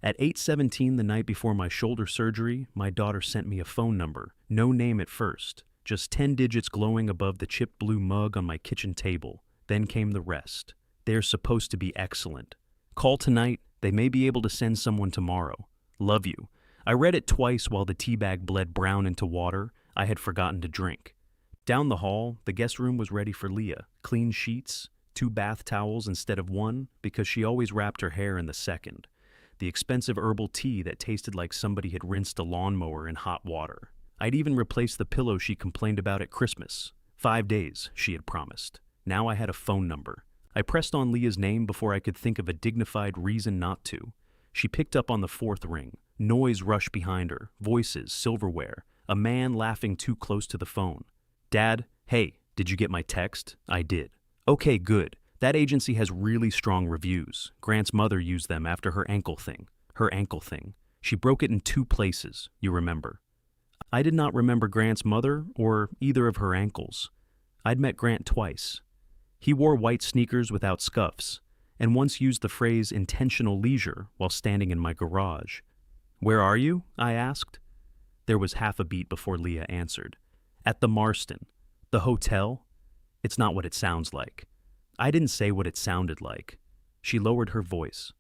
At 8:17 the night before my shoulder surgery, my daughter sent me a phone number, no name at first, just 10 digits glowing above the chipped blue mug on my kitchen table. Then came the rest. They're supposed to be excellent. Call tonight, they may be able to send someone tomorrow. Love you. I read it twice while the tea bag bled brown into water I had forgotten to drink. Down the hall, the guest room was ready for Leah. Clean sheets, 2 bath towels instead of 1 because she always wrapped her hair in the second. The expensive herbal tea that tasted like somebody had rinsed a lawnmower in hot water. I'd even replaced the pillow she complained about at Christmas. 5 days, she had promised. Now I had a phone number. I pressed on Leah's name before I could think of a dignified reason not to. She picked up on the 4th ring. Noise rushed behind her. Voices, silverware. A man laughing too close to the phone. Dad, hey, did you get my text? I did. Okay, good. That agency has really strong reviews. Grant's mother used them after her ankle thing. Her ankle thing. She broke it in 2 places, you remember. I did not remember Grant's mother or either of her ankles. I'd met Grant twice. He wore white sneakers without scuffs, and once used the phrase intentional leisure while standing in my garage. Where are you? I asked. There was half a beat before Leah answered. At the Marston. The hotel? It's not what it sounds like. I didn't say what it sounded like. She lowered her voice.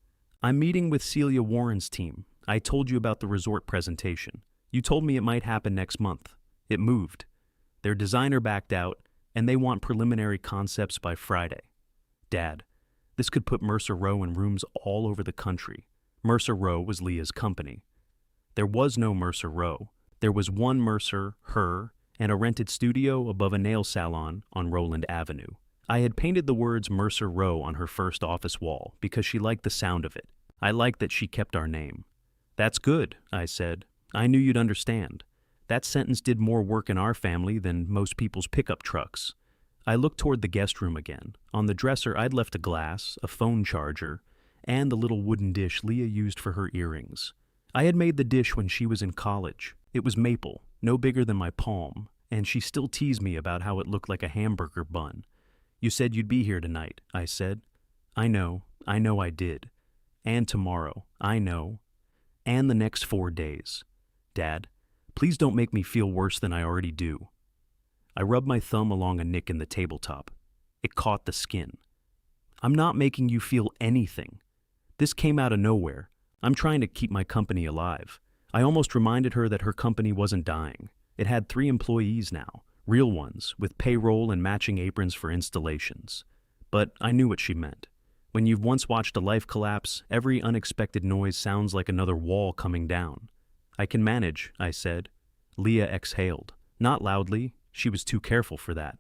I'm meeting with Celia Warren's team. I told you about the resort presentation. You told me it might happen next month. It moved. Their designer backed out, and they want preliminary concepts by Friday. Dad, this could put Mercer Row in rooms all over the country. Mercer Row was Leah's company. There was no Mercer Row. There was one Mercer, her, and a rented studio above a nail salon on Roland Avenue. I had painted the words Mercer Row on her first office wall because she liked the sound of it. I liked that she kept our name. That's good, I said. I knew you'd understand. That sentence did more work in our family than most people's pickup trucks. I looked toward the guest room again. On the dresser, I'd left a glass, a phone charger, and the little wooden dish Leah used for her earrings. I had made the dish when she was in college. It was maple, no bigger than my palm, and she still teased me about how it looked like a hamburger bun. You said you'd be here tonight, I said. I know I did. And tomorrow, I know. And the next 4 days. Dad, please don't make me feel worse than I already do. I rubbed my thumb along a nick in the tabletop. It caught the skin. I'm not making you feel anything. This came out of nowhere. I'm trying to keep my company alive. I almost reminded her that her company wasn't dying. It had 3 employees now, real ones, with payroll and matching aprons for installations. But I knew what she meant. When you've once watched a life collapse, every unexpected noise sounds like another wall coming down. I can manage, I said. Leah exhaled. Not loudly. She was too careful for that.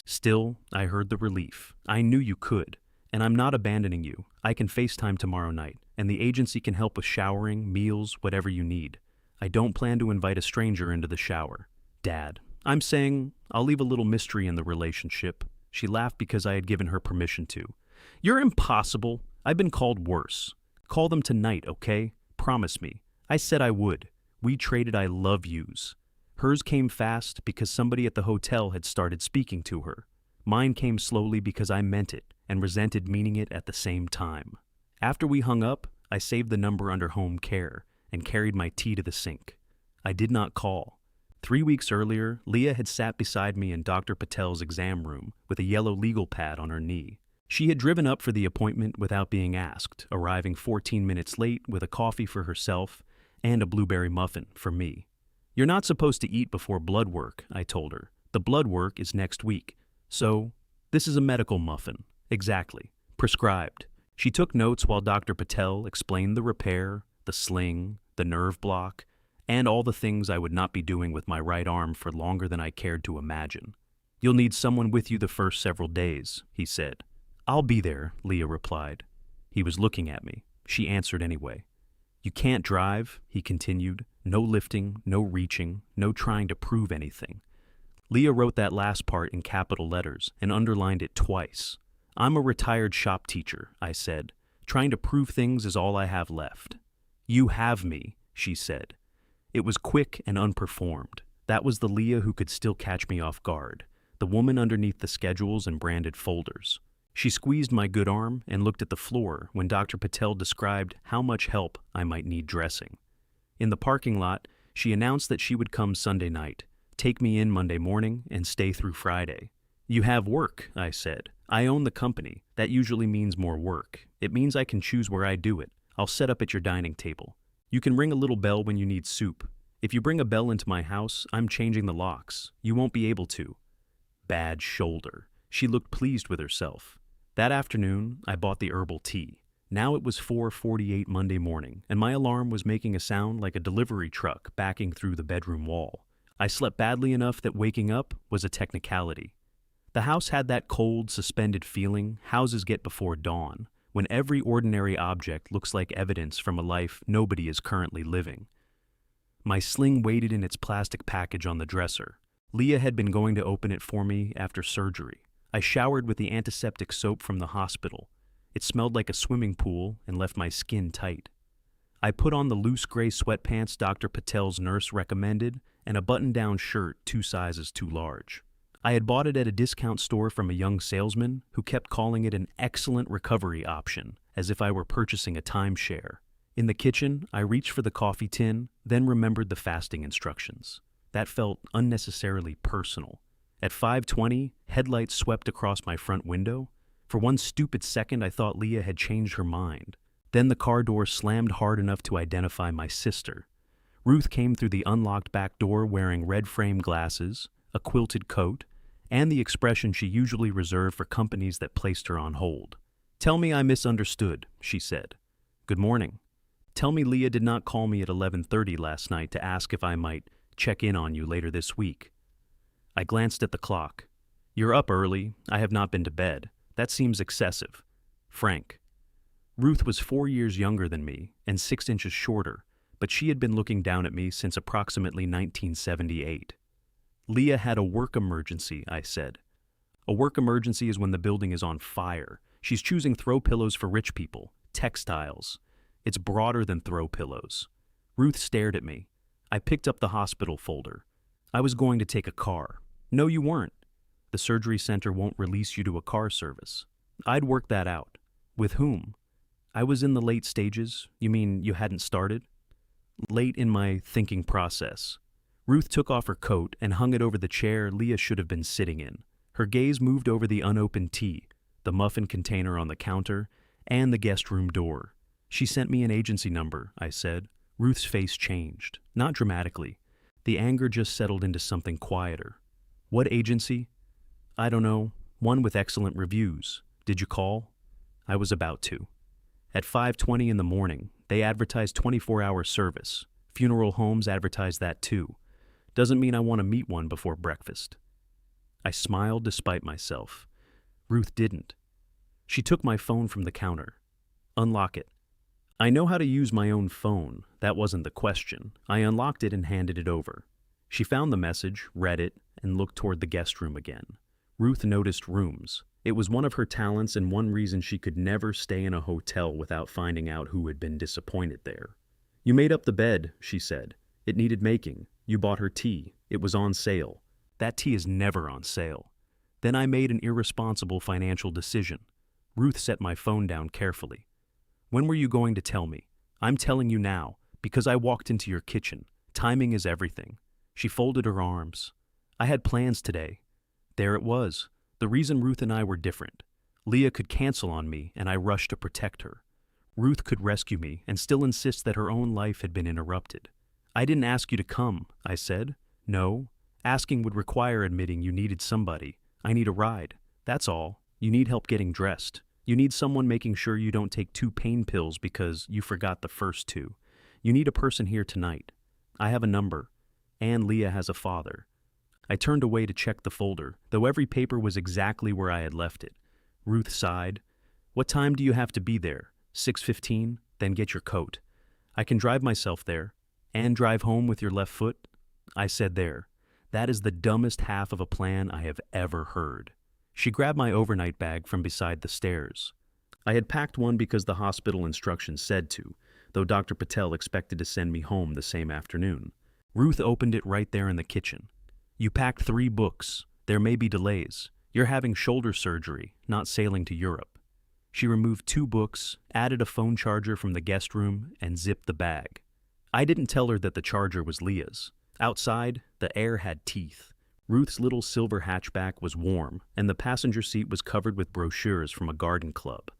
Still, I heard the relief. I knew you could. And I'm not abandoning you. I can FaceTime tomorrow night, and the agency can help with showering, meals, whatever you need. I don't plan to invite a stranger into the shower. Dad, I'm saying I'll leave a little mystery in the relationship. She laughed because I had given her permission to. You're impossible. I've been called worse. Call them tonight, okay? Promise me. I said I would. We traded I love yous. Hers came fast because somebody at the hotel had started speaking to her. Mine came slowly because I meant it and resented meaning it at the same time. After we hung up, I saved the number under home care and carried my tea to the sink. I did not call. 3 weeks earlier, Leah had sat beside me in Dr. Patel's exam room with a yellow legal pad on her knee. She had driven up for the appointment without being asked, arriving 14 minutes late with a coffee for herself and a blueberry muffin for me. You're not supposed to eat before blood work, I told her. The blood work is next week. So, this is a medical muffin. Exactly. Prescribed. She took notes while Dr. Patel explained the repair, the sling, the nerve block, and all the things I would not be doing with my right arm for longer than I cared to imagine. You'll need someone with you the first several days, he said. I'll be there, Leah replied. He was looking at me. She answered anyway. You can't drive, he continued. No lifting, no reaching, no trying to prove anything. Leah wrote that last part in capital letters and underlined it twice. I'm a retired shop teacher, I said. Trying to prove things is all I have left. You have me, she said. It was quick and unperformed. That was the Leah who could still catch me off guard, the woman underneath the schedules and branded folders. She squeezed my good arm and looked at the floor when Dr. Patel described how much help I might need dressing. In the parking lot, she announced that she would come Sunday night, take me in Monday morning, and stay through Friday. "You have work," I said. "I own the company. That usually means more work. It means I can choose where I do it. I'll set up at your dining table. You can ring a little bell when you need soup. If you bring a bell into my house, I'm changing the locks. You won't be able to." Bad shoulder. She looked pleased with herself. That afternoon, I bought the herbal tea. Now it was 4:48 Monday morning, and my alarm was making a sound like a delivery truck backing through the bedroom wall. I slept badly enough that waking up was a technicality. The house had that cold, suspended feeling houses get before dawn, when every ordinary object looks like evidence from a life nobody is currently living. My sling waited in its plastic package on the dresser. Leah had been going to open it for me after surgery. I showered with the antiseptic soap from the hospital. It smelled like a swimming pool and left my skin tight. I put on the loose gray sweatpants Dr. Patel's nurse recommended and a button-down shirt 2 sizes too large. I had bought it at a discount store from a young salesman who kept calling it an excellent recovery option, as if I were purchasing a timeshare. In the kitchen, I reached for the coffee tin, then remembered the fasting instructions. That felt unnecessarily personal. At 5:20, headlights swept across my front window. For one stupid second, I thought Leah had changed her mind. Then the car door slammed hard enough to identify my sister. Ruth came through the unlocked back door wearing red frame glasses, a quilted coat, and the expression she usually reserved for companies that placed her on hold. "Tell me I misunderstood," she said. "Good morning. Tell me Leah did not call me at 11:30 last night to ask if I might check in on you later this week." I glanced at the clock. "You're up early. I have not been to bed. That seems excessive. Frank." Ruth was 4 years younger than me and 6 inches shorter, but she had been looking down at me since approximately 1978. "Leah had a work emergency," I said. "A work emergency is when the building is on fire. She's choosing throw pillows for rich people, textiles. It's broader than throw pillows." Ruth stared at me. I picked up the hospital folder. "I was going to take a car." "No, you weren't. The surgery center won't release you to a car service." "I'd work that out." "With whom?" "I was in the late stages." "You mean you hadn't started?" "Late in my thinking process." Ruth took off her coat and hung it over the chair Leah should have been sitting in. Her gaze moved over the unopened tea, the muffin container on the counter, and the guest room door. "She sent me an agency number," I said. Ruth's face changed, not dramatically. The anger just settled into something quieter. "What agency?" "I don't know. One with excellent reviews. Did you call?" I was about to. At 5:20 in the morning, they advertised 24-hour service. Funeral homes advertised that too. Doesn't mean I want to meet one before breakfast. I smiled despite myself. Ruth didn't. She took my phone from the counter. "Unlock it." I know how to use my own phone. That wasn't the question. I unlocked it and handed it over. She found the message, read it, and looked toward the guest room again. Ruth noticed rooms. It was one of her talents and one reason she could never stay in a hotel without finding out who had been disappointed there. "You made up the bed," she said. "It needed making. You bought her tea. It was on sale." "That tea is never on sale." Then I made an irresponsible financial decision. Ruth set my phone down carefully. "When were you going to tell me?" "I'm telling you now, because I walked into your kitchen. Timing is everything." She folded her arms. "I had plans today." There it was, the reason Ruth and I were different. Leah could cancel on me, and I rushed to protect her. Ruth could rescue me and still insist that her own life had been interrupted. "I didn't ask you to come," I said. "No. Asking would require admitting you needed somebody. I need a ride. That's all. You need help getting dressed. You need someone making sure you don't take 2 pain pills because you forgot the first 2. You need a person here tonight. I have a number. And Leah has a father." I turned away to check the folder, though every paper was exactly where I had left it. Ruth sighed. "What time do you have to be there? 6:15? Then get your coat." "I can drive myself there." "And drive home with your left foot?" I said there. That is the dumbest half of a plan I have ever heard. She grabbed my overnight bag from beside the stairs. I had packed one because the hospital instructions said to, though Dr. Patel expected to send me home the same afternoon. Ruth opened it right there in the kitchen. "You packed 3 books. There may be delays. You're having shoulder surgery, not sailing to Europe. She removed 2 books, added a phone charger from the guest room, and zipped the bag. I didn't tell her that the charger was Leah's. Outside, the air had teeth. Ruth's little silver hatchback was warm, and the passenger seat was covered with brochures from a garden club.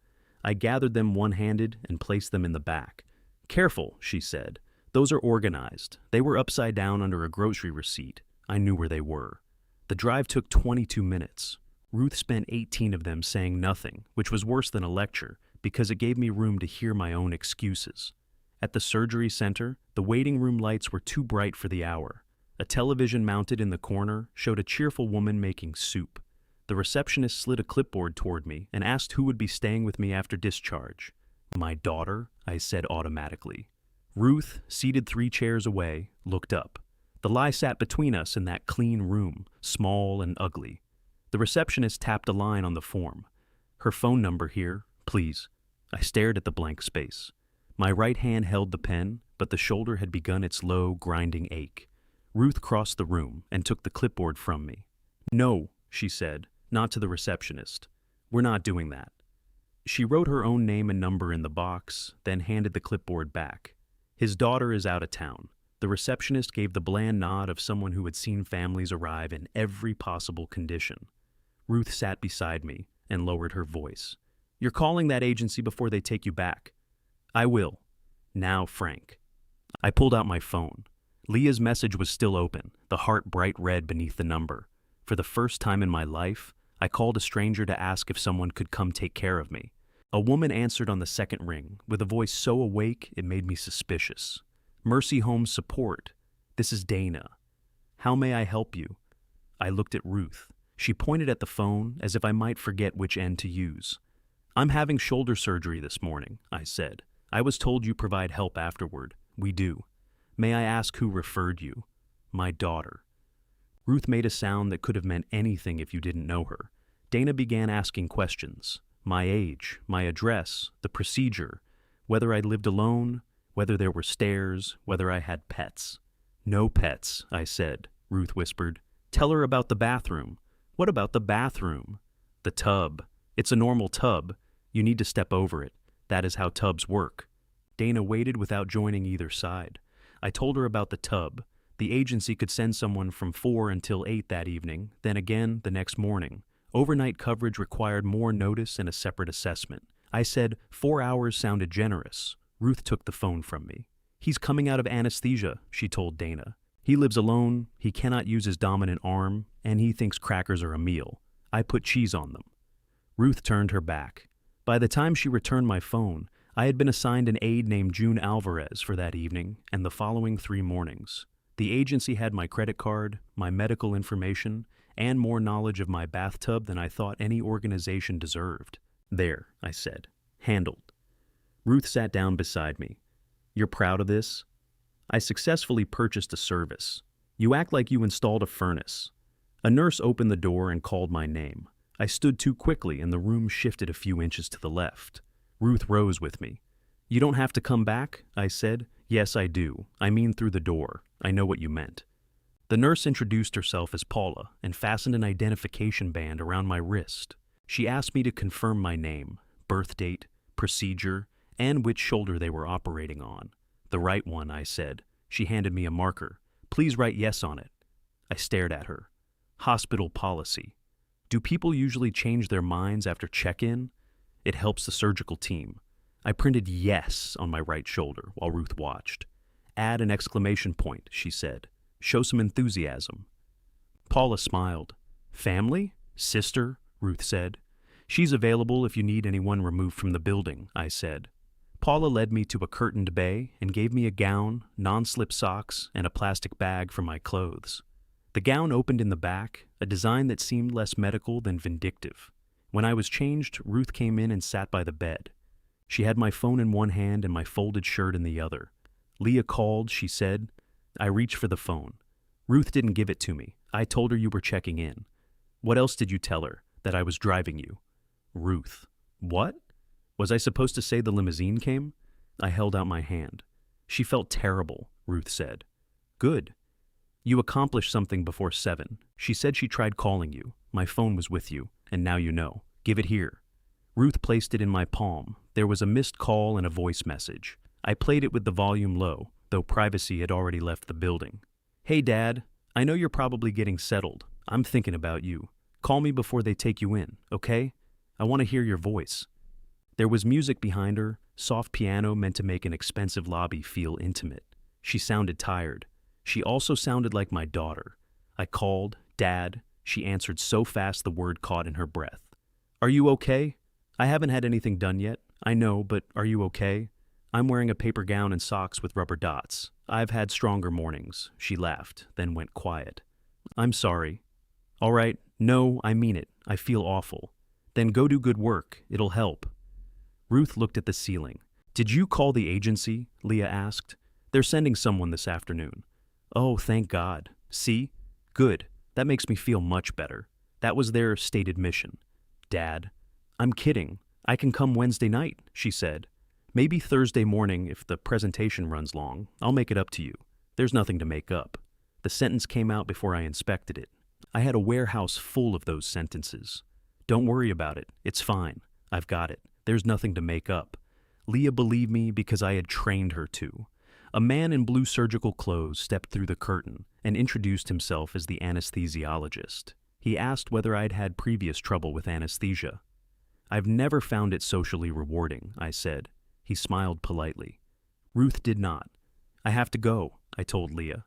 I gathered them one-handed and placed them in the back. "Careful," she said. "Those are organized. They were upside down under a grocery receipt. I knew where they were." The drive took 22 minutes. Ruth spent 18 of them saying nothing, which was worse than a lecture, because it gave me room to hear my own excuses. At the surgery center, the waiting room lights were too bright for the hour. A television mounted in the corner showed a cheerful woman making soup. The receptionist slid a clipboard toward me and asked who would be staying with me after discharge. "My daughter," I said automatically. Ruth, seated 3 chairs away, looked up. The lie sat between us in that clean room, small and ugly. The receptionist tapped a line on the form. "Her phone number here, please." I stared at the blank space. My right hand held the pen, but the shoulder had begun its low, grinding ache. Ruth crossed the room and took the clipboard from me. "No," she said, not to the receptionist. "We're not doing that." She wrote her own name and number in the box, then handed the clipboard back. "His daughter is out of town." The receptionist gave the bland nod of someone who had seen families arrive in every possible condition. Ruth sat beside me and lowered her voice. "You're calling that agency before they take you back." "I will. Now, Frank." I pulled out my phone. Leah's message was still open, the heart bright red beneath the number. For the first time in my life, I called a stranger to ask if someone could come take care of me. A woman answered on the second ring, with a voice so awake it made me suspicious. "Mercy Home Support. This is Dana. How may I help you?" I looked at Ruth. She pointed at the phone as if I might forget which end to use. "I'm having shoulder surgery this morning," I said. "I was told you provide help afterward." "We do." "May I ask who referred you?" "My daughter." Ruth made a sound that could have meant anything if you didn't know her. Dana began asking questions. My age, my address, the procedure, whether I lived alone, whether there were stairs, whether I had pets. "No pets," I said, Ruth whispered. "Tell her about the bathroom." "What about the bathroom?" "The tub. It's a normal tub. You need to step over it. That is how tubs work." Dana waited without joining either side. I told her about the tub. The agency could send someone from 4 until 8 that evening, then again the next morning. Overnight coverage required more notice and a separate assessment. I said 4 hours sounded generous. Ruth took the phone from me. "He's coming out of anesthesia," she told Dana. "He lives alone, he cannot use his dominant arm, and he thinks crackers are a meal. I put cheese on them." Ruth turned her back. By the time she returned my phone, I had been assigned an aide named June Alvarez for that evening and the following 3 mornings. The agency had my credit card, my medical information, and more knowledge of my bathtub than I thought any organization deserved. "There," I said. "Handled." Ruth sat down beside me. "You're proud of this?" "I successfully purchased a service. You act like you installed a furnace." A nurse opened the door and called my name. I stood too quickly and the room shifted a few inches to the left. Ruth rose with me. "You don't have to come back?" I said. "Yes, I do. I mean through the door. I know what you meant." The nurse introduced herself as Paula and fastened an identification band around my wrist. She asked me to confirm my name, birth date, procedure, and which shoulder they were operating on. "The right one," I said. She handed me a marker. "Please write yes on it." I stared at her. "Hospital policy. Do people usually change their minds after check-in? It helps the surgical team." I printed yes on my right shoulder while Ruth watched. "Add an exclamation point," she said. "Show some enthusiasm." Paula smiled. "Family? Sister?" Ruth said. "She's available if you need anyone removed from the building," I said. Paula led me to a curtained bay and gave me a gown, non-slip socks, and a plastic bag for my clothes. The gown opened in the back, a design that seemed less medical than vindictive. When I was changed, Ruth came in and sat by the bed. She had my phone in one hand and my folded shirt in the other. "Leah called," she said. I reached for the phone. "Ruth didn't give it to me. I told her you were checking in." "What else did you tell her? That I was driving you?" "Ruth." "What? Was I supposed to say the limousine came?" I held out my hand. "She felt terrible," Ruth said. "Good. You accomplished something before 7. She said she tried calling you. My phone was with you, and now you know. Give it here." Ruth placed it in my palm. There was a missed call and a voice message. I played it with the volume low, though privacy had already left the building. "Hey, Dad. I know you're probably getting settled. I'm thinking about you. Call me before they take you in, okay? I want to hear your voice." There was music behind her, soft piano meant to make an expensive lobby feel intimate. She sounded tired. She also sounded like my daughter. I called, "Dad." She answered so fast the word caught in her breath. "Are you okay? I haven't had anything done yet. I know, but are you okay? I'm wearing a paper gown and socks with rubber dots. I've had stronger mornings." She laughed, then went quiet. "I'm sorry." "All right. No, I mean it. I feel awful." "Then go do good work. It'll help." Ruth looked at the ceiling. "Did you call the agency?" Leah asked. "They're sending someone this afternoon." "Oh, thank God. See? Good. That makes me feel much better. That was their stated mission." "Dad." "I'm kidding. I can come Wednesday night," she said. "Maybe Thursday morning if the presentation runs long. I'll make it up to you. There's nothing to make up." The sentence came out before I inspected it. I had a warehouse full of those sentences. "Don't worry about it. It's fine. I've got it. There's nothing to make up." Leah believed me because I had trained her to. A man in blue surgical clothes stepped through the curtain and introduced himself as the anesthesiologist. He asked whether I'd had previous trouble with anesthesia. "I've never found it socially rewarding," I said. He smiled politely. Ruth did not. "I have to go," I told Leah.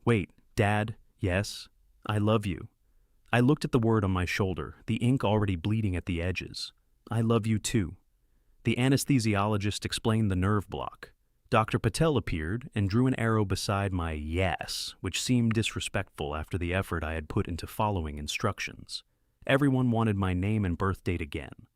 "Wait, Dad, yes? I love you." I looked at the word on my shoulder, the ink already bleeding at the edges. "I love you too." The anesthesiologist explained the nerve block. Dr. Patel appeared and drew an arrow beside my yes, which seemed disrespectful after the effort I had put into following instructions. Everyone wanted my name and birth date again.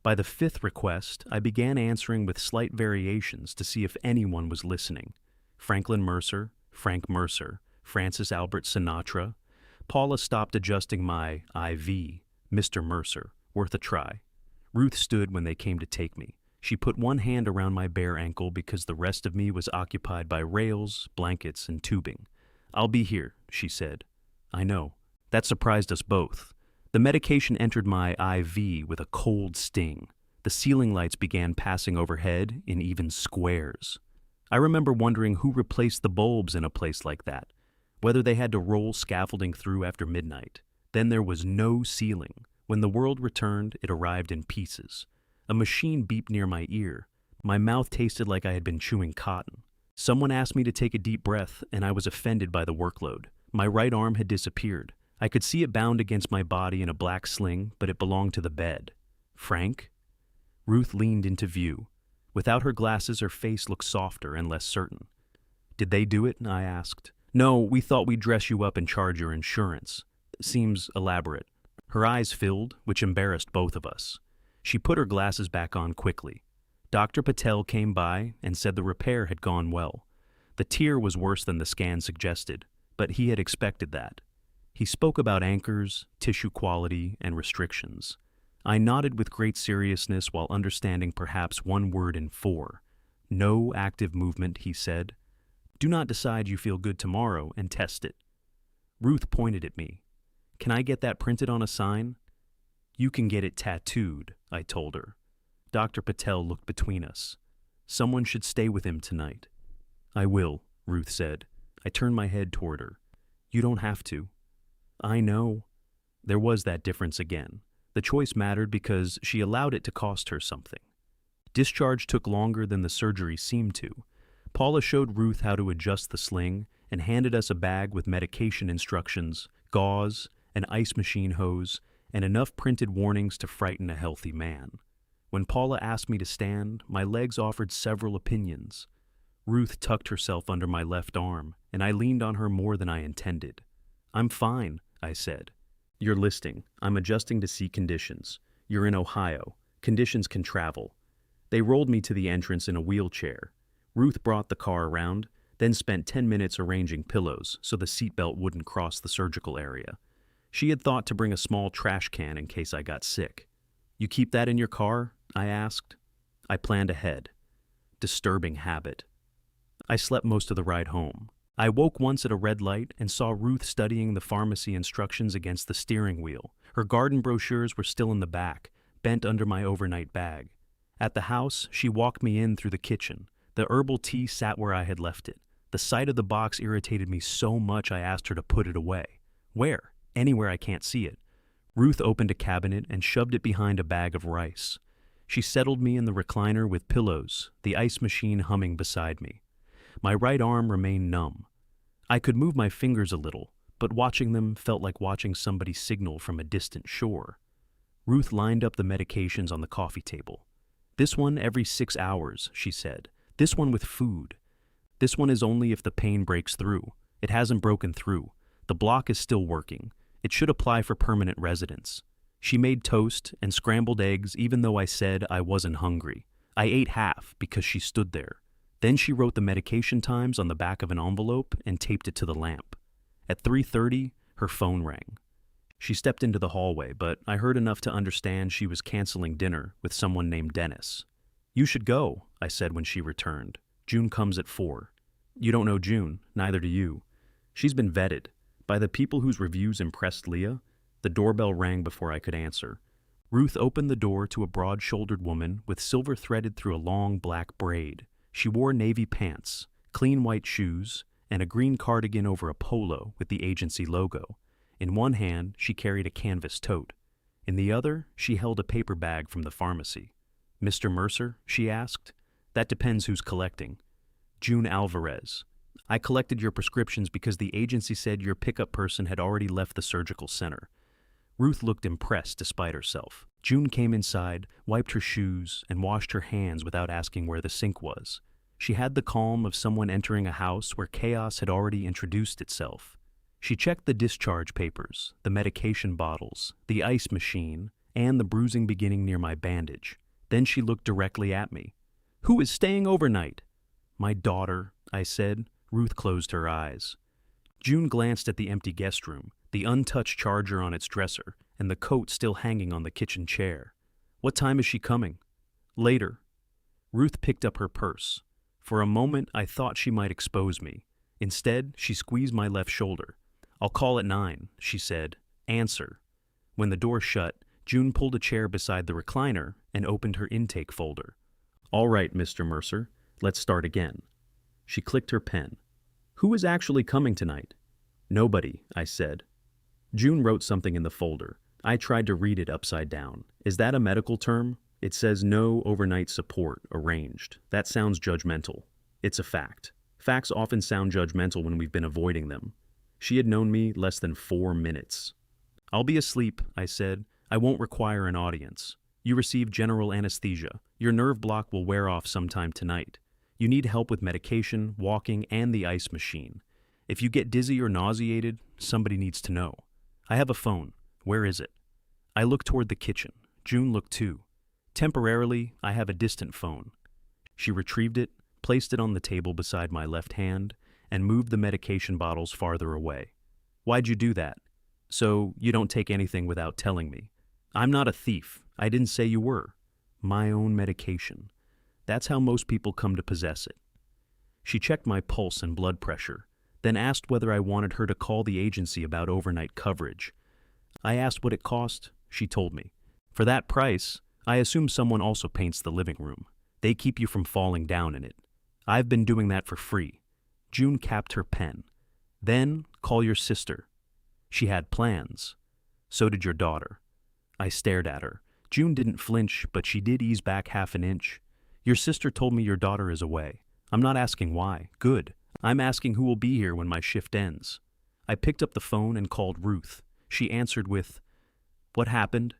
By the fifth request, I began answering with slight variations to see if anyone was listening. Franklin Mercer, Frank Mercer, Francis Albert Sinatra. Paula stopped adjusting my IV, Mr. Mercer, worth a try. Ruth stood when they came to take me. She put one hand around my bare ankle because the rest of me was occupied by rails, blankets, and tubing. "I'll be here," she said. I know. That surprised us both. The medication entered my IV with a cold sting. The ceiling lights began passing overhead in even squares. I remember wondering who replaced the bulbs in a place like that, whether they had to roll scaffolding through after midnight. Then there was no ceiling. When the world returned, it arrived in pieces. A machine beeped near my ear. My mouth tasted like I had been chewing cotton. Someone asked me to take a deep breath, and I was offended by the workload. My right arm had disappeared. I could see it bound against my body in a black sling, but it belonged to the bed. "Frank?" Ruth leaned into view. Without her glasses, her face looked softer and less certain. "Did they do it?" I asked. "No, we thought we'd dress you up and charge your insurance. Seems elaborate." Her eyes filled, which embarrassed both of us. She put her glasses back on quickly. Dr. Patel came by and said the repair had gone well. The tear was worse than the scan suggested, but he had expected that. He spoke about anchors, tissue quality, and restrictions. I nodded with great seriousness while understanding perhaps one word in 4. "No active movement," he said. "Do not decide you feel good tomorrow and test it." Ruth pointed at me. "Can I get that printed on a sign?" "You can get it tattooed," I told her. Dr. Patel looked between us. "Someone should stay with him tonight." "I will," Ruth said. I turned my head toward her. "You don't have to." "I know." There was that difference again. The choice mattered because she allowed it to cost her something. Discharge took longer than the surgery seemed to. Paula showed Ruth how to adjust the sling and handed us a bag with medication instructions, gauze, an ice machine hose, and enough printed warnings to frighten a healthy man. When Paula asked me to stand, my legs offered several opinions. Ruth tucked herself under my left arm, and I leaned on her more than I intended. "I'm fine," I said. "You're listing. I'm adjusting to see conditions. You're in Ohio. Conditions can travel." They rolled me to the entrance in a wheelchair. Ruth brought the car around, then spent 10 minutes arranging pillows so the seatbelt wouldn't cross the surgical area. She had thought to bring a small trash can in case I got sick. "You keep that in your car?" I asked. I planned ahead. Disturbing habit. I slept most of the ride home. I woke once at a red light and saw Ruth studying the pharmacy instructions against the steering wheel. Her garden brochures were still in the back, bent under my overnight bag. At the house, she walked me in through the kitchen. The herbal tea sat where I had left it. The sight of the box irritated me so much I asked her to put it away. Where? Anywhere I can't see it. Ruth opened a cabinet and shoved it behind a bag of rice. She settled me in the recliner with pillows, the ice machine humming beside me. My right arm remained numb. I could move my fingers a little, but watching them felt like watching somebody signal from a distant shore. Ruth lined up the medications on the coffee table. This one every 6 hours, she said. This one with food. This one is only if the pain breaks through. It hasn't broken through. The block is still working. It should apply for permanent residence. She made toast and scrambled eggs even though I said I wasn't hungry. I ate half because she stood there. Then she wrote the medication times on the back of an envelope and taped it to the lamp. At 3:30, her phone rang. She stepped into the hallway, but I heard enough to understand she was canceling dinner with someone named Dennis. "You should go," I said when she returned. "June comes at 4. You don't know June, neither do you. She's been vetted. By the people whose reviews impressed Leah." The doorbell rang before I could answer. Ruth opened the door to a broad-shouldered woman with silver threaded through a long black braid. She wore navy pants, clean white shoes, and a green cardigan over a polo with the agency logo. In one hand, she carried a canvas tote. In the other, she held a paper bag from the pharmacy. "Mr. Mercer?" she asked. "That depends who's collecting." "June Alvarez. I collected your prescriptions because the agency said your pickup person had already left the surgical center." Ruth looked impressed despite herself. June came inside, wiped her shoes, and washed her hands without asking where the sink was. She had the calm of someone entering a house where chaos had already introduced itself. She checked the discharge papers, the medication bottles, the ice machine, and the bruising beginning near my bandage. Then she looked directly at me. "Who is staying overnight?" "My daughter," I said. Ruth closed her eyes. June glanced at the empty guest room, the untouched charger on its dresser, and the coat still hanging on the kitchen chair. "What time is she coming?" "Later." Ruth picked up her purse. For a moment, I thought she might expose me. Instead, she squeezed my left shoulder. "I'll call at 9, she said. "Answer." When the door shut, June pulled a chair beside the recliner and opened her intake folder. "All right, Mr. Mercer, let's start again." She clicked her pen. "Who is actually coming tonight?" "Nobody," I said. June wrote something in the folder. I tried to read it upside down. "Is that a medical term? It says no overnight support arranged. That sounds judgmental." "It's a fact. Facts often sound judgmental when we've been avoiding them." She had known me less than 4 minutes. "I'll be asleep," I said. "I won't require an audience. You receive general anesthesia. Your nerve block will wear off sometime tonight. You need help with medication, walking, and the ice machine. If you get dizzy or nauseated, somebody needs to know. I have a phone. Where is it?" I looked toward the kitchen. June looked too. "Temporarily, I have a distant phone." She retrieved it, placed it on the table beside my left hand, and moved the medication bottles farther away. "Why'd you do that?" "So you don't take anything without telling me." "I'm not a thief. I didn't say you were." My own medication. That's how most people come to possess it. She checked my pulse and blood pressure, then asked whether I wanted her to call the agency about overnight coverage. I asked what it cost. She told me. "For that price, I assume someone also paints the living room. They keep you from falling down in it. I've been doing that for free." June capped her pen. "Then call your sister." She had plans. So did your daughter. I stared at her. June didn't flinch, but she did ease back half an inch. "Your sister told me your daughter is away. I'm not asking why. Good. I'm asking who will be here when my shift ends." I picked up the phone and called Ruth. She answered with, "What happened?"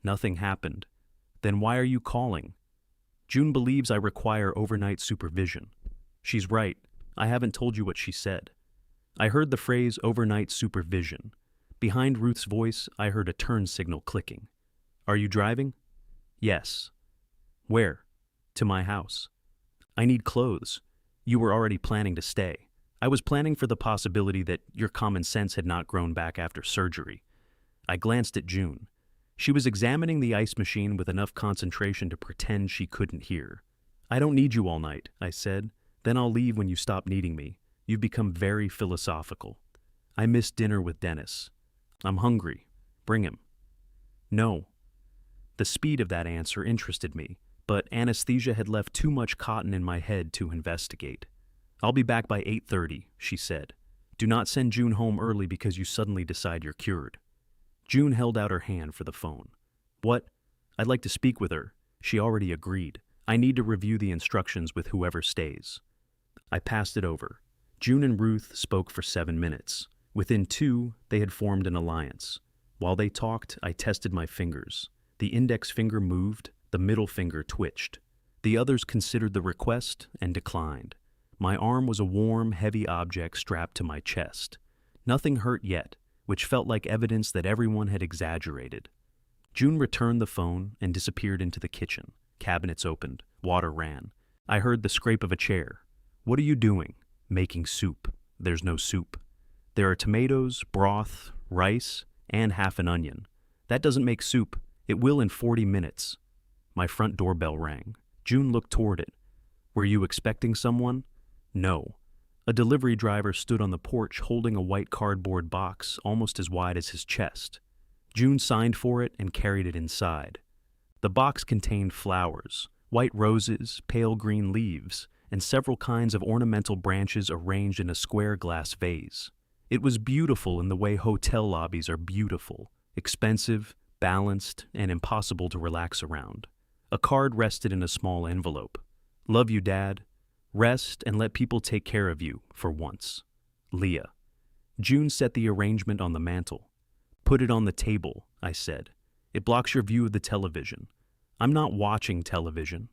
"Nothing happened." "Then why are you calling?" "June believes I require overnight supervision." "She's right. I haven't told you what she said." I heard the phrase overnight supervision. Behind Ruth's voice, I heard a turn signal clicking. "Are you driving?" "Yes." "Where?" "To my house." "I need clothes." "You were already planning to stay." "I was planning for the possibility that your common sense had not grown back after surgery." I glanced at June. She was examining the ice machine with enough concentration to pretend she couldn't hear. "I don't need you all night," I said. "Then I'll leave when you stop needing me. You've become very philosophical. I missed dinner with Dennis. I'm hungry. Bring him. No. The speed of that answer interested me, but anesthesia had left too much cotton in my head to investigate. I'll be back by 8:30, she said. Do not send June home early because you suddenly decide you're cured. June held out her hand for the phone. What? I'd like to speak with her. She already agreed. I need to review the instructions with whoever stays. I passed it over. June and Ruth spoke for 7 minutes. Within 2, they had formed an alliance. While they talked, I tested my fingers. The index finger moved, the middle finger twitched. The others considered the request and declined. My arm was a warm, heavy object strapped to my chest. Nothing hurt yet, which felt like evidence that everyone had exaggerated. June returned the phone and disappeared into the kitchen. Cabinets opened. Water ran. I heard the scrape of a chair. What are you doing? Making soup. There's no soup. There are tomatoes, broth, rice, and half an onion. That doesn't make soup. It will in 40 minutes. My front doorbell rang. June looked toward it. Were you expecting someone? No. A delivery driver stood on the porch holding a white cardboard box almost as wide as his chest. June signed for it and carried it inside. The box contained flowers, white roses, pale green leaves, and several kinds of ornamental branches arranged in a square glass vase. It was beautiful in the way hotel lobbies are beautiful, expensive, balanced, and impossible to relax around. A card rested in a small envelope. Love you, Dad. Rest and let people take care of you, for once. Leah. June set the arrangement on the mantel. Put it on the table, I said. It blocks your view of the television. I'm not watching television.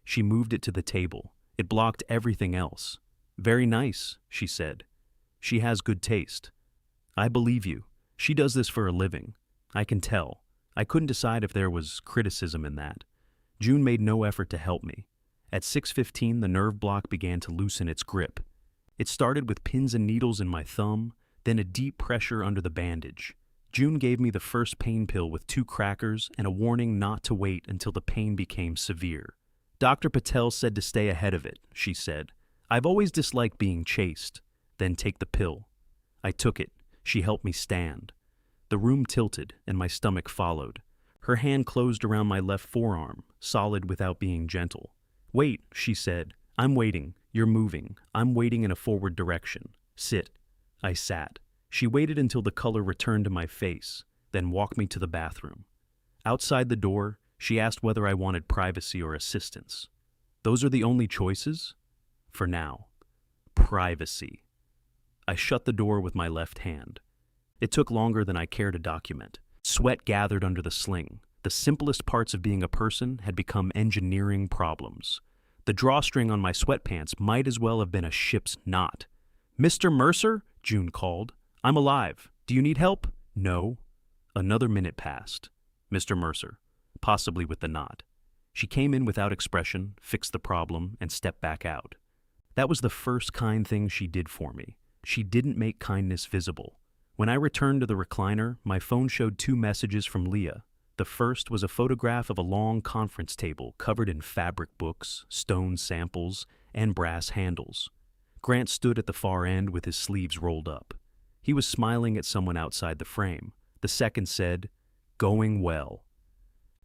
She moved it to the table. It blocked everything else. Very nice, she said. She has good taste. I believe you. She does this for a living. I can tell. I couldn't decide if there was criticism in that. June made no effort to help me. At 6:15, the nerve block began to loosen its grip. It started with pins and needles in my thumb, then a deep pressure under the bandage. June gave me the first pain pill with 2 crackers and a warning not to wait until the pain became severe. Dr. Patel said to stay ahead of it, she said. I've always disliked being chased. Then take the pill. I took it. She helped me stand. The room tilted, and my stomach followed. Her hand closed around my left forearm, solid without being gentle. Wait, she said. I'm waiting. You're moving. I'm waiting in a forward direction. Sit. I sat. She waited until the color returned to my face, then walked me to the bathroom. Outside the door, she asked whether I wanted privacy or assistance. Those are the only choices? For now. Privacy. I shut the door with my left hand. It took longer than I cared to document. Sweat gathered under the sling. The simplest parts of being a person had become engineering problems. The drawstring on my sweatpants might as well have been a ship's knot. Mr. Mercer? June called. I'm alive. Do you need help? No. Another minute passed. Mr. Mercer, possibly with the knot. She came in without expression, fixed the problem, and stepped back out. That was the first kind thing she did for me. She didn't make kindness visible. When I returned to the recliner, my phone showed 2 messages from Leah. The first was a photograph of a long conference table covered in fabric books, stone samples, and brass handles. Grant stood at the far end with his sleeves rolled up. He was smiling at someone outside the frame. The second said, "Going well."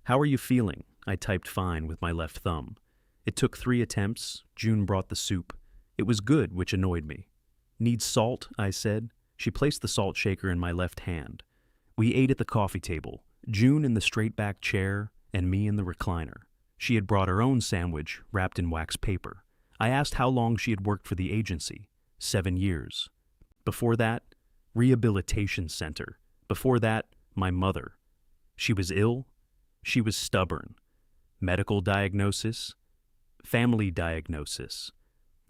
How are you feeling? I typed fine with my left thumb. It took 3 attempts. June brought the soup. It was good, which annoyed me. Need salt? I said. She placed the salt shaker in my left hand. We ate at the coffee table, June in the straight-back chair and me in the recliner. She had brought her own sandwich wrapped in wax paper. I asked how long she had worked for the agency. 7 years. Before that, rehabilitation center. Before that, my mother. She was ill. She was stubborn. Medical diagnosis. Family diagnosis.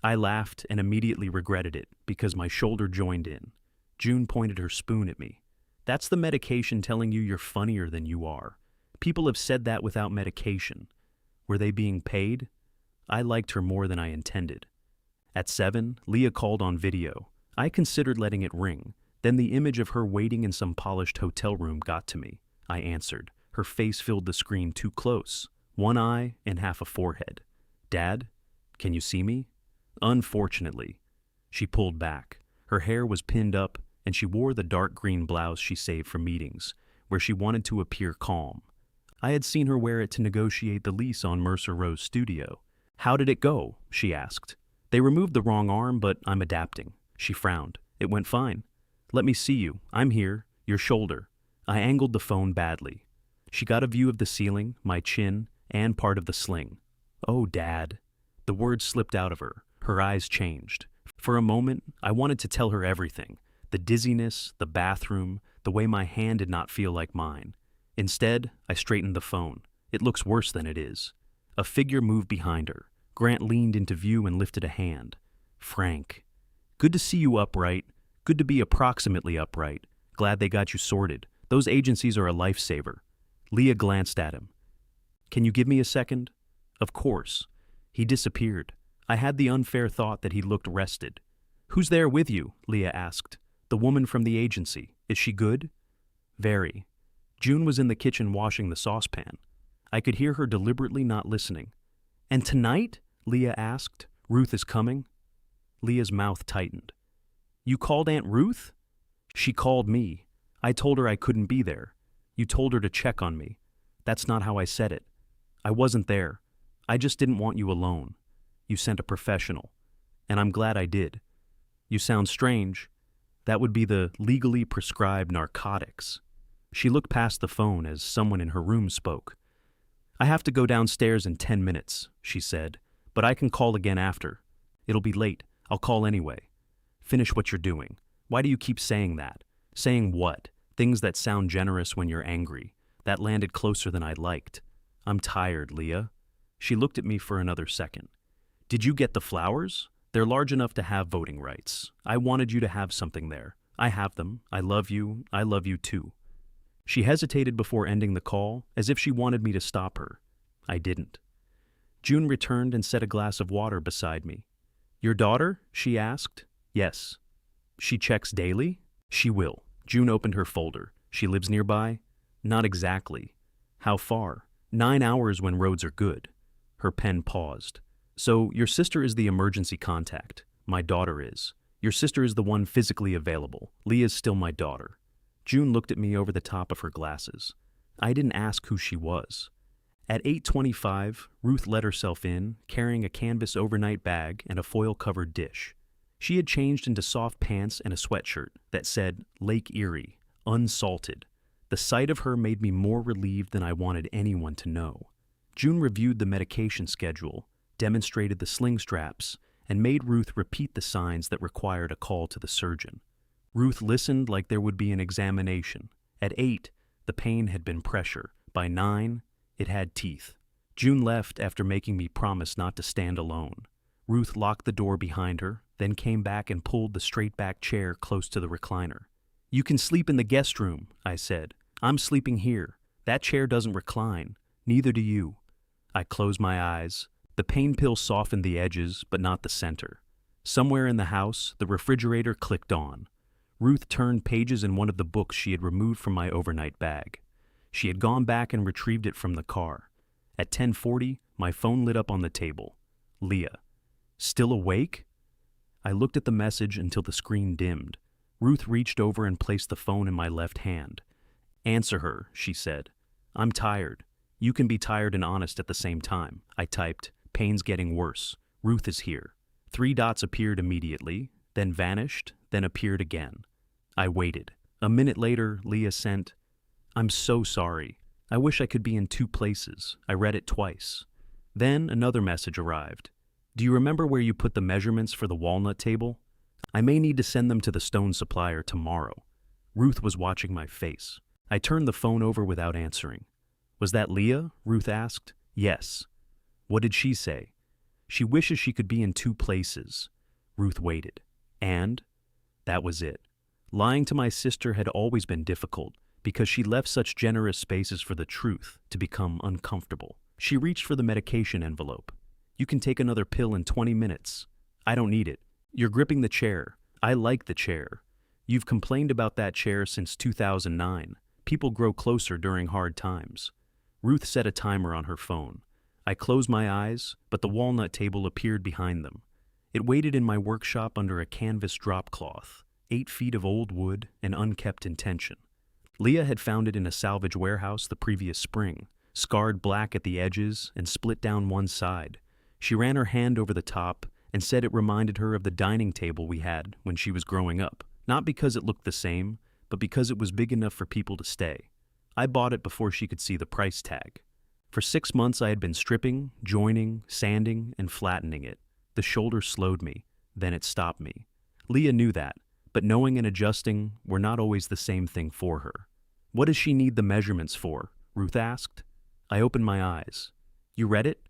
I laughed and immediately regretted it because my shoulder joined in. June pointed her spoon at me. That's the medication telling you you're funnier than you are. People have said that without medication. Were they being paid? I liked her more than I intended. At 7, Leah called on video. I considered letting it ring. Then the image of her waiting in some polished hotel room got to me. I answered. Her face filled the screen too close. 1 eye and half a forehead. Dad, can you see me? Unfortunately. She pulled back. Her hair was pinned up, and she wore the dark green blouse she saved for meetings, where she wanted to appear calm. I had seen her wear it to negotiate the lease on Mercer Rose Studio. "How did it go?" she asked. "They removed the wrong arm, but I'm adapting." She frowned. "It went fine." "Let me see you. I'm here. Your shoulder." I angled the phone badly. She got a view of the ceiling, my chin, and part of the sling. "Oh, Dad." The words slipped out of her. Her eyes changed. For a moment, I wanted to tell her everything. The dizziness, the bathroom, the way my hand did not feel like mine. Instead, I straightened the phone. It looks worse than it is. A figure moved behind her. Grant leaned into view and lifted a hand. "Frank. Good to see you upright. Good to be approximately upright. Glad they got you sorted. Those agencies are a lifesaver." Leah glanced at him. "Can you give me a second?" "Of course." He disappeared. I had the unfair thought that he looked rested. "Who's there with you?" Leah asked. "The woman from the agency. Is she good?" "Very." June was in the kitchen washing the saucepan. I could hear her deliberately not listening. "And tonight?" Leah asked. "Ruth is coming?" Leah's mouth tightened. "You called Aunt Ruth?" "She called me. I told her I couldn't be there. You told her to check on me." "That's not how I said it. I wasn't there. I just didn't want you alone. You sent a professional. And I'm glad I did." "You sound strange." "That would be the legally prescribed narcotics." She looked past the phone as someone in her room spoke. "I have to go downstairs in 10 minutes, she said, "but I can call again after. It'll be late. I'll call anyway." "Finish what you're doing. Why do you keep saying that?" "Saying what? Things that sound generous when you're angry. That landed closer than I liked." "I'm tired, Leah." She looked at me for another second. "Did you get the flowers? They're large enough to have voting rights. I wanted you to have something there. I have them. I love you. I love you too." She hesitated before ending the call, as if she wanted me to stop her. I didn't. June returned and set a glass of water beside me. "Your daughter?" she asked. "Yes." "She checks daily?" "She will." June opened her folder. "She lives nearby?" "Not exactly." "How far?" 9 hours when roads are good." Her pen paused. "So your sister is the emergency contact. My daughter is. Your sister is the one physically available. Leah's still my daughter." June looked at me over the top of her glasses. I didn't ask who she was. At 8:25, Ruth let herself in, carrying a canvas overnight bag and a foil-covered dish. She had changed into soft pants and a sweatshirt that said Lake Erie, unsalted. The sight of her made me more relieved than I wanted anyone to know. June reviewed the medication schedule, demonstrated the sling straps, and made Ruth repeat the signs that required a call to the surgeon. Ruth listened like there would be an examination. At 8, the pain had been pressure. By 9, it had teeth. June left after making me promise not to stand alone. Ruth locked the door behind her, then came back and pulled the straight-back chair close to the recliner. "You can sleep in the guest room," I said. "I'm sleeping here. That chair doesn't recline. Neither do you." I closed my eyes. The pain pill softened the edges, but not the center. Somewhere in the house, the refrigerator clicked on. Ruth turned pages in one of the books she had removed from my overnight bag. She had gone back and retrieved it from the car. At 10:40, my phone lit up on the table. Leah. "Still awake?" I looked at the message until the screen dimmed. Ruth reached over and placed the phone in my left hand. "Answer her," she said. "I'm tired. You can be tired and honest at the same time." I typed, "Pain's getting worse. Ruth is here." 3 dots appeared immediately, then vanished, then appeared again. I waited. A minute later, Leah sent, "I'm so sorry. I wish I could be in 2 places. I read it twice." Then another message arrived. "Do you remember where you put the measurements for the walnut table? I may need to send them to the stone supplier tomorrow." Ruth was watching my face. I turned the phone over without answering. "Was that Leah?" Ruth asked. "Yes." "What did she say?" "She wishes she could be in 2 places." Ruth waited. "And?" That was it. Lying to my sister had always been difficult because she left such generous spaces for the truth to become uncomfortable. She reached for the medication envelope. "You can take another pill in 20 minutes. "I don't need it. You're gripping the chair. I like the chair. You've complained about that chair since 2009. People grow closer during hard times." Ruth set a timer on her phone. I closed my eyes, but the walnut table appeared behind them. It waited in my workshop under a canvas drop cloth, 8 feet of old wood and unkept intention. Leah had found it in a salvage warehouse the previous spring, scarred black at the edges and split down one side. She ran her hand over the top and said it reminded her of the dining table we had when she was growing up, not because it looked the same, but because it was big enough for people to stay. I bought it before she could see the price tag. For 6 months I had been stripping, joining, sanding, and flattening it. The shoulder slowed me, then it stopped me. Leah knew that, but knowing and adjusting were not always the same thing for her. "What does she need the measurements for?" Ruth asked. I opened my eyes. "You read it?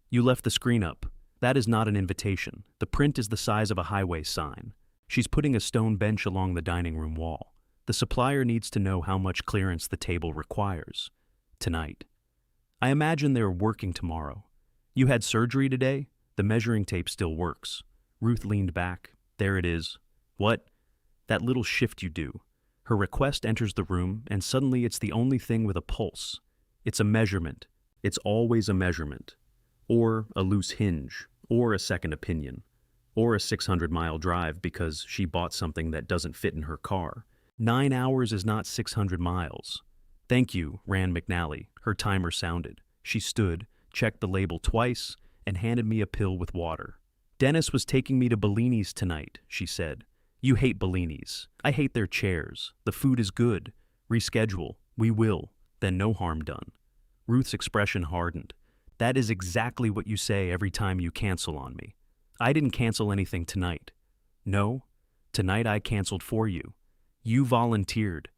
You left the screen up. That is not an invitation. The print is the size of a highway sign. She's putting a stone bench along the dining room wall. The supplier needs to know how much clearance the table requires. Tonight. I imagine they're working tomorrow. You had surgery today? The measuring tape still works." Ruth leaned back. "There it is." "What?" "That little shift you do." Her request enters the room, and suddenly it's the only thing with a pulse. It's a measurement. It's always a measurement. Or a loose hinge. Or a second opinion. Or a 600-mile drive because she bought something that doesn't fit in her car. 9 hours is not 600 miles. "Thank you," ran McNally. Her timer sounded. She stood, checked the label twice, and handed me a pill with water. "Dennis was taking me to Bellini's tonight," she said. "You hate Bellini's. I hate their chairs. The food is good. Reschedule. We will. Then no harm done." Ruth's expression hardened. "That is exactly what you say every time you cancel on me." "I didn't cancel anything tonight." "No. Tonight I canceled for you. You volunteered.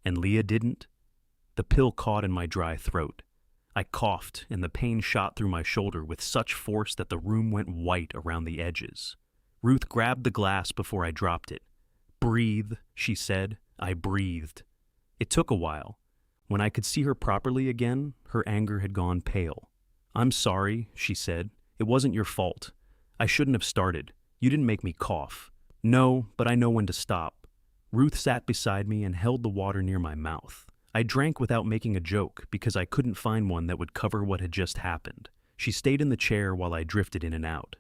And Leah didn't?" The pill caught in my dry throat. I coughed, and the pain shot through my shoulder with such force that the room went white around the edges. Ruth grabbed the glass before I dropped it. "Breathe," she said. I breathed. It took a while. When I could see her properly again, her anger had gone pale. "I'm sorry," she said. "It wasn't your fault. I shouldn't have started. You didn't make me cough." "No, but I know when to stop." Ruth sat beside me and held the water near my mouth. I drank without making a joke because I couldn't find one that would cover what had just happened. She stayed in the chair while I drifted in and out.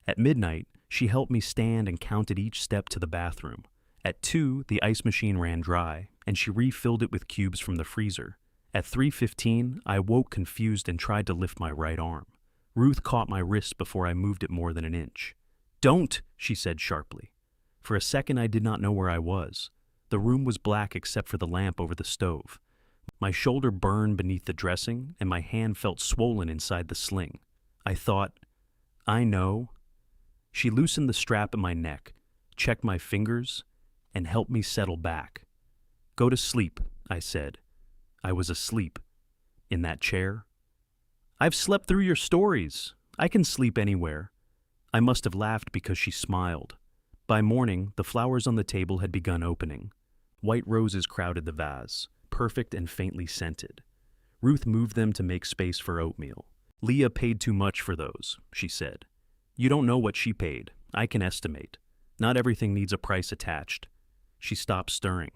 At midnight, she helped me stand and counted each step to the bathroom. At 2, the ice machine ran dry, and she refilled it with cubes from the freezer. At 3:15, I woke confused and tried to lift my right arm. Ruth caught my wrist before I moved it more than an inch. "Don't," she said sharply. For a second, I did not know where I was. The room was black except for the lamp over the stove. My shoulder burned beneath the dressing, and my hand felt swollen inside the sling. I thought, "I know." She loosened the strap at my neck, checked my fingers, and helped me settle back. "Go to sleep," I said. I was asleep. In that chair. "I've slept through your stories. I can sleep anywhere." I must have laughed because she smiled. By morning, the flowers on the table had begun opening. White roses crowded the vase, perfect and faintly scented. Ruth moved them to make space for oatmeal. "Leah paid too much for those," she said. "You don't know what she paid. I can estimate. Not everything needs a price attached." She stopped stirring.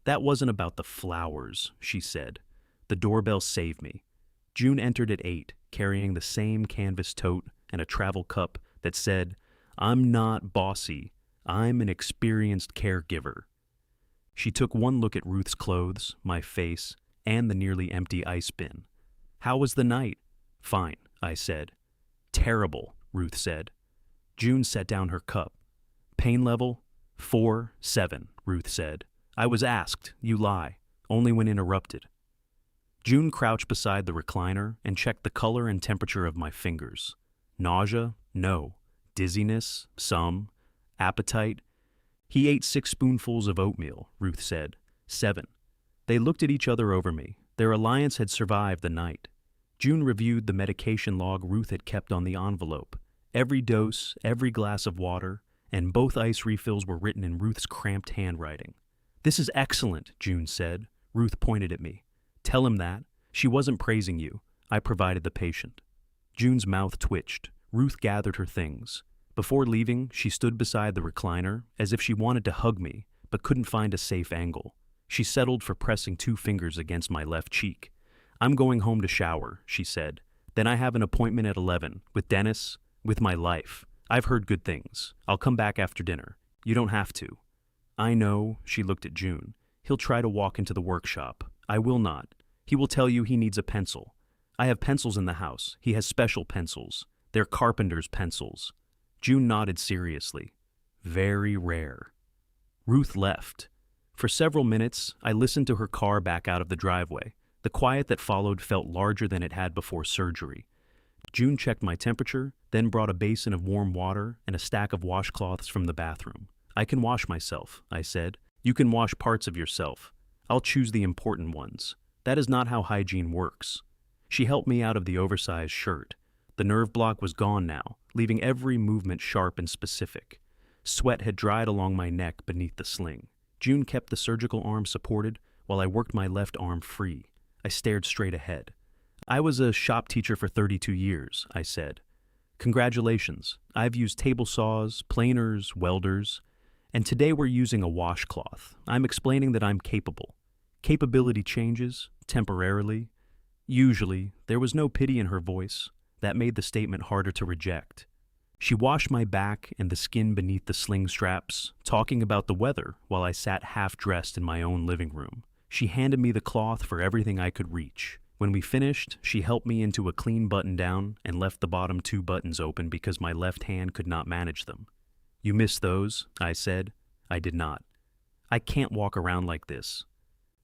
"That wasn't about the flowers," she said. The doorbell saved me. June entered at 8, carrying the same canvas tote and a travel cup that said, "I'm not bossy. I'm an experienced caregiver." She took one look at Ruth's clothes, my face, and the nearly empty ice bin. "How was the night?" "Fine," I said. "Terrible," Ruth said. June set down her cup. "Pain level? 4-7, Ruth said. "I was asked. You lie. Only when interrupted." June crouched beside the recliner and checked the color and temperature of my fingers. Nausea? No. Dizziness? Some. Appetite? "He ate 6 spoonfuls of oatmeal," Ruth said. 7. They looked at each other over me. Their alliance had survived the night. June reviewed the medication log Ruth had kept on the envelope. Every dose, every glass of water, and both ice refills were written in Ruth's cramped handwriting. "This is excellent," June said. Ruth pointed at me. "Tell him that. She wasn't praising you. I provided the patient." June's mouth twitched. Ruth gathered her things. Before leaving, she stood beside the recliner, as if she wanted to hug me, but couldn't find a safe angle. She settled for pressing 2 fingers against my left cheek. "I'm going home to shower," she said. "Then I have an appointment at 11, with Dennis, with my life. I've heard good things. I'll come back after dinner. You don't have to. I know, she looked at June. He'll try to walk into the workshop. I will not. He will tell you he needs a pencil. I have pencils in the house. He has special pencils. They're carpenter's pencils. June nodded seriously. Very rare. Ruth left. For several minutes, I listened to her car back out of the driveway. The quiet that followed felt larger than it had before surgery. June checked my temperature, then brought a basin of warm water and a stack of washcloths from the bathroom. I can wash myself, I said. You can wash parts of yourself. I'll choose the important ones. That is not how hygiene works. She helped me out of the oversized shirt. The nerve block was gone now, leaving every movement sharp and specific. Sweat had dried along my neck beneath the sling. June kept the surgical arm supported while I worked my left arm free. I stared straight ahead. I was a shop teacher for 32 years, I said. Congratulations. I've used table saws, planers, welders, and today we're using a washcloth. I'm explaining that I'm capable. Capability changes, temporarily. Usually, there was no pity in her voice. That made the statement harder to reject. She washed my back and the skin beneath the sling straps, talking about the weather while I sat half-dressed in my own living room. She handed me the cloth for everything I could reach. When we finished, she helped me into a clean button-down and left the bottom 2 buttons open because my left hand could not manage them. You missed those, I said. I did not. I can't walk around like this.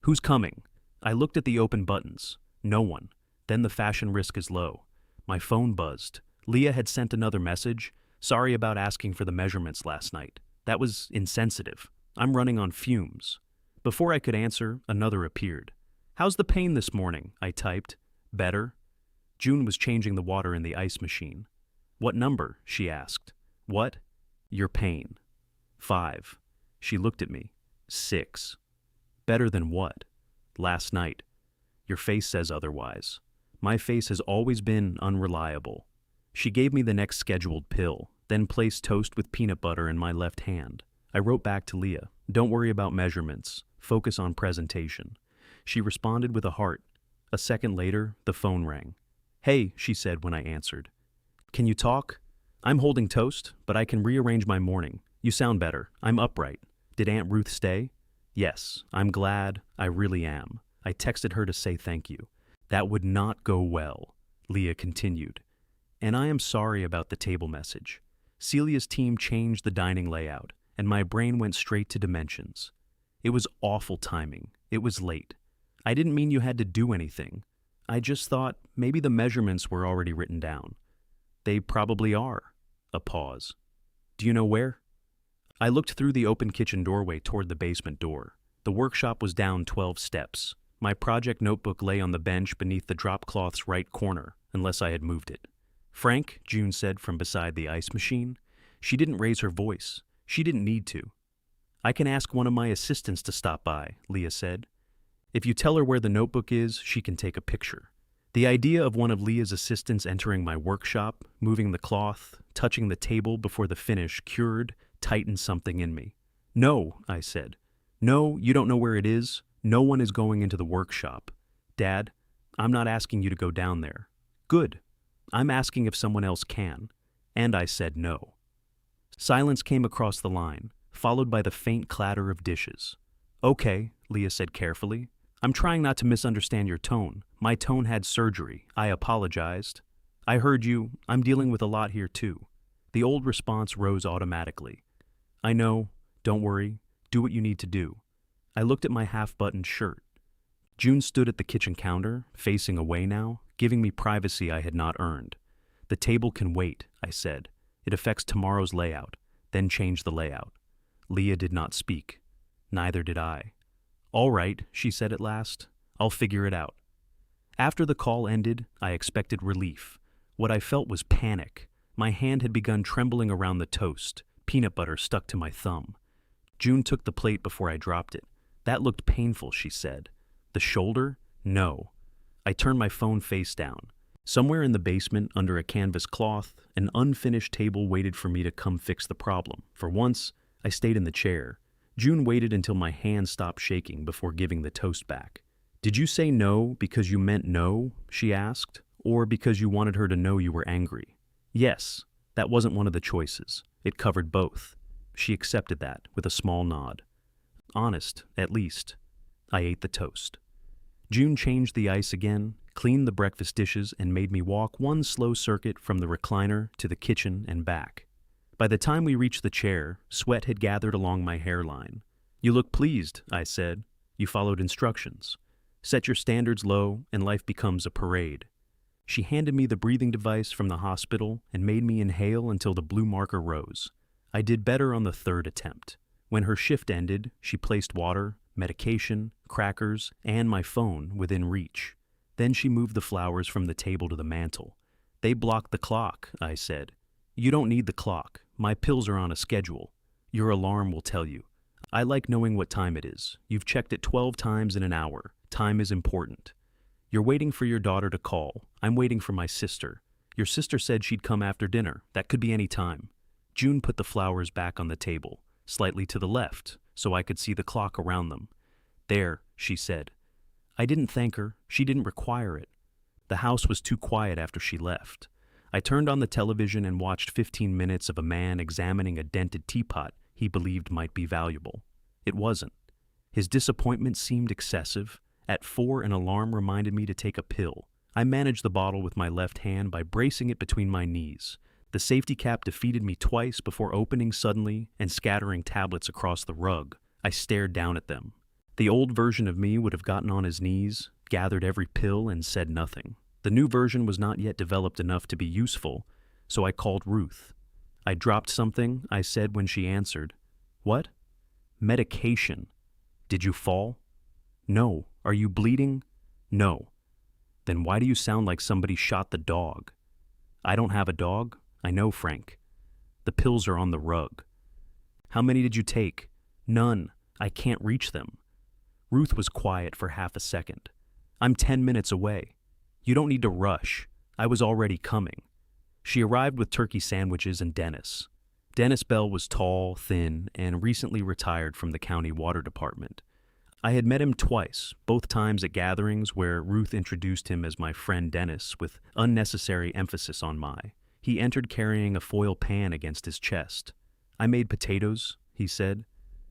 Who's coming? I looked at the open buttons. No one. Then the fashion risk is low. My phone buzzed. Leah had sent another message. Sorry about asking for the measurements last night. That was insensitive. I'm running on fumes. Before I could answer, another appeared. How's the pain this morning? I typed. Better. June was changing the water in the ice machine. What number? She asked. What? Your pain. 5. She looked at me. 6. Better than what? Last night. Your face says otherwise. My face has always been unreliable. She gave me the next scheduled pill, then placed toast with peanut butter in my left hand. I wrote back to Leah, don't worry about measurements, focus on presentation. She responded with a heart. A second later, the phone rang. Hey, she said when I answered. Can you talk? I'm holding toast, but I can rearrange my morning. You sound better. I'm upright. Did Aunt Ruth stay? Yes, I'm glad. I really am. I texted her to say thank you. That would not go well, Leah continued. And I am sorry about the table message. Celia's team changed the dining layout, and my brain went straight to dimensions. It was awful timing. It was late. I didn't mean you had to do anything. I just thought maybe the measurements were already written down. They probably are. A pause. Do you know where? I looked through the open kitchen doorway toward the basement door. The workshop was down 12 steps. My project notebook lay on the bench beneath the drop cloth's right corner, unless I had moved it. Frank, June said from beside the ice machine. She didn't raise her voice. She didn't need to. I can ask one of my assistants to stop by, Leah said. If you tell her where the notebook is, she can take a picture. The idea of one of Leah's assistants entering my workshop, moving the cloth, touching the table before the finish tightened something in me. No, I said. No, you don't know where it is. No one is going into the workshop. Dad, I'm not asking you to go down there. Good. I'm asking if someone else can. And I said no. Silence came across the line, followed by the faint clatter of dishes. Okay, Leah said carefully. I'm trying not to misunderstand your tone. My tone had surgery. I apologized. I heard you. I'm dealing with a lot here too. The old response rose automatically. I know. Don't worry. Do what you need to do. I looked at my half-buttoned shirt. June stood at the kitchen counter, facing away now, giving me privacy I had not earned. The table can wait, I said. It affects tomorrow's layout. Then change the layout. Leah did not speak. Neither did I. All right, she said at last. I'll figure it out. After the call ended, I expected relief. What I felt was panic. My hand had begun trembling around the toast. Peanut butter stuck to my thumb. June took the plate before I dropped it. That looked painful, she said. The shoulder? No. I turned my phone face down. Somewhere in the basement, under a canvas cloth, an unfinished table waited for me to come fix the problem. For once, I stayed in the chair. June waited until my hand stopped shaking before giving the toast back. Did you say no because you meant no? She asked. Or because you wanted her to know you were angry? Yes. That wasn't one of the choices. It covered both. She accepted that with a small nod. Honest, at least. I ate the toast. June changed the ice again, cleaned the breakfast dishes, and made me walk one slow circuit from the recliner to the kitchen and back. By the time we reached the chair, sweat had gathered along my hairline. "You look pleased," I said. "You followed instructions. Set your standards low, and life becomes a parade." She handed me the breathing device from the hospital and made me inhale until the blue marker rose. I did better on the third attempt. When her shift ended, she placed water, medication, crackers, and my phone within reach. Then she moved the flowers from the table to the mantel. "They block the clock," I said. "You don't need the clock. My pills are on a schedule. Your alarm will tell you. I like knowing what time it is. You've checked it 12 times in an hour. Time is important. You're waiting for your daughter to call. I'm waiting for my sister. Your sister said she'd come after dinner. That could be any time." June put the flowers back on the table, slightly to the left, so I could see the clock around them. "There," she said. I didn't thank her. She didn't require it. The house was too quiet after she left. I turned on the television and watched 15 minutes of a man examining a dented teapot he believed might be valuable. It wasn't. His disappointment seemed excessive. At 4, an alarm reminded me to take a pill. I managed the bottle with my left hand by bracing it between my knees. The safety cap defeated me twice before opening suddenly and scattering tablets across the rug. I stared down at them. The old version of me would have gotten on his knees, gathered every pill, and said nothing. The new version was not yet developed enough to be useful, so I called Ruth. "I dropped something," I said when she answered. "What?" "Medication." "Did you fall?" "No." "Are you bleeding?" "No." "Then why do you sound like somebody shot the dog?" "I don't have a dog. I know, Frank." "The pills are on the rug." "How many did you take?" "None. I can't reach them." Ruth was quiet for half a second. "I'm 10 minutes away." "You don't need to rush. I was already coming." She arrived with turkey sandwiches and Dennis. Dennis Bell was tall, thin, and recently retired from the county water department. I had met him twice, both times at gatherings where Ruth introduced him as my friend Dennis with unnecessary emphasis on my. He entered carrying a foil pan against his chest. "I made potatoes," he said.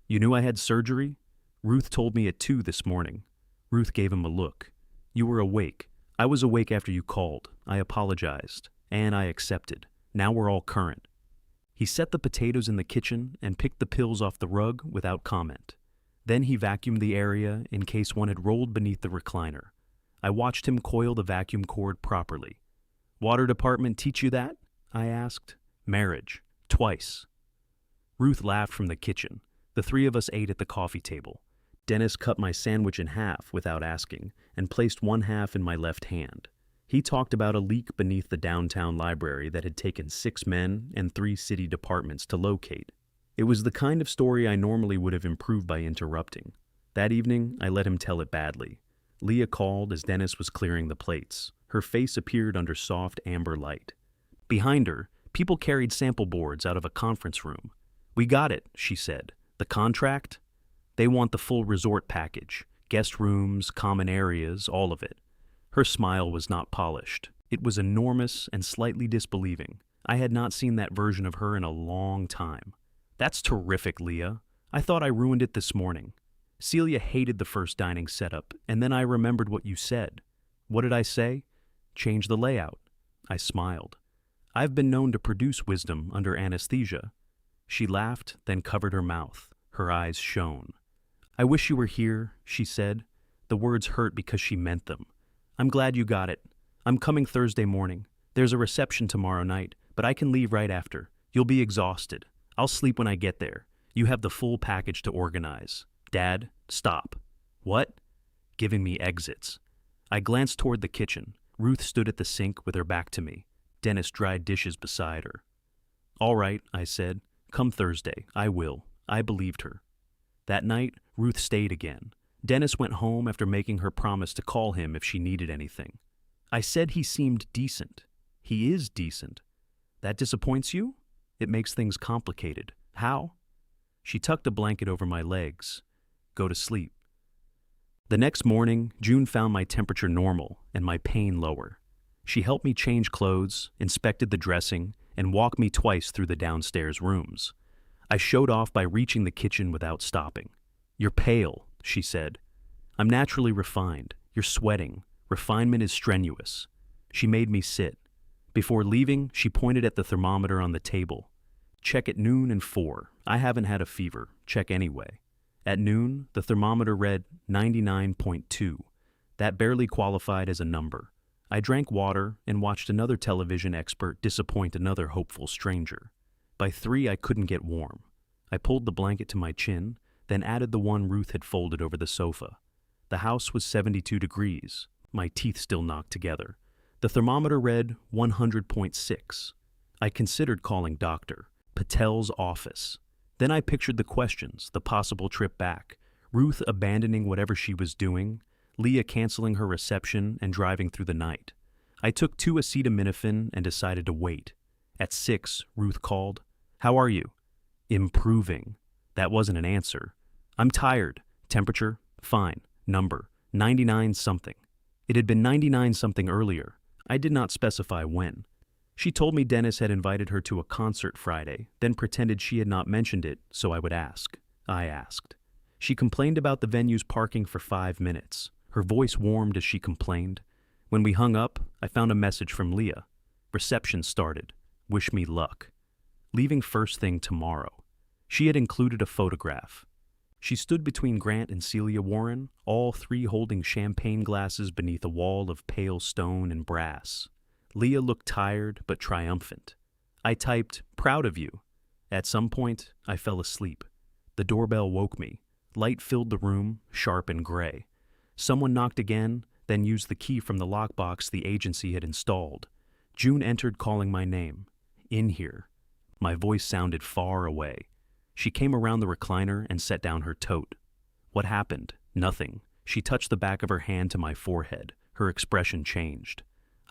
"You knew I had surgery?" "Ruth told me at 2 this morning." Ruth gave him a look. "You were awake. I was awake after you called. I apologized, and I accepted. Now we're all current." He set the potatoes in the kitchen and picked the pills off the rug without comment. Then he vacuumed the area in case one had rolled beneath the recliner. I watched him coil the vacuum cord properly. "Water department teach you that?" I asked. "Marriage. Twice." Ruth laughed from the kitchen. The 3 of us ate at the coffee table. Dennis cut my sandwich in half without asking and placed one half in my left hand. He talked about a leak beneath the downtown library that had taken 6 men and 3 city departments to locate. It was the kind of story I normally would have improved by interrupting. That evening, I let him tell it badly. Leah called as Dennis was clearing the plates. Her face appeared under soft amber light. Behind her, people carried sample boards out of a conference room. "We got it," she said. "The contract? They want the full resort package. Guest rooms, common areas, all of it." Her smile was not polished. It was enormous and slightly disbelieving. I had not seen that version of her in a long time. "That's terrific, Leah. I thought I ruined it this morning." Celia hated the first dining setup, and then I remembered what you said. "What did I say?" "Change the layout." I smiled. "I've been known to produce wisdom under anesthesia." She laughed, then covered her mouth. Her eyes shone. "I wish you were here," she said. The words hurt because she meant them. "I'm glad you got it. I'm coming Thursday morning. There's a reception tomorrow night, but I can leave right after. You'll be exhausted. I'll sleep when I get there. You have the full package to organize." "Dad, stop." "What?" Giving me exits. I glanced toward the kitchen. Ruth stood at the sink with her back to me. Dennis dried dishes beside her. "All right," I said. "Come Thursday. I will." I believed her. That night, Ruth stayed again. Dennis went home after making her promise to call him if she needed anything. I said he seemed decent. He is decent. That disappoints you? It makes things complicated. How? She tucked a blanket over my legs. Go to sleep. The next morning, June found my temperature normal and my pain lower. She helped me change clothes, inspected the dressing, and walked me twice through the downstairs rooms. I showed off by reaching the kitchen without stopping. "You're pale," she said. "I'm naturally refined. You're sweating. Refinement is strenuous." She made me sit. Before leaving, she pointed at the thermometer on the table. "Check at noon and 4. I haven't had a fever. Check anyway." At noon, the thermometer read 99.2. That barely qualified as a number. I drank water and watched another television expert disappoint another hopeful stranger. By 3, I couldn't get warm. I pulled the blanket to my chin, then added the one Ruth had folded over the sofa. The house was 72 degrees, my teeth still knocked together. The thermometer read 100.6. I considered calling Dr. Patel's office. Then I pictured the questions, the possible trip back, Ruth abandoning whatever she was doing, Leah canceling her reception and driving through the night. I took 2 acetaminophen and decided to wait. At 6, Ruth called. "How are you?" "Improving." That wasn't an answer. "I'm tired. Temperature? Fine. Number? 99 something. It had been 99 something earlier. I did not specify when. She told me Dennis had invited her to a concert Friday, then pretended she had not mentioned it, so I would ask. I asked. She complained about the venue's parking for 5 minutes. Her voice warmed as she complained. When we hung up, I found a message from Leah. Reception started. Wish me luck. Leaving first thing tomorrow. She had included a photograph. She stood between Grant and Celia Warren, all 3 holding champagne glasses beneath a wall of pale stone and brass. Leah looked tired but triumphant. I typed, "Proud of you." At some point, I fell asleep. The doorbell woke me. Light filled the room, sharp and gray. Someone knocked again, then used the key from the lockbox the agency had installed. June entered calling my name. "In here." My voice sounded far away. She came around the recliner and set down her tote. "What happened?" "Nothing." She touched the back of her hand to my forehead. Her expression changed.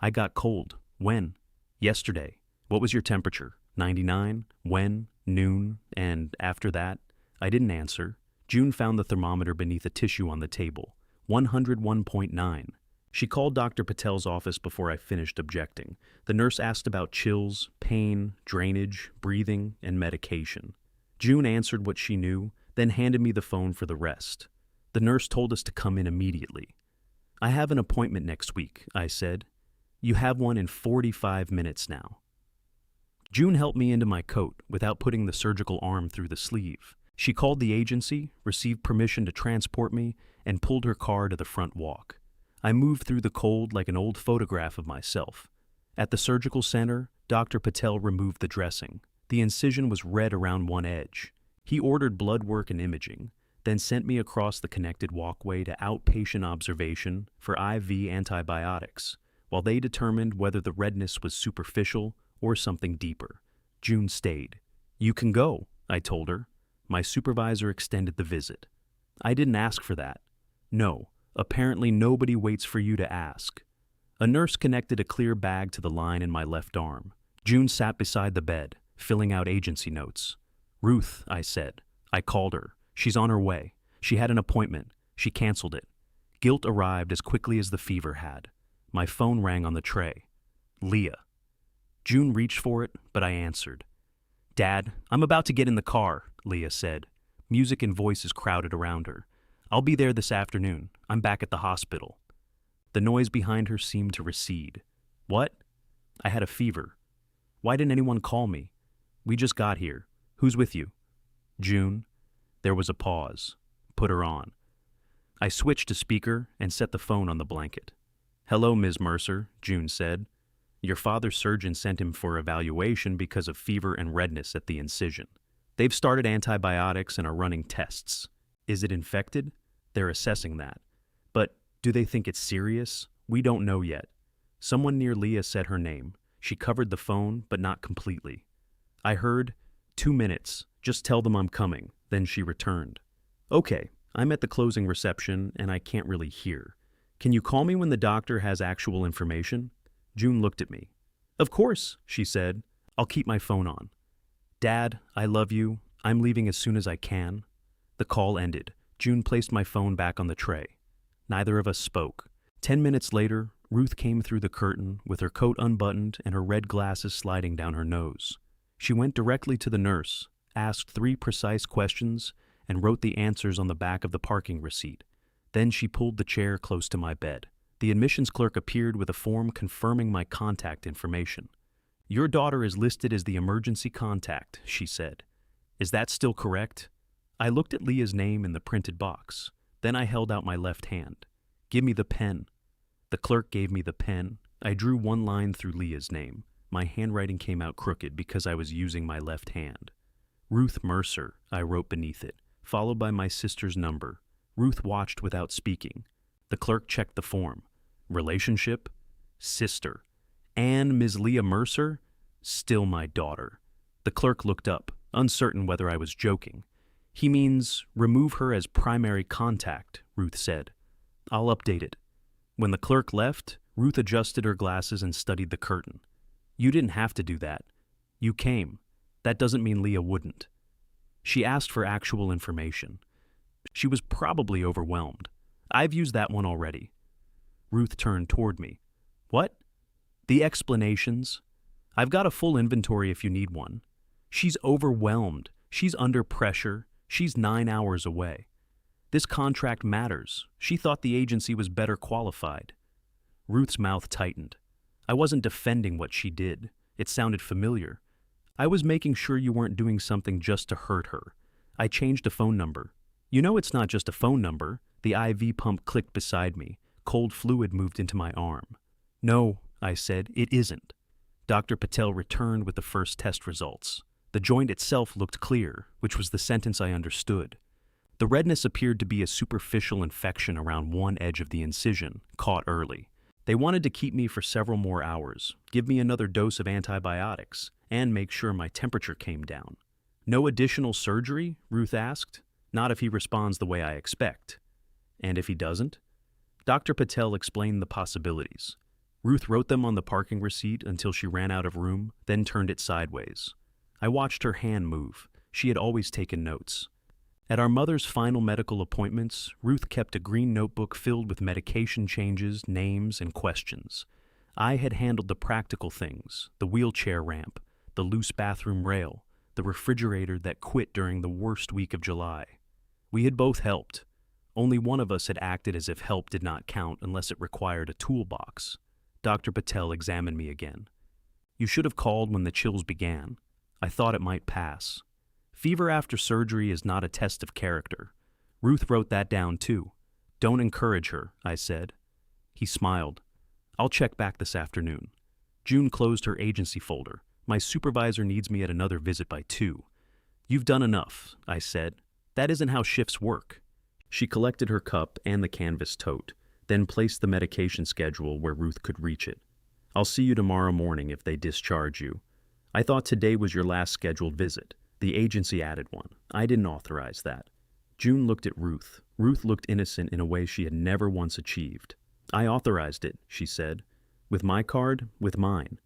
"I got cold." "When?" "Yesterday." "What was your temperature?" 99. "When?" "Noon." "And after that?" I didn't answer. June found the thermometer beneath a tissue on the table. 101.9. She called Dr. Patel's office before I finished objecting. The nurse asked about chills, pain, drainage, breathing, and medication. June answered what she knew, then handed me the phone for the rest. The nurse told us to come in immediately. "I have an appointment next week," I said. "You have one in 45 minutes now." June helped me into my coat without putting the surgical arm through the sleeve. She called the agency, received permission to transport me, and pulled her car to the front walk. I moved through the cold like an old photograph of myself. At the surgical center, Dr. Patel removed the dressing. The incision was red around one edge. He ordered blood work and imaging, then sent me across the connected walkway to outpatient observation for IV antibiotics, while they determined whether the redness was superficial or something deeper. June stayed. "You can go," I told her. My supervisor extended the visit. "I didn't ask for that." "No, apparently nobody waits for you to ask." A nurse connected a clear bag to the line in my left arm. June sat beside the bed, filling out agency notes. "Ruth," I said. I called her. "She's on her way. She had an appointment. She canceled it." Guilt arrived as quickly as the fever had. My phone rang on the tray. Leah. June reached for it, but I answered. "Dad, I'm about to get in the car," Leah said. Music and voices crowded around her. "I'll be there this afternoon. I'm back at the hospital." The noise behind her seemed to recede. "What?" "I had a fever." "Why didn't anyone call me?" "We just got here. Who's with you?" "June." There was a pause. "Put her on." I switched to speaker and set the phone on the blanket. "Hello, Ms. Mercer," June said. "Your father's surgeon sent him for evaluation because of fever and redness at the incision. They've started antibiotics and are running tests. Is it infected? They're assessing that. But do they think it's serious? We don't know yet." Someone near Leah said her name. She covered the phone, but not completely. I heard, 2 minutes. Just tell them I'm coming." Then she returned. "Okay, I'm at the closing reception and I can't really hear. Can you call me when the doctor has actual information?" June looked at me. "Of course," she said. "I'll keep my phone on." "Dad, I love you. I'm leaving as soon as I can." The call ended. June placed my phone back on the tray. Neither of us spoke. 10 minutes later, Ruth came through the curtain with her coat unbuttoned and her red glasses sliding down her nose. She went directly to the nurse, asked 3 precise questions, and wrote the answers on the back of the parking receipt. Then she pulled the chair close to my bed. The admissions clerk appeared with a form confirming my contact information. "Your daughter is listed as the emergency contact," she said. "Is that still correct?" I looked at Leah's name in the printed box. Then I held out my left hand. "Give me the pen." The clerk gave me the pen. I drew 1 line through Leah's name. My handwriting came out crooked because I was using my left hand. "Ruth Mercer," I wrote beneath it, followed by my sister's number. Ruth watched without speaking. The clerk checked the form. Relationship? Sister. And Ms. Leah Mercer? Still my daughter. The clerk looked up, uncertain whether I was joking. "He means remove her as primary contact," Ruth said. "I'll update it." When the clerk left, Ruth adjusted her glasses and studied the curtain. "You didn't have to do that. You came. That doesn't mean Leah wouldn't." She asked for actual information. She was probably overwhelmed. "I've used that one already." Ruth turned toward me. "What?" "The explanations. I've got a full inventory if you need one. She's overwhelmed. She's under pressure. She's 9 hours away. This contract matters. She thought the agency was better qualified." Ruth's mouth tightened. I wasn't defending what she did. It sounded familiar. "I was making sure you weren't doing something just to hurt her. I changed a phone number." "You know it's not just a phone number." The IV pump clicked beside me. Cold fluid moved into my arm. "No," I said, "it isn't." Dr. Patel returned with the first test results. The joint itself looked clear, which was the sentence I understood. The redness appeared to be a superficial infection around one edge of the incision, caught early. They wanted to keep me for several more hours, give me another dose of antibiotics, and make sure my temperature came down. "No additional surgery?" Ruth asked. "Not if he responds the way I expect." "And if he doesn't?" Dr. Patel explained the possibilities. Ruth wrote them on the parking receipt until she ran out of room, then turned it sideways. I watched her hand move. She had always taken notes. At our mother's final medical appointments, Ruth kept a green notebook filled with medication changes, names, and questions. I had handled the practical things, the wheelchair ramp, the loose bathroom rail, the refrigerator that quit during the worst week of July. We had both helped. Only one of us had acted as if help did not count unless it required a toolbox. Dr. Patel examined me again. "You should have called when the chills began. I thought it might pass. Fever after surgery is not a test of character." Ruth wrote that down too. "Don't encourage her," I said. He smiled. "I'll check back this afternoon." June closed her agency folder. "My supervisor needs me at another visit by 2. "You've done enough," I said. "That isn't how shifts work." She collected her cup and the canvas tote, then placed the medication schedule where Ruth could reach it. "I'll see you tomorrow morning if they discharge you. I thought today was your last scheduled visit. The agency added one. I didn't authorize that." June looked at Ruth. Ruth looked innocent in a way she had never once achieved. "I authorized it," she said. "With my card, with mine.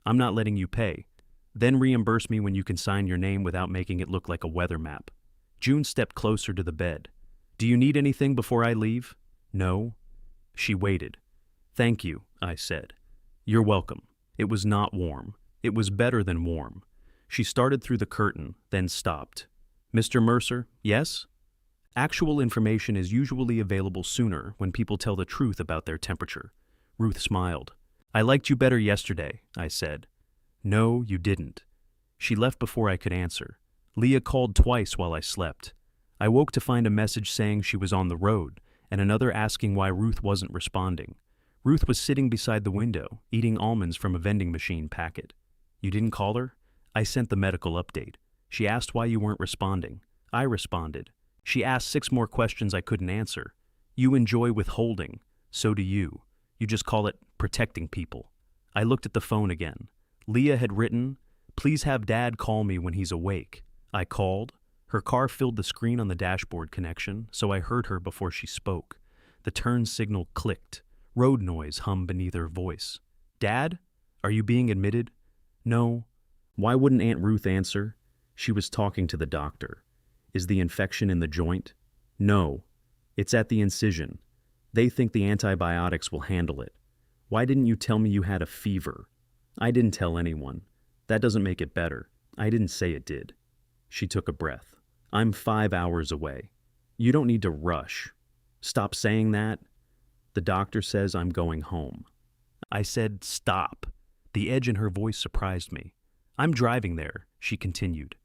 I'm not letting you pay. Then reimburse me when you can sign your name without making it look like a weather map." June stepped closer to the bed. "Do you need anything before I leave?" "No." She waited. "Thank you," I said. "You're welcome." It was not warm. It was better than warm. She started through the curtain, then stopped. "Mr. Mercer, yes?" Actual information is usually available sooner when people tell the truth about their temperature. Ruth smiled. "I liked you better yesterday," I said. "No, you didn't." She left before I could answer. Leah called twice while I slept. I woke to find a message saying she was on the road, and another asking why Ruth wasn't responding. Ruth was sitting beside the window, eating almonds from a vending machine packet. "You didn't call her?" I sent the medical update. She asked why you weren't responding. I responded. She asked 6 more questions I couldn't answer. "You enjoy withholding. So do you. You just call it protecting people." I looked at the phone again. Leah had written, "Please have Dad call me when he's awake." I called. Her car filled the screen on the dashboard connection, so I heard her before she spoke. The turn signal clicked. Road noise hummed beneath her voice. "Dad? Are you being admitted?" "No." Why wouldn't Aunt Ruth answer? She was talking to the doctor. "Is the infection in the joint?" "No. It's at the incision. They think the antibiotics will handle it." Why didn't you tell me you had a fever? I didn't tell anyone. That doesn't make it better. I didn't say it did. She took a breath. I'm 5 hours away. You don't need to rush. Stop saying that. The doctor says I'm going home. I said, stop. The edge in her voice surprised me. I'm driving there, she continued.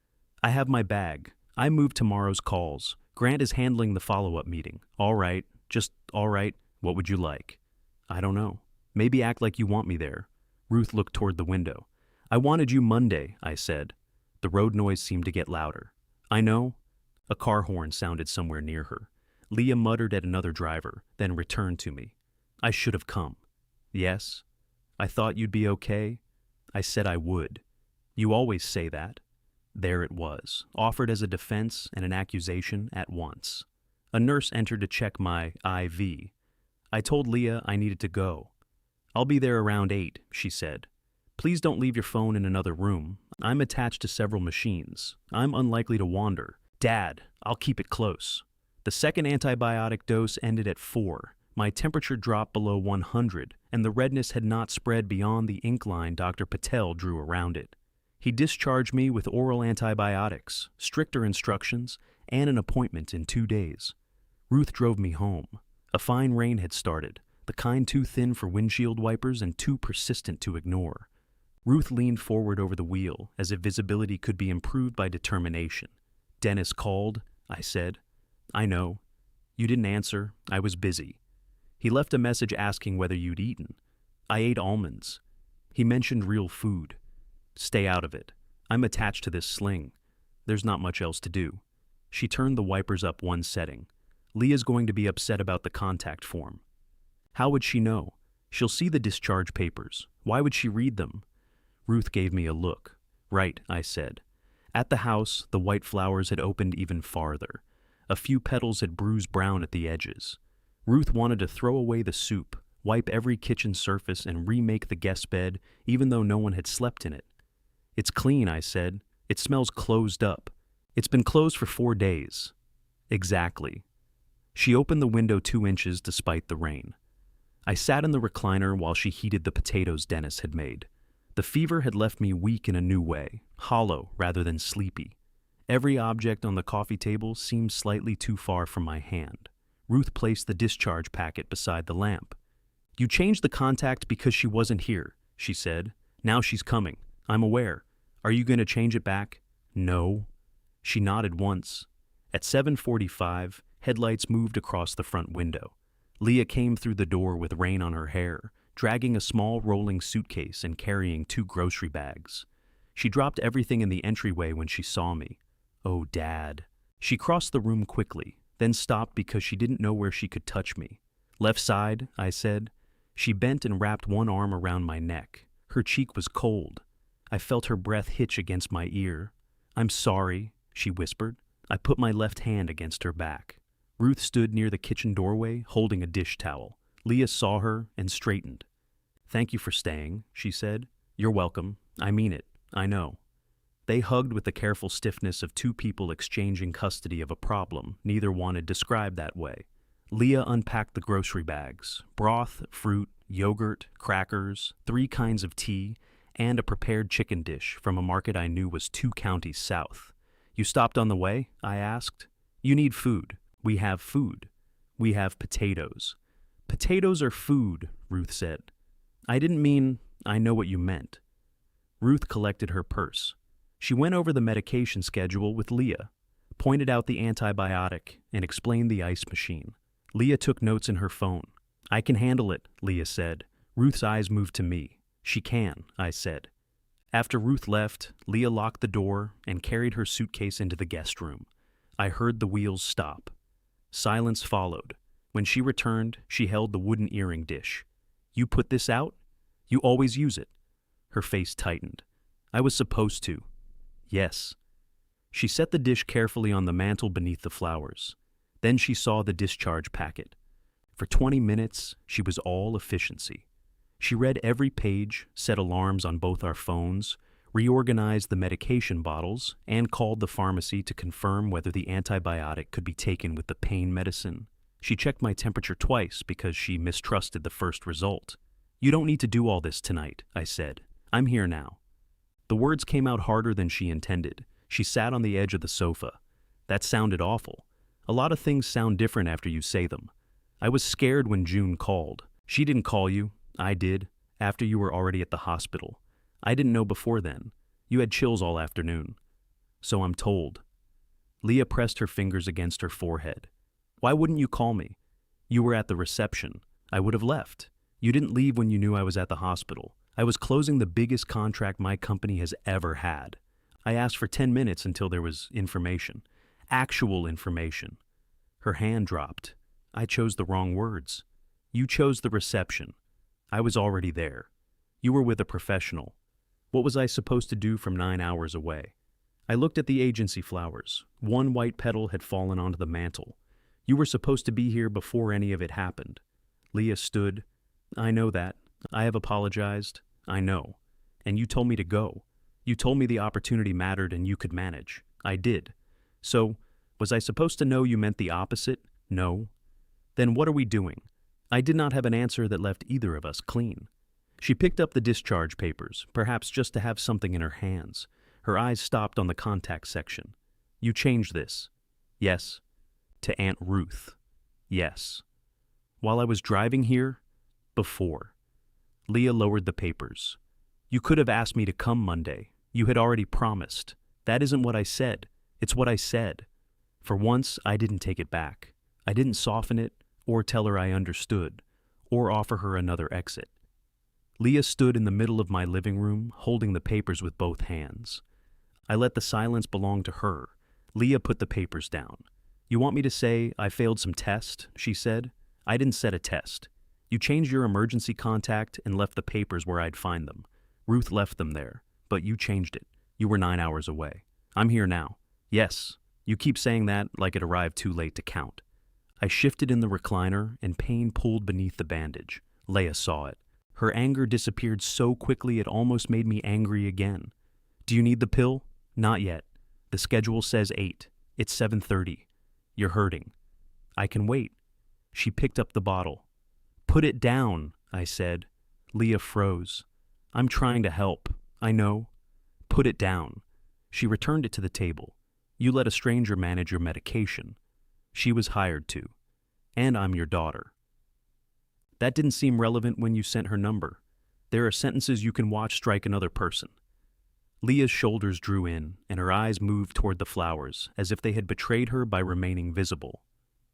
I have my bag. I moved tomorrow's calls. Grant is handling the follow-up meeting. All right, just all right. What would you like? I don't know. Maybe act like you want me there. Ruth looked toward the window. I wanted you Monday, I said. The road noise seemed to get louder. I know. A car horn sounded somewhere near her. Leah muttered at another driver, then returned to me. I should have come. Yes? I thought you'd be okay. I said I would. You always say that. There it was, offered as a defense and an accusation at once. A nurse entered to check my IV. I told Leah I needed to go. I'll be there around 8, she said. Please don't leave your phone in another room. I'm attached to several machines. I'm unlikely to wander. Dad, I'll keep it close. The second antibiotic dose ended at 4. My temperature dropped below 100, and the redness had not spread beyond the ink line Dr. Patel drew around it. He discharged me with oral antibiotics, stricter instructions, and an appointment in 2 days. Ruth drove me home. A fine rain had started, the kind too thin for windshield wipers and too persistent to ignore. Ruth leaned forward over the wheel, as if visibility could be improved by determination. Dennis called, I said. I know. You didn't answer. I was busy. He left a message asking whether you'd eaten. I ate almonds. He mentioned real food. Stay out of it. I'm attached to this sling. There's not much else to do. She turned the wipers up one setting. Leah's going to be upset about the contact form. How would she know? She'll see the discharge papers. Why would she read them? Ruth gave me a look. Right, I said. At the house, the white flowers had opened even farther. A few petals had bruised brown at the edges. Ruth wanted to throw away the soup, wipe every kitchen surface, and remake the guest bed, even though no one had slept in it. It's clean, I said. It smells closed up. It's been closed for 4 days. Exactly. She opened the window 2 inches despite the rain. I sat in the recliner while she heated the potatoes Dennis had made. The fever had left me weak in a new way, hollow rather than sleepy. Every object on the coffee table seemed slightly too far from my hand. Ruth placed the discharge packet beside the lamp. You changed the contact because she wasn't here, she said. Now she's coming. I'm aware. Are you going to change it back? No. She nodded once. At 7:45, headlights moved across the front window. Leah came through the door with rain on her hair, dragging a small rolling suitcase and carrying 2 grocery bags. She dropped everything in the entryway when she saw me. Oh, Dad. She crossed the room quickly, then stopped because she didn't know where she could touch me. Left side, I said. She bent and wrapped one arm around my neck. Her cheek was cold. I felt her breath hitch against my ear. I'm sorry, she whispered. I put my left hand against her back. Ruth stood near the kitchen doorway, holding a dish towel. Leah saw her and straightened. Thank you for staying, she said. You're welcome. I mean it. I know. They hugged with the careful stiffness of 2 people exchanging custody of a problem neither wanted described that way. Leah unpacked the grocery bags, broth, fruit, yogurt, crackers, 3 kinds of tea, and a prepared chicken dish from a market I knew was 2 counties south. You stopped on the way? I asked. You need food. We have food. We have potatoes. Potatoes are food, Ruth said. I didn't mean, I know what you meant. Ruth collected her purse. She went over the medication schedule with Leah, pointed out the antibiotic, and explained the ice machine. Leah took notes in her phone. I can handle it, Leah said. Ruth's eyes moved to me. She can, I said. After Ruth left, Leah locked the door and carried her suitcase into the guest room. I heard the wheels stop. Silence followed. When she returned, she held the wooden earring dish. You put this out? You always use it. Her face tightened. I was supposed to. Yes. She set the dish carefully on the mantel beneath the flowers. Then she saw the discharge packet. For 20 minutes, she was all efficiency. She read every page, set alarms on both our phones, reorganized the medication bottles, and called the pharmacy to confirm whether the antibiotic could be taken with the pain medicine. She checked my temperature twice because she mistrusted the first result. You don't need to do all this tonight, I said. I'm here now. The words came out harder than she intended. She sat on the edge of the sofa. That sounded awful. A lot of things sound different after you say them. I was scared when June called. She didn't call you. I did, after you were already at the hospital. I didn't know before then. You had chills all afternoon. So I'm told. Leah pressed her fingers against her forehead. Why wouldn't you call me? You were at the reception. I would have left. You didn't leave when you knew I was at the hospital. I was closing the biggest contract my company has ever had. I asked for 10 minutes until there was information. Actual information. Her hand dropped. I chose the wrong words. You chose the reception. I was already there. You were with a professional. What was I supposed to do from 9 hours away? I looked at the agency flowers. One white petal had fallen onto the mantel. You were supposed to be here before any of it happened. Leah stood. I know that. I have apologized. I know. And you told me to go. You told me the opportunity mattered and you could manage. I did. So, was I supposed to know you meant the opposite? No. Then what are we doing? I did not have an answer that left either of us clean. She picked up the discharge papers, perhaps just to have something in her hands. Her eyes stopped on the contact section. You changed this. Yes. To Aunt Ruth. Yes. While I was driving here? Before. Leah lowered the papers. You could have asked me to come Monday. You had already promised. That isn't what I said. It's what I said. For once, I didn't take it back. I didn't soften it, or tell her I understood, or offer her another exit. Leah stood in the middle of my living room, holding the papers with both hands. I let the silence belong to her. Leah put the papers down. You want me to say I failed some test? She said. I didn't set a test. You changed your emergency contact and left the papers where I'd find them. Ruth left them there, but you changed it. You were 9 hours away. I'm here now. Yes, you keep saying that like it arrived too late to count. I shifted in the recliner and pain pulled beneath the bandage. Leah saw it. Her anger disappeared so quickly it almost made me angry again. Do you need the pill? Not yet. The schedule says 8. It's 7:30. You're hurting. I can wait. She picked up the bottle. Put it down, I said. Leah froze. I'm trying to help. I know. Put it down. She returned it to the table. You let a stranger manage your medication. She was hired to. And I'm your daughter. That didn't seem relevant when you sent her number. There are sentences you can watch strike another person. Leah's shoulders drew in, and her eyes moved toward the flowers, as if they had betrayed her by remaining visible.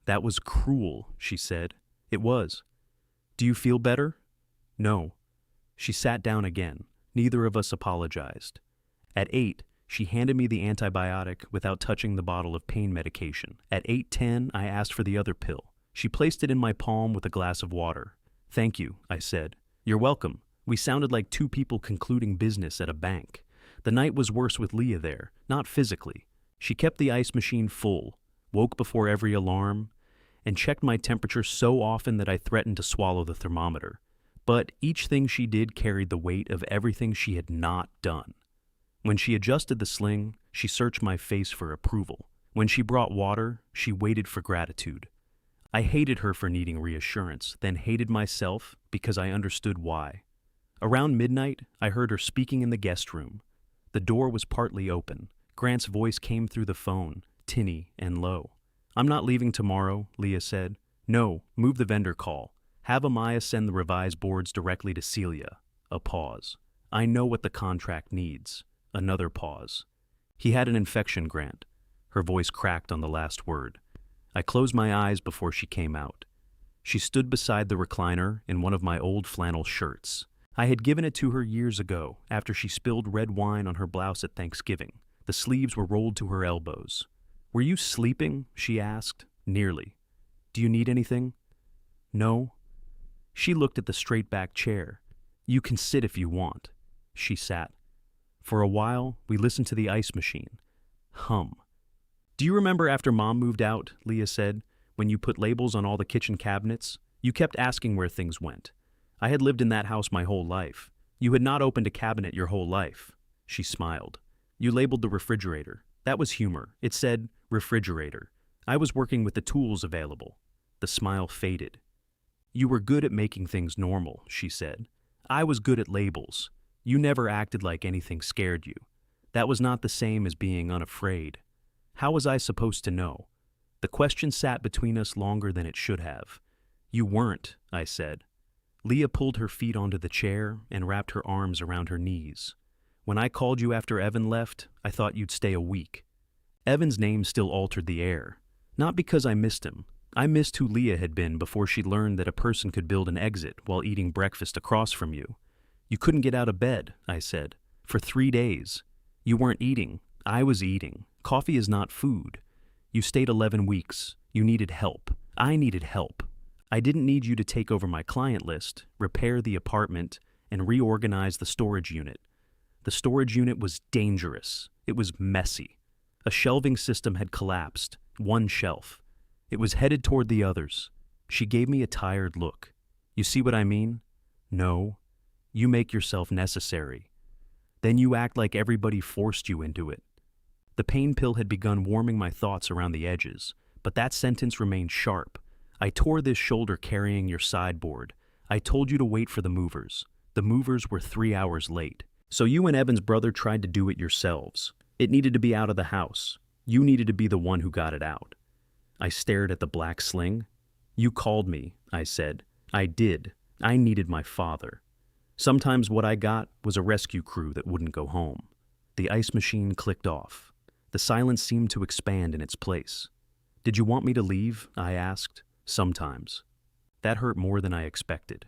That was cruel, she said. It was. Do you feel better? No. She sat down again. Neither of us apologized. At 8, she handed me the antibiotic without touching the bottle of pain medication. At 8:10, I asked for the other pill. She placed it in my palm with a glass of water. Thank you, I said. You're welcome. We sounded like two people concluding business at a bank. The night was worse with Leah there, not physically. She kept the ice machine full, woke before every alarm, and checked my temperature so often that I threatened to swallow the thermometer. But each thing she did carried the weight of everything she had not done. When she adjusted the sling, she searched my face for approval. When she brought water, she waited for gratitude. I hated her for needing reassurance, then hated myself because I understood why. Around midnight, I heard her speaking in the guest room. The door was partly open. Grant's voice came through the phone, tinny and low. I'm not leaving tomorrow, Leah said. No, move the vendor call. Have Amaya send the revised boards directly to Celia. A pause. I know what the contract needs. Another pause. He had an infection, Grant. Her voice cracked on the last word. I closed my eyes before she came out. She stood beside the recliner in one of my old flannel shirts. I had given it to her years ago, after she spilled red wine on her blouse at Thanksgiving. The sleeves were rolled to her elbows. Were you sleeping? She asked. Nearly. Do you need anything? No. She looked at the straight-back chair. You can sit if you want. She sat. For a while, we listened to the ice machine. Hum. Do you remember after Mom moved out, Leah said, when you put labels on all the kitchen cabinets? You kept asking where things went. I had lived in that house my whole life. You had not opened a cabinet your whole life. She smiled. You labeled the refrigerator. That was humor. It said, refrigerator. I was working with the tools available. The smile faded. You were good at making things normal, she said. I was good at labels. You never acted like anything scared you. That was not the same as being unafraid. How was I supposed to know? The question sat between us longer than it should have. You weren't, I said. Leah pulled her feet onto the chair and wrapped her arms around her knees. When I called you after Evan left, I thought you'd stay a week. Evan's name still altered the air. Not because I missed him. I missed who Leah had been before she learned that a person could build an exit while eating breakfast across from you. You couldn't get out of bed, I said, for 3 days. You weren't eating. I was eating. Coffee is not food. You stayed 11 weeks. You needed help. I needed help. I didn't need you to take over my client list, repair the apartment, and reorganize the storage unit. The storage unit was dangerous. It was messy. A shelving system had collapsed, one shelf. It was headed toward the others. She gave me a tired look. You see what I mean? No. You make yourself necessary. Then you act like everybody forced you into it. The pain pill had begun warming my thoughts around the edges, but that sentence remained sharp. I tore this shoulder carrying your sideboard. I told you to wait for the movers. The movers were 3 hours late. So you and Evan's brother tried to do it yourselves. It needed to be out of the house. You needed to be the one who got it out. I stared at the black sling. You called me, I said. I did. I needed my father. Sometimes what I got was a rescue crew that wouldn't go home. The ice machine clicked off. The silence seemed to expand in its place. Did you want me to leave? I asked. Sometimes. That hurt more than I expected.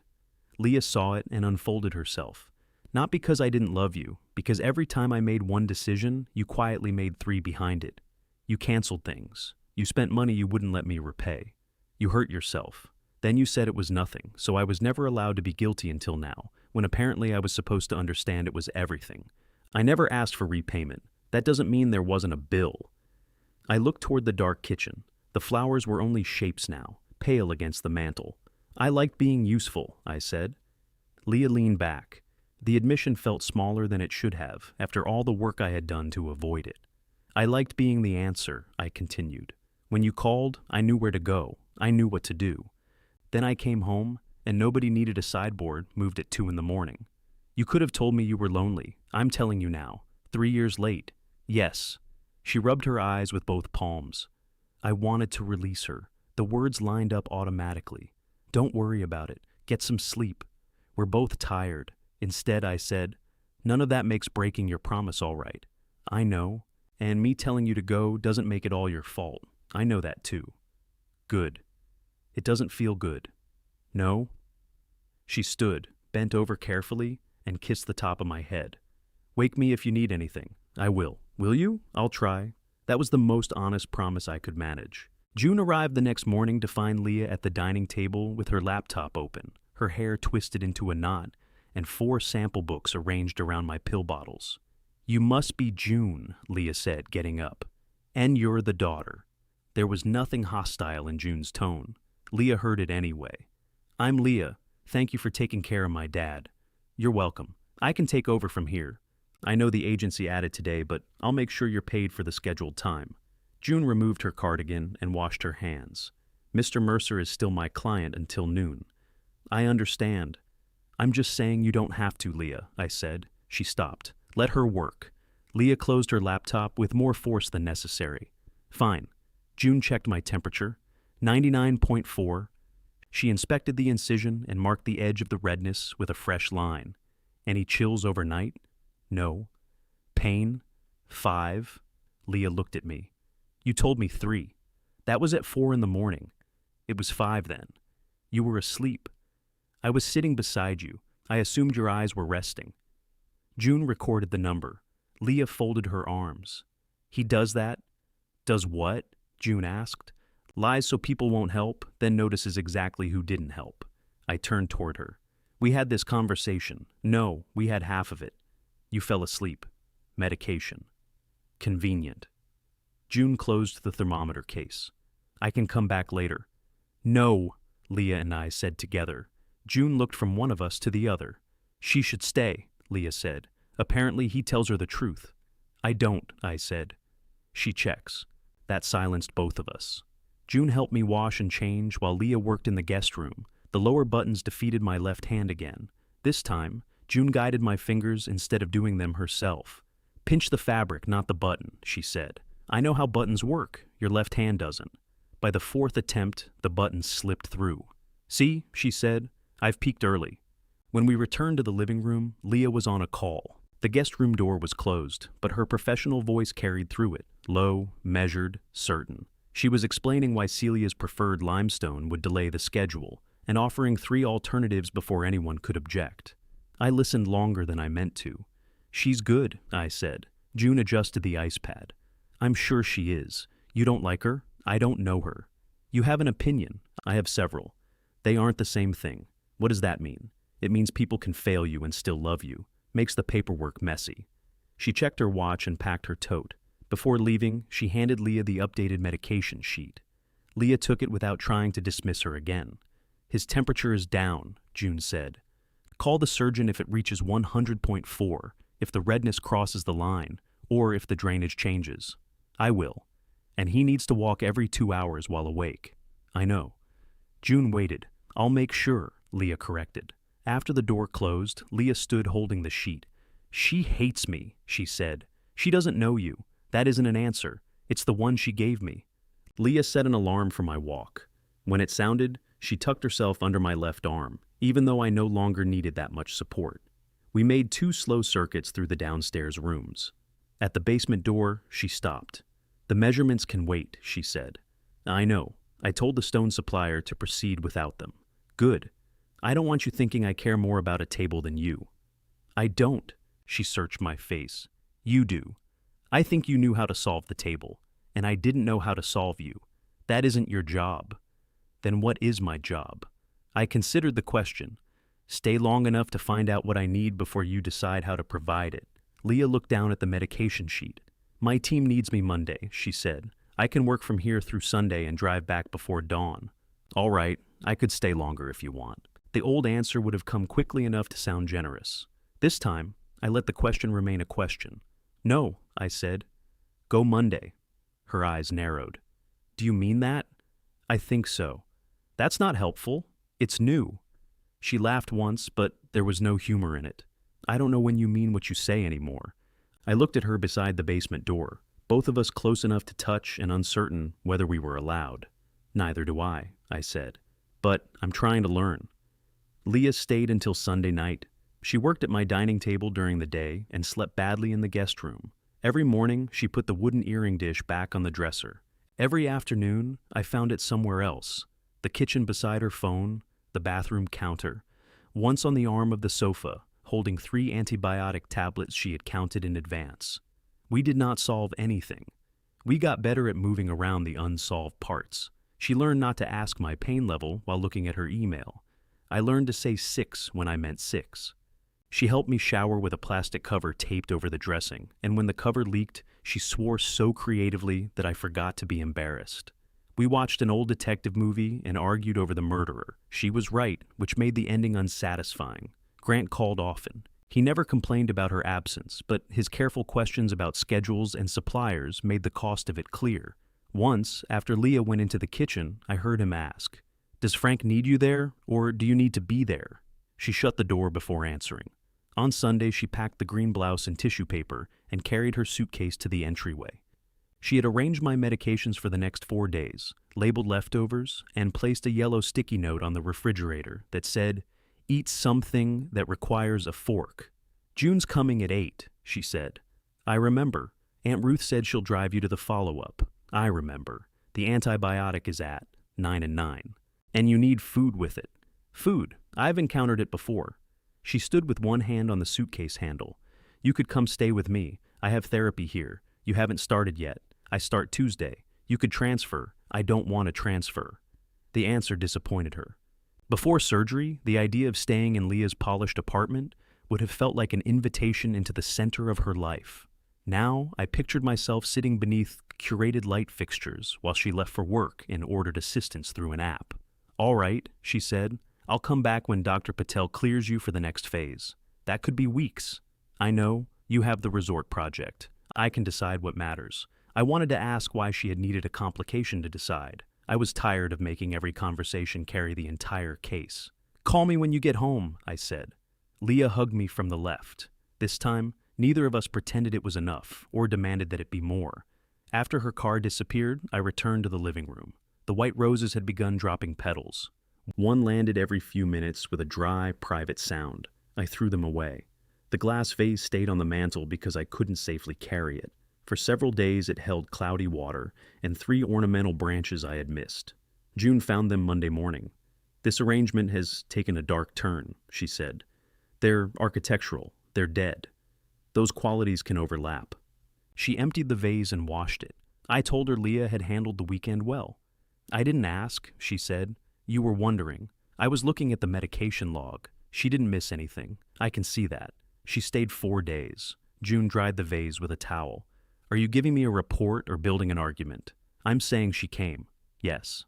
Leah saw it and unfolded herself. Not because I didn't love you, because every time I made one decision, you quietly made 3 behind it. You canceled things. You spent money you wouldn't let me repay. You hurt yourself. Then you said it was nothing, so I was never allowed to be guilty until now, when apparently I was supposed to understand it was everything. I never asked for repayment. That doesn't mean there wasn't a bill. I looked toward the dark kitchen. The flowers were only shapes now, pale against the mantel. I liked being useful, I said. Leah leaned back. The admission felt smaller than it should have, after all the work I had done to avoid it. I liked being the answer, I continued. When you called, I knew where to go. I knew what to do. Then I came home, and nobody needed a sideboard moved at 2 a.m. You could have told me you were lonely. I'm telling you now. 3 years late. Yes. She rubbed her eyes with both palms. I wanted to release her. The words lined up automatically. Don't worry about it. Get some sleep. We're both tired. Instead, I said, none of that makes breaking your promise all right. I know, and me telling you to go doesn't make it all your fault. I know that too. Good. It doesn't feel good. No? She stood, bent over carefully, and kissed the top of my head. Wake me if you need anything. I will. Will you? I'll try. That was the most honest promise I could manage. June arrived the next morning to find Leah at the dining table with her laptop open, her hair twisted into a knot, and 4 sample books arranged around my pill bottles. You must be June, Leah said, getting up. And you're the daughter. There was nothing hostile in June's tone. Leah heard it anyway. I'm Leah. Thank you for taking care of my dad. You're welcome. I can take over from here. I know the agency added today, but I'll make sure you're paid for the scheduled time. June removed her cardigan and washed her hands. Mr. Mercer is still my client until noon. I understand. I'm just saying you don't have to, Leah, I said. She stopped. Let her work. Leah closed her laptop with more force than necessary. Fine. June checked my temperature. 99.4. She inspected the incision and marked the edge of the redness with a fresh line. Any chills overnight? No. Pain? 5. Leah looked at me. You told me 3. That was at 4 a.m. It was 5 then. You were asleep. I was sitting beside you. I assumed your eyes were resting. June recorded the number. Leah folded her arms. He does that? Does what? June asked. Lies so people won't help, then notices exactly who didn't help. I turned toward her. We had this conversation. No, we had half of it. You fell asleep. Medication. Convenient. June closed the thermometer case. I can come back later. No, Leah and I said together. June looked from one of us to the other. She should stay, Leah said. Apparently he tells her the truth. I don't, I said. She checks. That silenced both of us. June helped me wash and change while Leah worked in the guest room. The lower buttons defeated my left hand again. This time, June guided my fingers instead of doing them herself. "Pinch the fabric, not the button," she said. "I know how buttons work. Your left hand doesn't." By the fourth attempt, the button slipped through. "See," she said, "I've peeked early." When we returned to the living room, Leah was on a call. The guest room door was closed, but her professional voice carried through it, low, measured, certain. She was explaining why Celia's preferred limestone would delay the schedule, and offering 3 alternatives before anyone could object. I listened longer than I meant to. "She's good," I said. June adjusted the ice pad. "I'm sure she is. You don't like her? I don't know her." "You have an opinion. I have several. They aren't the same thing." "What does that mean?" "It means people can fail you and still love you. Makes the paperwork messy." She checked her watch and packed her tote. Before leaving, she handed Leah the updated medication sheet. Leah took it without trying to dismiss her again. "His temperature is down," June said. "Call the surgeon if it reaches 100.4, if the redness crosses the line, or if the drainage changes." "I will. And he needs to walk every 2 hours while awake." "I know." June waited. "I'll make sure," Leah corrected. After the door closed, Leah stood holding the sheet. "She hates me," she said. "She doesn't know you. That isn't an answer. It's the one she gave me." Leah set an alarm for my walk. When it sounded, she tucked herself under my left arm, even though I no longer needed that much support. We made 2 slow circuits through the downstairs rooms. At the basement door, she stopped. "The measurements can wait," she said. "I know. I told the stone supplier to proceed without them." "Good. I don't want you thinking I care more about a table than you." "I don't," she searched my face. "You do. I think you knew how to solve the table, and I didn't know how to solve you. That isn't your job." "Then what is my job?" I considered the question. "Stay long enough to find out what I need before you decide how to provide it." Leah looked down at the medication sheet. "My team needs me Monday," she said. "I can work from here through Sunday and drive back before dawn." "All right, I could stay longer if you want." The old answer would have come quickly enough to sound generous. This time, I let the question remain a question. "No," I said. "Go Monday." Her eyes narrowed. "Do you mean that?" "I think so." "That's not helpful. It's new." She laughed once, but there was no humor in it. "I don't know when you mean what you say anymore." I looked at her beside the basement door, both of us close enough to touch and uncertain whether we were allowed. "Neither do I," I said. "But I'm trying to learn." Leah stayed until Sunday night. She worked at my dining table during the day and slept badly in the guest room. Every morning, she put the wooden earring dish back on the dresser. Every afternoon, I found it somewhere else. The kitchen beside her phone, the bathroom counter, once on the arm of the sofa, holding 3 antibiotic tablets she had counted in advance. We did not solve anything. We got better at moving around the unsolved parts. She learned not to ask my pain level while looking at her email. I learned to say 6 when I meant 6. She helped me shower with a plastic cover taped over the dressing, and when the cover leaked, she swore so creatively that I forgot to be embarrassed. We watched an old detective movie and argued over the murderer. She was right, which made the ending unsatisfying. Grant called often. He never complained about her absence, but his careful questions about schedules and suppliers made the cost of it clear. Once, after Leah went into the kitchen, I heard him ask, "Does Frank need you there, or do you need to be there?" She shut the door before answering. On Sunday, she packed the green blouse in tissue paper and carried her suitcase to the entryway. She had arranged my medications for the next 4 days, labeled leftovers, and placed a yellow sticky note on the refrigerator that said, "Eat something that requires a fork." "June's coming at 8, she said. "I remember. Aunt Ruth said she'll drive you to the follow-up." "I remember. The antibiotic is at 9 and 9. And you need food with it." "Food. I've encountered it before." She stood with one hand on the suitcase handle. "You could come stay with me. I have therapy here. You haven't started yet. I start Tuesday. You could transfer. I don't want to transfer." The answer disappointed her. Before surgery, the idea of staying in Leah's polished apartment would have felt like an invitation into the center of her life. Now, I pictured myself sitting beneath curated light fixtures while she left for work and ordered assistance through an app. "All right," she said. "I'll come back when Dr. Patel clears you for the next phase. That could be weeks." "I know. You have the resort project. I can decide what matters." I wanted to ask why she had needed a complication to decide. I was tired of making every conversation carry the entire case. "Call me when you get home," I said. Leah hugged me from the left. This time, neither of us pretended it was enough or demanded that it be more. After her car disappeared, I returned to the living room. The white roses had begun dropping petals. One landed every few minutes with a dry, private sound. I threw them away. The glass vase stayed on the mantel because I couldn't safely carry it. For several days it held cloudy water and 3 ornamental branches I had missed. June found them Monday morning. "This arrangement has taken a dark turn," she said. "They're architectural. They're dead. Those qualities can overlap." She emptied the vase and washed it. I told her Leah had handled the weekend well. "I didn't ask," she said. "You were wondering. I was looking at the medication log. She didn't miss anything. I can see that. She stayed 4 days. June dried the vase with a towel. "Are you giving me a report or building an argument?" "I'm saying she came." "Yes."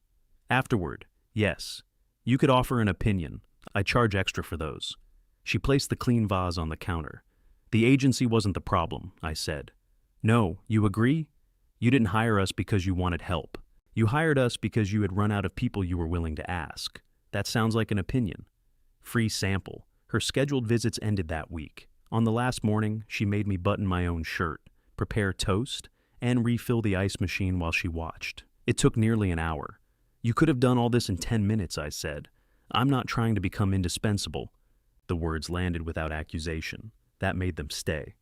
"Afterward?" "Yes." "You could offer an opinion. I charge extra for those." She placed the clean vase on the counter. "The agency wasn't the problem," I said. "No, you agree? You didn't hire us because you wanted help. You hired us because you had run out of people you were willing to ask. That sounds like an opinion." Free sample. Her scheduled visits ended that week. On the last morning, she made me button my own shirt, prepare toast, and refill the ice machine while she watched. It took nearly an hour. "You could have done all this in 10 minutes, I said. "I'm not trying to become indispensable." The words landed without accusation. That made them stay.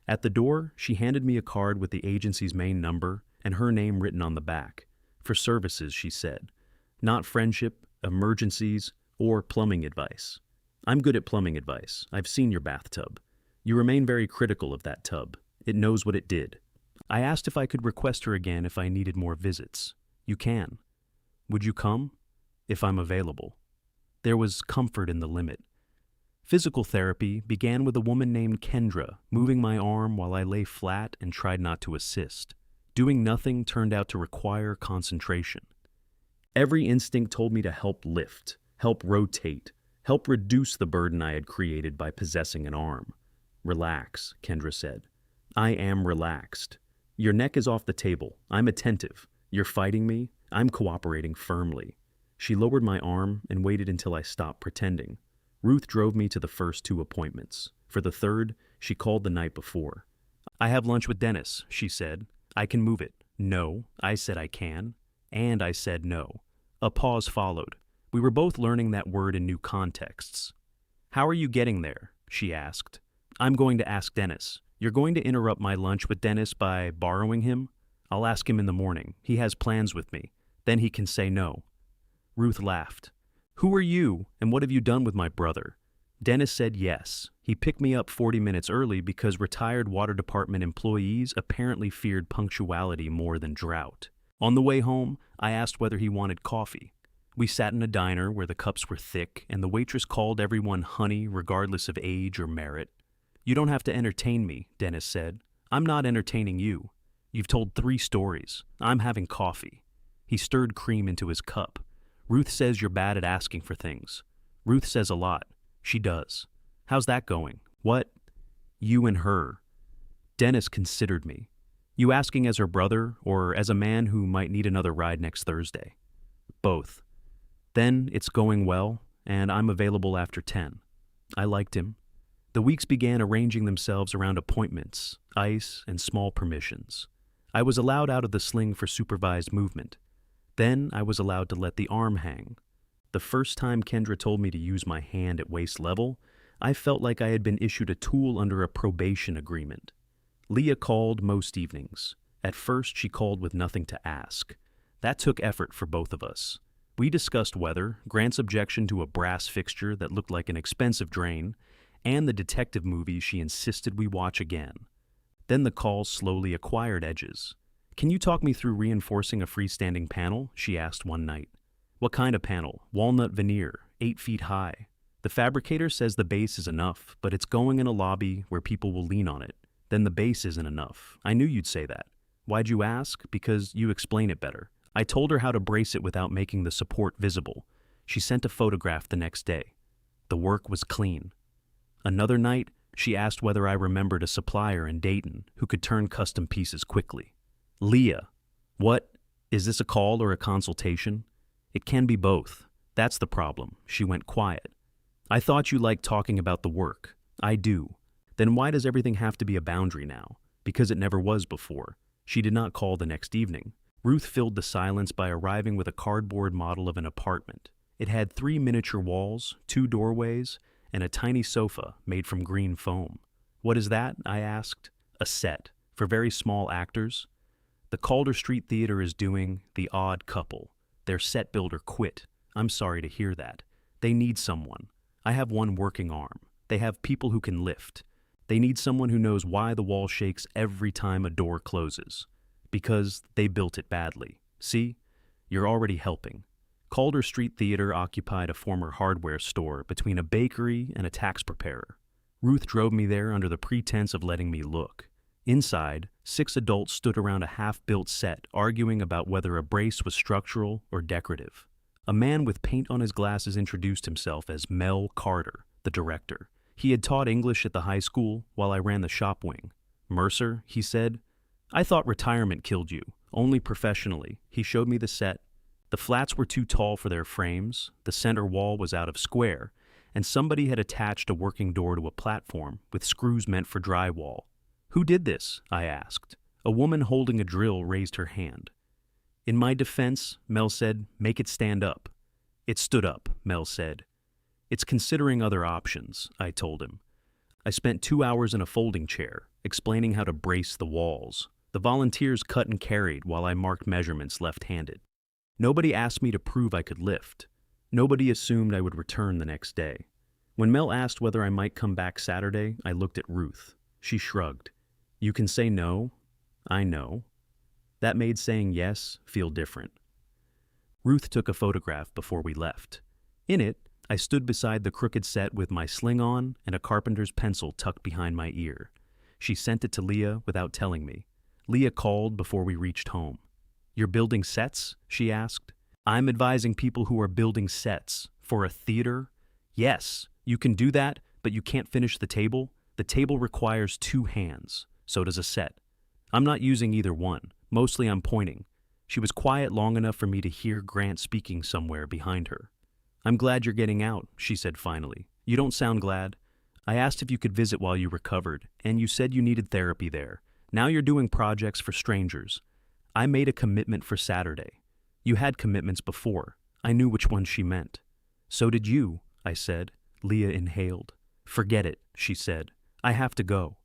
At the door, she handed me a card with the agency's main number and her name written on the back. "For services," she said. "Not friendship, emergencies, or plumbing advice." "I'm good at plumbing advice. I've seen your bathtub. You remain very critical of that tub. It knows what it did." I asked if I could request her again if I needed more visits. "You can." "Would you come?" "If I'm available." There was comfort in the limit. Physical therapy began with a woman named Kendra moving my arm while I lay flat and tried not to assist. Doing nothing turned out to require concentration. Every instinct told me to help lift, help rotate, help reduce the burden I had created by possessing an arm. "Relax," Kendra said. "I am relaxed. Your neck is off the table. I'm attentive. You're fighting me. I'm cooperating firmly." She lowered my arm and waited until I stopped pretending. Ruth drove me to the first 2 appointments. For the third, she called the night before. "I have lunch with Dennis," she said. "I can move it." "No," I said I can. And I said no. A pause followed. We were both learning that word in new contexts. "How are you getting there?" she asked. "I'm going to ask Dennis." "You're going to interrupt my lunch with Dennis by borrowing him?" "I'll ask him in the morning. He has plans with me. Then he can say no." Ruth laughed. "Who are you, and what have you done with my brother?" Dennis said yes. He picked me up 40 minutes early because retired water department employees apparently feared punctuality more than drought. On the way home, I asked whether he wanted coffee. We sat in a diner where the cups were thick, and the waitress called everyone honey regardless of age or merit. "You don't have to entertain me," Dennis said. "I'm not entertaining you. You've told 3 stories. I'm having coffee." He stirred cream into his cup. "Ruth says you're bad at asking for things." "Ruth says a lot." "She does." "How's that going?" "What?" "You and her." Dennis considered me. "You asking as her brother, or as a man who might need another ride next Thursday?" "Both." "Then it's going well, and I'm available after 10. I liked him. The weeks began arranging themselves around appointments, ice, and small permissions. I was allowed out of the sling for supervised movement. Then I was allowed to let the arm hang. The first time Kendra told me to use my hand at waist level, I felt like I had been issued a tool under a probation agreement. Leah called most evenings. At first, she called with nothing to ask. That took effort for both of us. We discussed weather, Grant's objection to a brass fixture that looked like an expensive drain, and the detective movie she insisted we watch again. Then the calls slowly acquired edges. "Can you talk me through reinforcing a freestanding panel?" she asked one night. "What kind of panel?" "Walnut veneer, 8 feet high. The fabricator says the base is enough, but it's going in a lobby where people will lean on it. Then the base isn't enough. I knew you'd say that." "Why'd you ask?" "Because you explain it better." I told her how to brace it without making the support visible. She sent a photograph the next day. The work was clean. Another night, she asked whether I remembered a supplier in Dayton who could turn custom pieces quickly. "Leah." "What? Is this a call or a consultation?" "It can be both. That's the problem." She went quiet. I thought you liked talking about the work. I do. Then why does everything have to be a boundary now? Because it never was before. She did not call the next evening. Ruth filled the silence by arriving with a cardboard model of an apartment. It had 3 miniature walls, 2 doorways, and a tiny sofa made from green foam. What is that? I asked. A set, for very small actors. The Calder Street Theater is doing The Odd Couple. Their set builder quit. I'm sorry to hear that. They need someone. I have one working arm. They have people who can lift. They need someone who knows why the wall shakes every time a door closes. Because they built it badly. See? You're already helping. Calder Street Theater occupied a former hardware store between a bakery and a tax preparer. Ruth drove me there under the pretense of letting me look. Inside, 6 adults stood around a half-built set arguing about whether a brace was structural or decorative. A man with paint on his glasses introduced himself as Mel Carter, the director. He had taught English at the high school while I ran the shop wing. Mercer, he said, I thought retirement killed you, only professionally. He showed me the set. The flats were too tall for their frames, the center wall was out of square, and somebody had attached a working door to a platform with screws meant for drywall. Who did this? I asked. A woman holding a drill raised her hand. In my defense, Mel said, make it stand up. It stood up, Mel said. It's considering other options, I told him. I spent 2 hours in a folding chair, explaining how to brace the walls. The volunteers cut and carried while I marked measurements left-handed. Nobody asked me to prove I could lift. Nobody assumed I would return the next day. When Mel asked whether I might come back Saturday, I looked at Ruth. She shrugged. You can say no. I know. That made saying yes feel different. Ruth took a photograph before we left. In it, I stood beside the crooked set with my sling on and a carpenter's pencil tucked behind my ear. She sent it to Leah without telling me. Leah called before we reached home. You're building sets? She asked. I'm advising people who are building sets. For a theater? Yes, you can do that, but you can't finish the table. The table requires 2 hands. So does a set. I'm not using either one. Mostly I'm pointing. She was quiet long enough for me to hear Grant speaking somewhere behind her. I'm glad you're getting out, she said finally. You don't sound glad. I asked if you could visit while you recovered, and you said you needed therapy there. Now you're doing projects for strangers. I made a commitment for Saturday. You had commitments before. I knew which one she meant. So did you, I said. Leah inhaled. Forget it, she said. I have to go.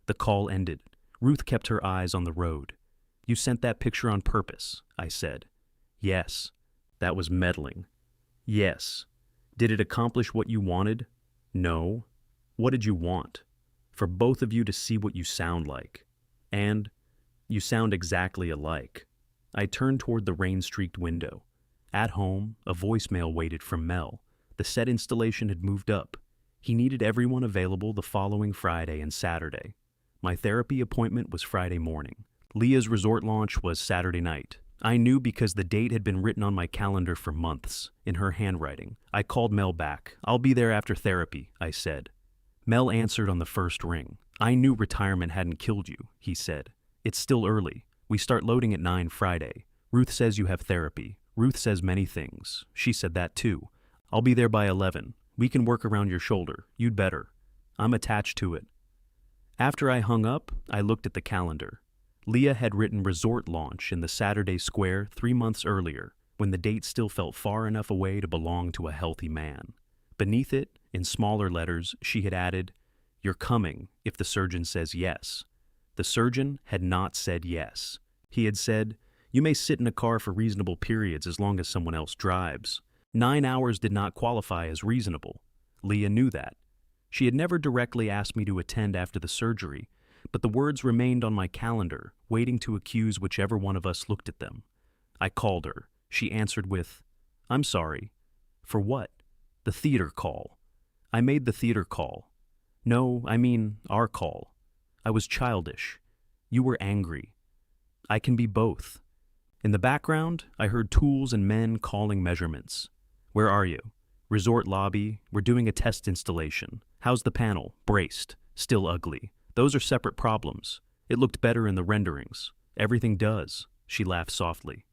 The call ended. Ruth kept her eyes on the road. You sent that picture on purpose, I said. Yes. That was meddling. Yes. Did it accomplish what you wanted? No. What did you want? For both of you to see what you sound like. And you sound exactly alike. I turned toward the rain-streaked window. At home, a voicemail waited from Mel. The set installation had moved up. He needed everyone available the following Friday and Saturday. My therapy appointment was Friday morning. Leah's resort launch was Saturday night. I knew because the date had been written on my calendar for months, in her handwriting. I called Mel back. I'll be there after therapy, I said. Mel answered on the first ring. I knew retirement hadn't killed you, he said. It's still early. We start loading at 9 Friday. Ruth says you have therapy. Ruth says many things. She said that too. I'll be there by 11. We can work around your shoulder. You'd better. I'm attached to it. After I hung up, I looked at the calendar. Leah had written resort launch in the Saturday Square 3 months earlier, when the date still felt far enough away to belong to a healthy man. Beneath it, in smaller letters, she had added, You're coming if the surgeon says yes. The surgeon had not said yes. He had said, You may sit in a car for reasonable periods as long as someone else drives. 9 hours did not qualify as reasonable. Leah knew that. She had never directly asked me to attend after the surgery, but the words remained on my calendar, waiting to accuse whichever one of us looked at them. I called her. She answered with, I'm sorry. For what? The theater call. I made the theater call. No, I mean our call. I was childish. You were angry. I can be both. In the background, I heard tools and men calling measurements. Where are you? Resort lobby. We're doing a test installation. How's the panel? Braced. Still ugly. Those are separate problems. It looked better in the renderings. Everything does. She laughed softly.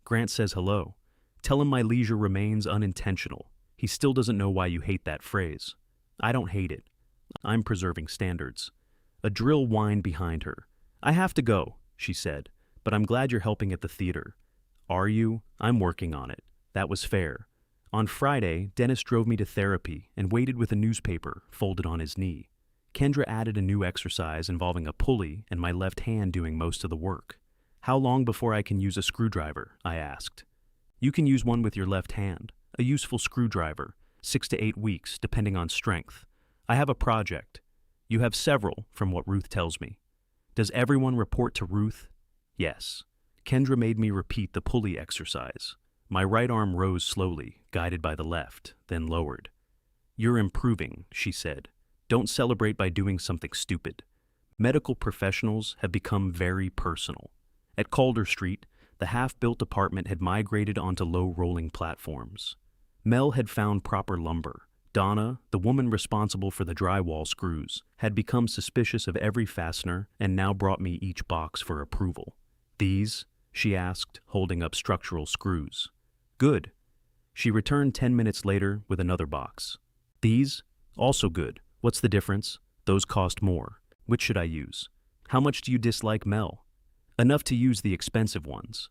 Grant says hello. Tell him my leisure remains unintentional. He still doesn't know why you hate that phrase. I don't hate it. I'm preserving standards. A drill whined behind her. I have to go, she said, but I'm glad you're helping at the theater. Are you? I'm working on it. That was fair. On Friday, Dennis drove me to therapy and waited with a newspaper folded on his knee. Kendra added a new exercise involving a pulley and my left hand doing most of the work. How long before I can use a screwdriver? I asked. You can use one with your left hand, a useful screwdriver, 6 to 8 weeks, depending on strength. I have a project. You have several, from what Ruth tells me. Does everyone report to Ruth? Yes. Kendra made me repeat the pulley exercise. My right arm rose slowly, guided by the left, then lowered. You're improving, she said. Don't celebrate by doing something stupid. Medical professionals have become very personal. At Calder Street, the half-built apartment had migrated onto low rolling platforms. Mel had found proper lumber. Donna, the woman responsible for the drywall screws, had become suspicious of every fastener and now brought me each box for approval. These? She asked, holding up structural screws. Good. She returned 10 minutes later with another box. These? Also good. What's the difference? Those cost more. Which should I use? How much do you dislike Mel? Enough to use the expensive ones.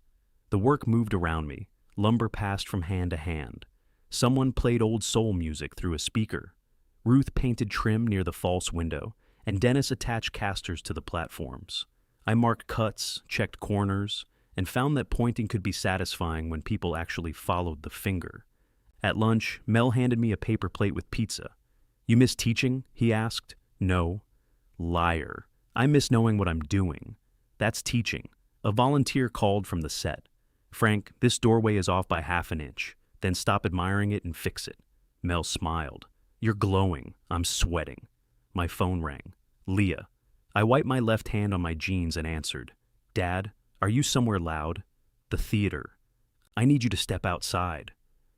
The work moved around me. Lumber passed from hand to hand. Someone played old soul music through a speaker. Ruth painted trim near the false window, and Dennis attached casters to the platforms. I marked cuts, checked corners, and found that pointing could be satisfying when people actually followed the finger. At lunch, Mel handed me a paper plate with pizza. You miss teaching? He asked. No. Liar. I miss knowing what I'm doing. That's teaching. A volunteer called from the set. Frank, this doorway is off by half an inch. Then stop admiring it and fix it. Mel smiled. You're glowing. I'm sweating. My phone rang. Leah. I wiped my left hand on my jeans and answered. Dad, are you somewhere loud? The theater. I need you to step outside.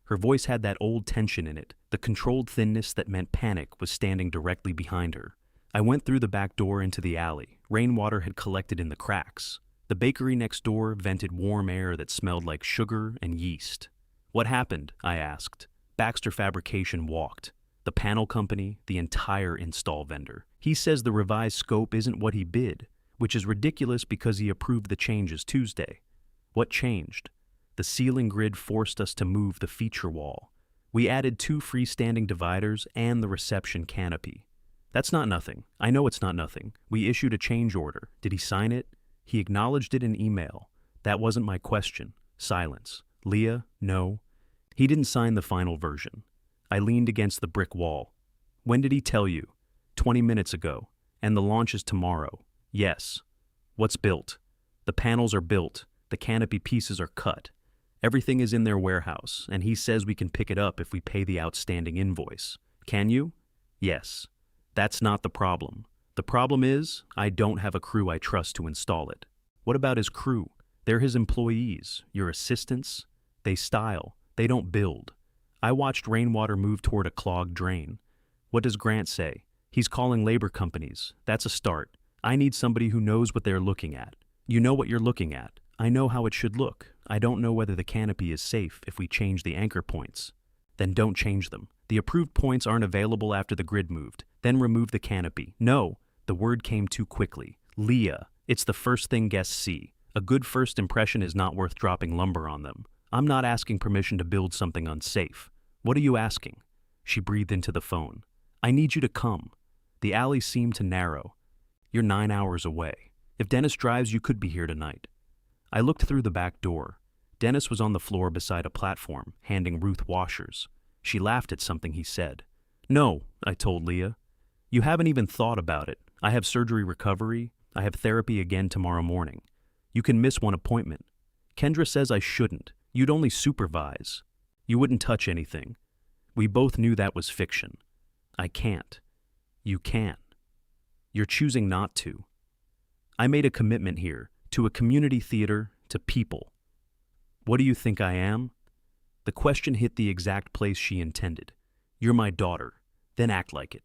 Her voice had that old tension in it. The controlled thinness that meant panic was standing directly behind her. I went through the back door into the alley. Rainwater had collected in the cracks. The bakery next door vented warm air that smelled like sugar and yeast. What happened? I asked. Baxter Fabrication walked. The panel company, the entire install vendor. He says the revised scope isn't what he bid, which is ridiculous because he approved the changes Tuesday. What changed? The ceiling grid forced us to move the feature wall. We added 2 freestanding dividers and the reception canopy. That's not nothing. I know it's not nothing. We issued a change order. Did he sign it? He acknowledged it in email. That wasn't my question. Silence. Leah, no. He didn't sign the final version. I leaned against the brick wall. When did he tell you? 20 minutes ago. And the launch is tomorrow. Yes. What's built? The panels are built. The canopy pieces are cut. Everything is in their warehouse, and he says we can pick it up if we pay the outstanding invoice. Can you? Yes. That's not the problem. The problem is, I don't have a crew I trust to install it. What about his crew? They're his employees, your assistants. They style. They don't build. I watched rainwater move toward a clogged drain. What does Grant say? He's calling labor companies. That's a start. I need somebody who knows what they're looking at. You know what you're looking at. I know how it should look. I don't know whether the canopy is safe if we change the anchor points. Then don't change them. The approved points aren't available after the grid moved. Then remove the canopy. No, the word came too quickly. Leah, it's the first thing guests see. A good first impression is not worth dropping lumber on them. I'm not asking permission to build something unsafe. What are you asking? She breathed into the phone. I need you to come. The alley seemed to narrow. You're 9 hours away. If Dennis drives, you could be here tonight. I looked through the back door. Dennis was on the floor beside a platform, handing Ruth washers. She laughed at something he said. No, I told Leah. You haven't even thought about it. I have surgery recovery. I have therapy again tomorrow morning. You can miss one appointment. Kendra says I shouldn't. You'd only supervise. You wouldn't touch anything. We both knew that was fiction. I can't. You can. You're choosing not to. I made a commitment here, to a community theater, to people. What do you think I am? The question hit the exact place she intended. You're my daughter. Then act like it.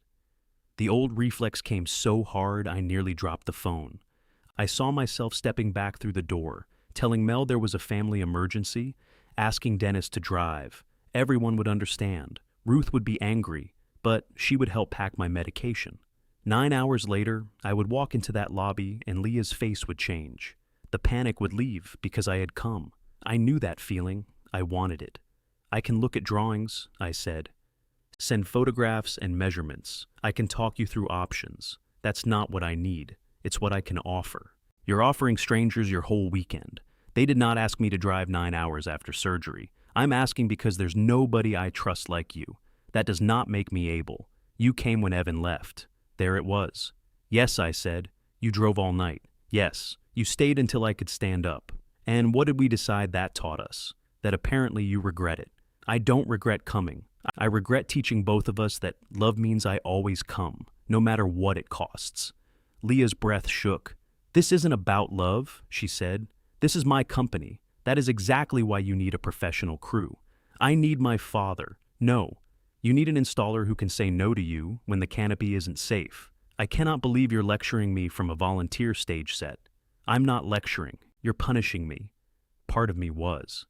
The old reflex came so hard I nearly dropped the phone. I saw myself stepping back through the door, telling Mel there was a family emergency, asking Dennis to drive. Everyone would understand. Ruth would be angry, but she would help pack my medication. 9 hours later, I would walk into that lobby and Leah's face would change. The panic would leave because I had come. I knew that feeling. I wanted it. I can look at drawings, I said. Send photographs and measurements. I can talk you through options. That's not what I need. It's what I can offer. You're offering strangers your whole weekend. They did not ask me to drive 9 hours after surgery. I'm asking because there's nobody I trust like you. That does not make me able. You came when Evan left. There it was. Yes, I said. You drove all night. Yes. You stayed until I could stand up. And what did we decide that taught us? That apparently you regret it. I don't regret coming. I regret teaching both of us that love means I always come, no matter what it costs. Leah's breath shook. This isn't about love, she said. This is my company. That is exactly why you need a professional crew. I need my father. No. You need an installer who can say no to you when the canopy isn't safe. I cannot believe you're lecturing me from a volunteer stage set. I'm not lecturing. You're punishing me. Part of me was.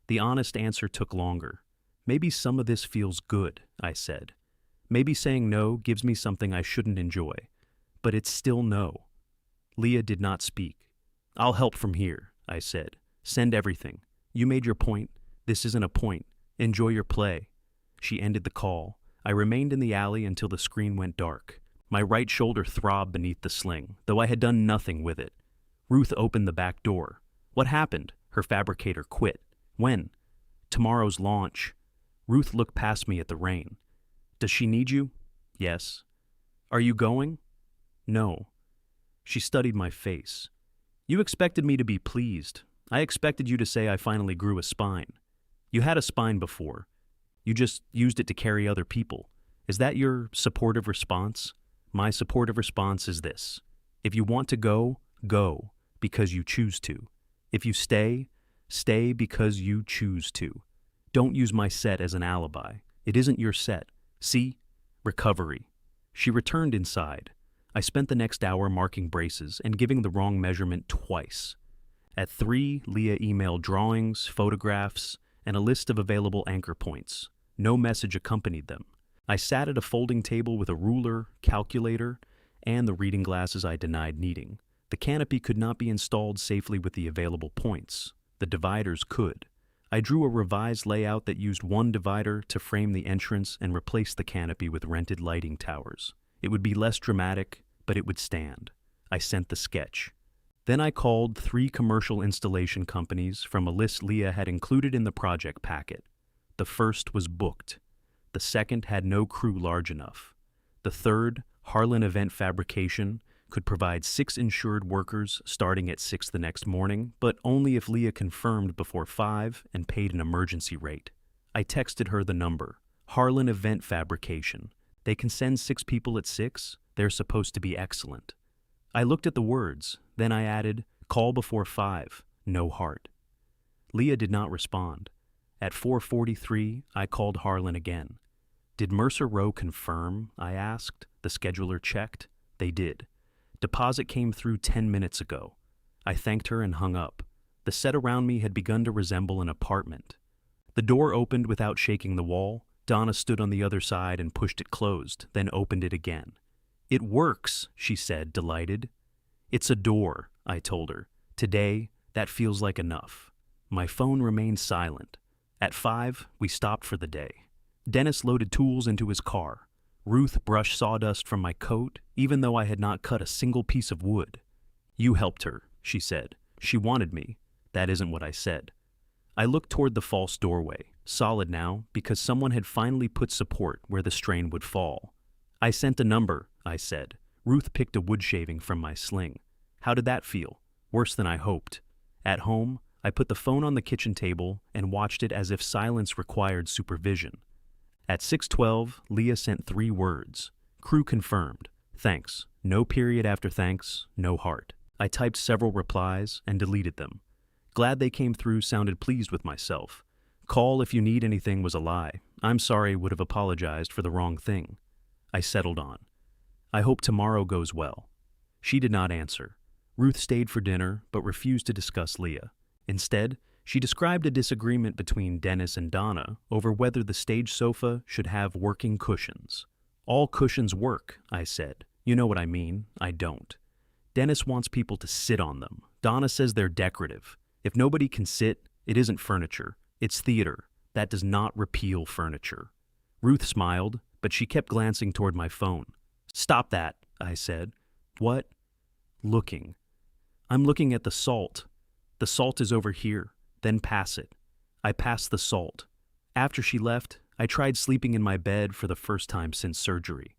The honest answer took longer. Maybe some of this feels good, I said. Maybe saying no gives me something I shouldn't enjoy. But it's still no. Leah did not speak. I'll help from here, I said. Send everything. You made your point. This isn't a point. Enjoy your play. She ended the call. I remained in the alley until the screen went dark. My right shoulder throbbed beneath the sling, though I had done nothing with it. Ruth opened the back door. What happened? Her fabricator quit. When? Tomorrow's launch. Ruth looked past me at the rain. Does she need you? Yes. Are you going? No. She studied my face. You expected me to be pleased. I expected you to say I finally grew a spine. You had a spine before. You just used it to carry other people. Is that your supportive response? My supportive response is this. If you want to go, go because you choose to. If you stay, stay because you choose to. Don't use my set as an alibi. It isn't your set. See? Recovery. She returned inside. I spent the next hour marking braces and giving the wrong measurement twice. At 3, Leah emailed drawings, photographs, and a list of available anchor points. No message accompanied them. I sat at a folding table with a ruler, calculator, and the reading glasses I denied needing. The canopy could not be installed safely with the available points. The dividers could. I drew a revised layout that used one divider to frame the entrance and replaced the canopy with rented lighting towers. It would be less dramatic, but it would stand. I sent the sketch. Then I called 3 commercial installation companies from a list Leah had included in the project packet. The first was booked. The second had no crew large enough. The third, Harlan Event Fabrication, could provide 6 insured workers starting at 6 the next morning, but only if Leah confirmed before 5 and paid an emergency rate. I texted her the number. Harlan Event Fabrication. They can send 6 people at 6. They're supposed to be excellent. I looked at the words. Then I added, call before 5. No heart. Leah did not respond. At 4:43, I called Harlan again. Did Mercer Row confirm? I asked. The scheduler checked. They did. Deposit came through 10 minutes ago. I thanked her and hung up. The set around me had begun to resemble an apartment. The door opened without shaking the wall. Donna stood on the other side and pushed it closed, then opened it again. It works, she said, delighted. It's a door, I told her. Today, that feels like enough. My phone remained silent. At 5, we stopped for the day. Dennis loaded tools into his car. Ruth brushed sawdust from my coat, even though I had not cut a single piece of wood. You helped her, she said. She wanted me. That isn't what I said. I looked toward the false doorway, solid now, because someone had finally put support where the strain would fall. I sent a number, I said. Ruth picked a wood shaving from my sling. How did that feel? Worse than I hoped. At home, I put the phone on the kitchen table and watched it as if silence required supervision. At 6:12, Leah sent 3 words. Crew confirmed. Thanks. No period after thanks, no heart. I typed several replies and deleted them. Glad they came through sounded pleased with myself. Call if you need anything was a lie. I'm sorry would have apologized for the wrong thing. I settled on. I hope tomorrow goes well. She did not answer. Ruth stayed for dinner but refused to discuss Leah. Instead, She described a disagreement between Dennis and Donna over whether the stage sofa should have working cushions. All cushions work, I said. You know what I mean, I don't. Dennis wants people to sit on them. Donna says they're decorative. If nobody can sit, it isn't furniture. It's theater. That does not repeal furniture. Ruth smiled, but she kept glancing toward my phone. Stop that, I said. What? Looking. I'm looking at the salt. The salt is over here. Then pass it. I passed the salt. After she left, I tried sleeping in my bed for the first time since surgery.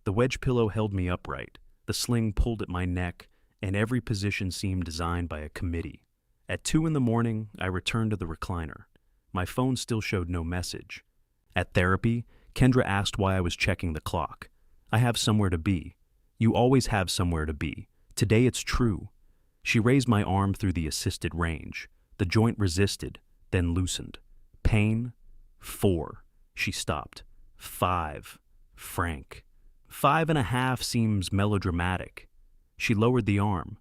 The wedge pillow held me upright. The sling pulled at my neck, and every position seemed designed by a committee. At 2 a.m, I returned to the recliner. My phone still showed no message. At therapy, Kendra asked why I was checking the clock. I have somewhere to be. You always have somewhere to be. Today it's true. She raised my arm through the assisted range. The joint resisted, then loosened. Pain? 4. She stopped. 5. Frank. 5.5 seems melodramatic. She lowered the arm.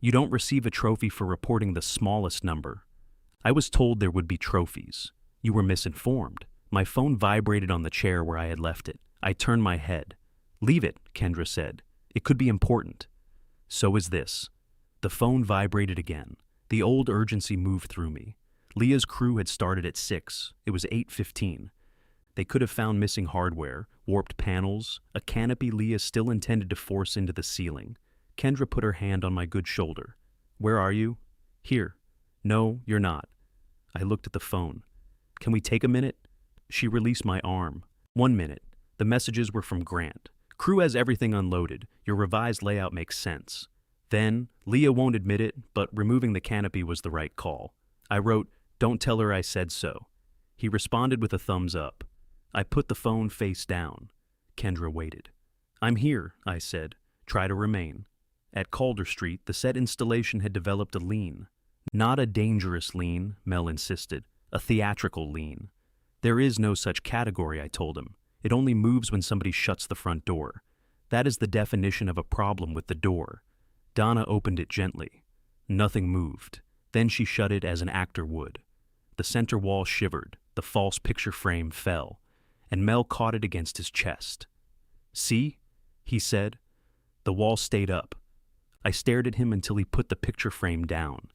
You don't receive a trophy for reporting the smallest number. I was told there would be trophies. You were misinformed. My phone vibrated on the chair where I had left it. I turned my head. Leave it, Kendra said. It could be important. So is this. The phone vibrated again. The old urgency moved through me. Leah's crew had started at 6. It was 8:15. They could have found missing hardware, warped panels, a canopy Leah still intended to force into the ceiling. Kendra put her hand on my good shoulder. Where are you? Here. No, you're not. I looked at the phone. Can we take a minute? She released my arm. 1 minute. The messages were from Grant. Crew has everything unloaded. Your revised layout makes sense. Then, Leah won't admit it, but removing the canopy was the right call. I wrote, don't tell her I said so. He responded with a thumbs up. I put the phone face down. Kendra waited. I'm here, I said. Try to remain. At Calder Street, the set installation had developed a lean. Not a dangerous lean, Mel insisted. A theatrical lean. There is no such category, I told him. It only moves when somebody shuts the front door. That is the definition of a problem with the door. Donna opened it gently. Nothing moved. Then she shut it as an actor would. The center wall shivered. The false picture frame fell. And Mel caught it against his chest. See? He said. The wall stayed up. I stared at him until he put the picture frame down.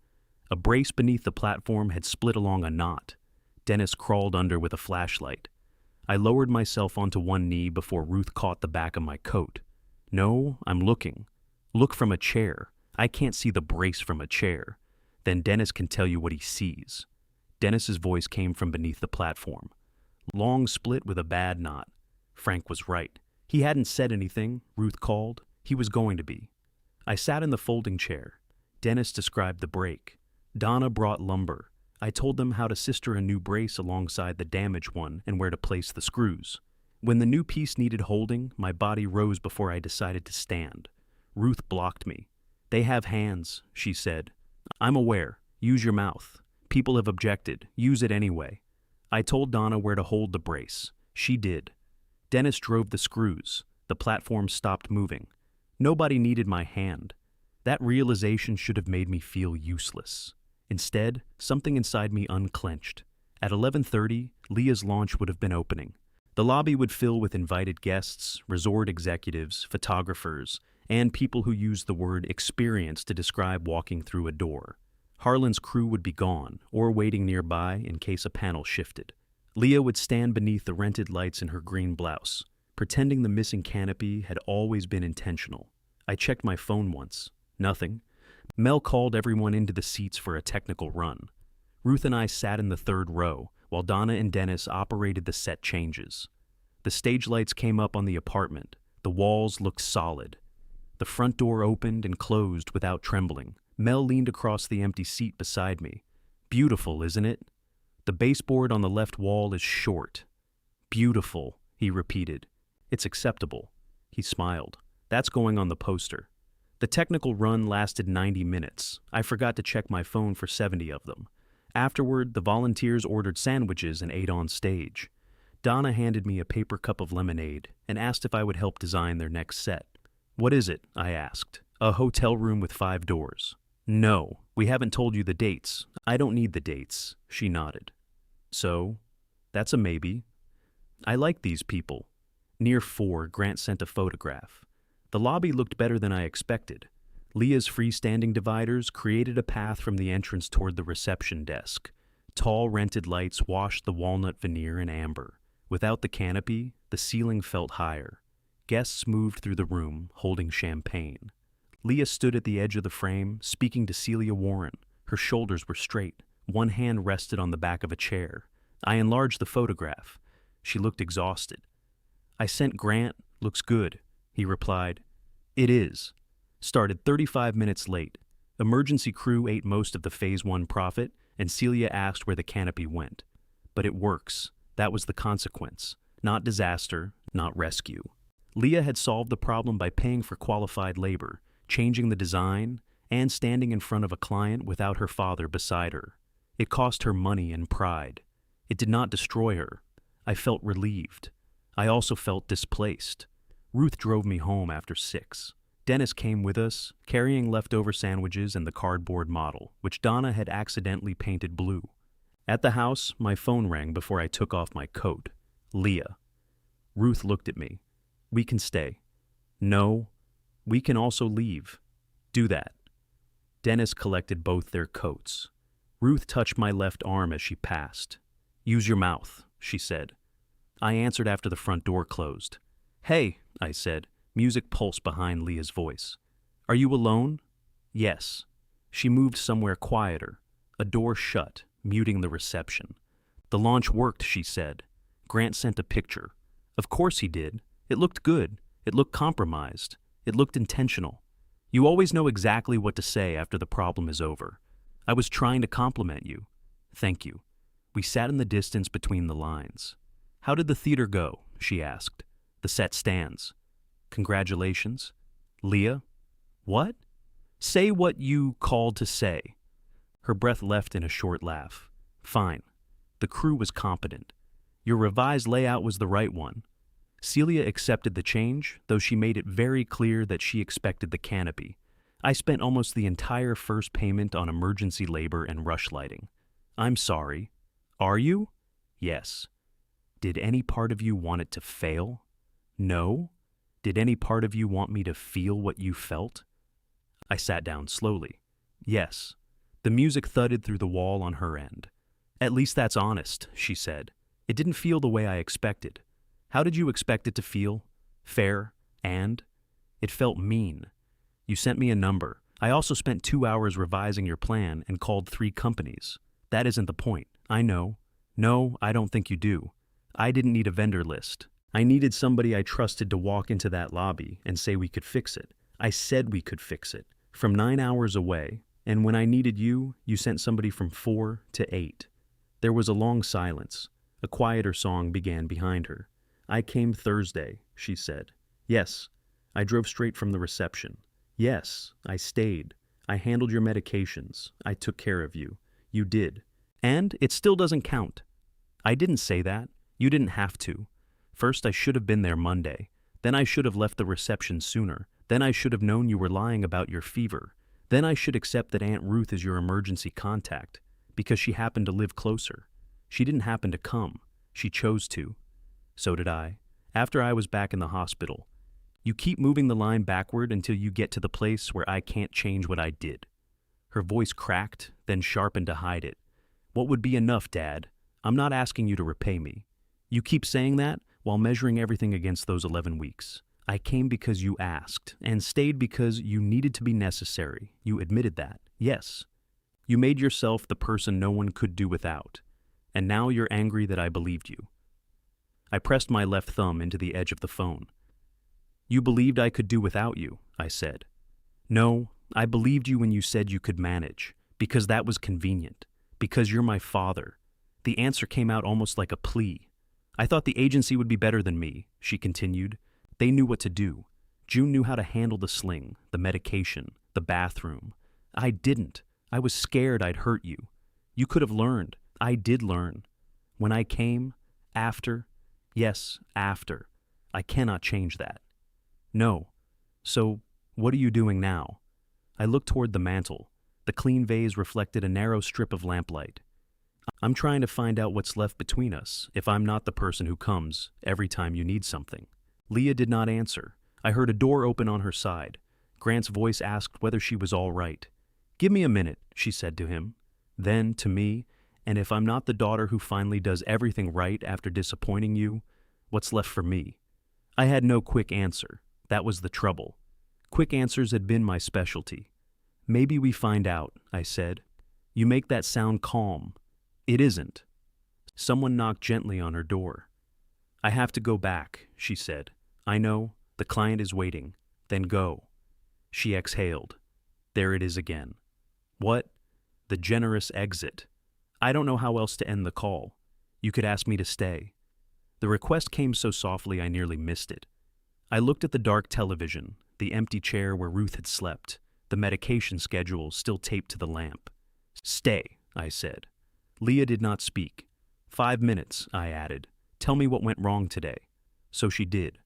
A brace beneath the platform had split along a knot. Dennis crawled under with a flashlight. I lowered myself onto one knee before Ruth caught the back of my coat. No, I'm looking. Look from a chair. I can't see the brace from a chair. Then Dennis can tell you what he sees. Dennis's voice came from beneath the platform. Long split with a bad knot. Frank was right. He hadn't said anything, Ruth called. He was going to be. I sat in the folding chair. Dennis described the break. Donna brought lumber. I told them how to sister a new brace alongside the damaged one and where to place the screws. When the new piece needed holding, my body rose before I decided to stand. Ruth blocked me. They have hands, she said. I'm aware. Use your mouth. People have objected. Use it anyway. I told Donna where to hold the brace. She did. Dennis drove the screws. The platform stopped moving. Nobody needed my hand. That realization should have made me feel useless. Instead, something inside me unclenched. At 11:30, Leah's launch would have been opening. The lobby would fill with invited guests, resort executives, photographers, and people who used the word experience to describe walking through a door. Harlan's crew would be gone, or waiting nearby in case a panel shifted. Leah would stand beneath the rented lights in her green blouse, pretending the missing canopy had always been intentional. I checked my phone once. Nothing. Mel called everyone into the seats for a technical run. Ruth and I sat in the third row, while Donna and Dennis operated the set changes. The stage lights came up on the apartment. The walls looked solid. The front door opened and closed without trembling. Mel leaned across the empty seat beside me. Beautiful, isn't it? The baseboard on the left wall is short. Beautiful, he repeated. It's acceptable. He smiled. That's going on the poster. The technical run lasted 90 minutes. I forgot to check my phone for 70 of them. Afterward, the volunteers ordered sandwiches and ate on stage. Donna handed me a paper cup of lemonade and asked if I would help design their next set. What is it? I asked. A hotel room with 5 doors. No, we haven't told you the dates. I don't need the dates, she nodded. So, that's a maybe. I like these people. Near 4, Grant sent a photograph. The lobby looked better than I expected. Leah's freestanding dividers created a path from the entrance toward the reception desk. Tall rented lights washed the walnut veneer in amber. Without the canopy, the ceiling felt higher. Guests moved through the room, holding champagne. Leah stood at the edge of the frame, speaking to Celia Warren. Her shoulders were straight. One hand rested on the back of a chair. I enlarged the photograph. She looked exhausted. I sent Grant. Looks good, he replied. It is. Started 35 minutes late. Emergency crew ate most of the Phase 1 profit, and Celia asked where the canopy went. But it works. That was the consequence. Not disaster, not rescue. Leah had solved the problem by paying for qualified labor, changing the design, and standing in front of a client without her father beside her. It cost her money and pride. It did not destroy her. I felt relieved. I also felt displaced. Ruth drove me home after 6. Dennis came with us, carrying leftover sandwiches and the cardboard model, which Donna had accidentally painted blue. At the house, my phone rang before I took off my coat. Leah. Ruth looked at me. We can stay. No, we can also leave. Do that. Dennis collected both their coats. Ruth touched my left arm as she passed. Use your mouth, she said. I answered after the front door closed. Hey, I said. Music pulsed behind Leah's voice. Are you alone? Yes. She moved somewhere quieter. A door shut, muting the reception. The launch worked, she said. Grant sent a picture. Of course he did. It looked good. It looked compromised. It looked intentional. You always know exactly what to say after the problem is over. I was trying to compliment you. Thank you. We sat in the distance between the lines. How did the theater go? She asked. The set stands. Congratulations. Leah? What? Say what you called to say. Her breath left in a short laugh. Fine. The crew was competent. Your revised layout was the right one. Celia accepted the change, though she made it very clear that she expected the canopy. I spent almost the entire first payment on emergency labor and rush lighting. I'm sorry. Are you? Yes. Did any part of you want it to fail? No. Did any part of you want me to feel what you felt? I sat down slowly. Yes. The music thudded through the wall on her end. At least that's honest, she said. It didn't feel the way I expected. How did you expect it to feel? Fair? And? It felt mean. You sent me a number. I also spent 2 hours revising your plan and called 3 companies. That isn't the point. I know. No, I don't think you do. I didn't need a vendor list. I needed somebody I trusted to walk into that lobby and say we could fix it. I said we could fix it. From 9 hours away, and when I needed you, you sent somebody from 4 to 8. There was a long silence. A quieter song began behind her. I came Thursday, she said. Yes, I drove straight from the reception. Yes, I stayed. I handled your medications. I took care of you. You did. And it still doesn't count. I didn't say that. You didn't have to. First, I should have been there Monday. Then I should have left the reception sooner. Then I should have known you were lying about your fever. Then I should accept that Aunt Ruth is your emergency contact, because she happened to live closer. She didn't happen to come. She chose to. So did I. After I was back in the hospital. You keep moving the line backward until you get to the place where I can't change what I did. Her voice cracked, then sharpened to hide it. What would be enough, Dad? I'm not asking you to repay me. You keep saying that while measuring everything against those 11 weeks. I came because you asked, and stayed because you needed to be necessary. You admitted that, yes. You made yourself the person no one could do without, and now you're angry that I believed you. I pressed my left thumb into the edge of the phone. You believed I could do without you, I said. No, I believed you when you said you could manage, because that was convenient, because you're my father. The answer came out almost like a plea. I thought the agency would be better than me, she continued. They knew what to do. June knew how to handle the sling, the medication, the bathroom. I didn't. I was scared I'd hurt you. You could have learned. I did learn. When I came, after, yes, after, I cannot change that. No. So, what are you doing now? I looked toward the mantel. The clean vase reflected a narrow strip of lamplight. I'm trying to find out what's left between us if I'm not the person who comes every time you need something. Leah did not answer. I heard a door open on her side. Grant's voice asked whether she was all right. "Give me a minute," she said to him. Then, to me, "And if I'm not the daughter who finally does everything right after disappointing you, what's left for me?" I had no quick answer. That was the trouble. Quick answers had been my specialty. "Maybe we find out," I said. "You make that sound calm." "It isn't." Someone knocked gently on her door. "I have to go back," she said. "I know. The client is waiting." "Then go." She exhaled. There it is again. What? The generous exit. I don't know how else to end the call. You could ask me to stay. The request came so softly I nearly missed it. I looked at the dark television, the empty chair where Ruth had slept, the medication schedule still taped to the lamp. "Stay," I said. Leah did not speak. 5 minutes, I added. "Tell me what went wrong today." So she did.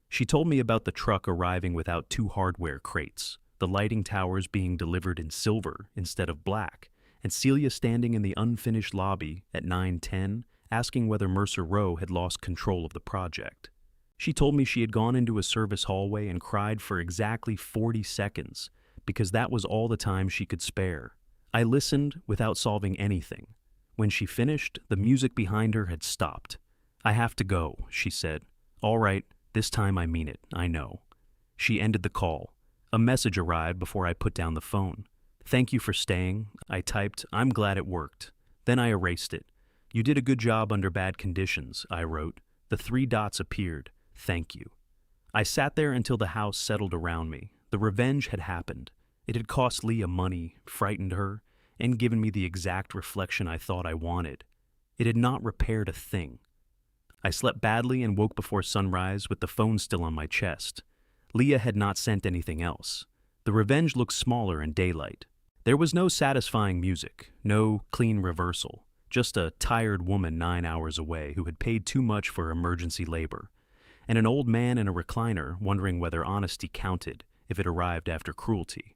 She told me about the truck arriving without 2 hardware crates, the lighting towers being delivered in silver instead of black, and Celia standing in the unfinished lobby at 9:10 asking whether Mercer Row had lost control of the project. She told me she had gone into a service hallway and cried for exactly 40 seconds, because that was all the time she could spare. I listened without solving anything. When she finished, the music behind her had stopped. "I have to go," she said. "All right, this time I mean it, I know." She ended the call. A message arrived before I put down the phone. "Thank you for staying," I typed. "I'm glad it worked." Then I erased it. "You did a good job under bad conditions," I wrote. The 3 dots appeared. "Thank you." I sat there until the house settled around me. The revenge had happened. It had cost Leah money, frightened her, and given me the exact reflection I thought I wanted. It had not repaired a thing. I slept badly and woke before sunrise with the phone still on my chest. Leah had not sent anything else. The revenge looked smaller in daylight. There was no satisfying music, no clean reversal, just a tired woman 9 hours away who had paid too much for emergency labor, and an old man in a recliner wondering whether honesty counted if it arrived after cruelty.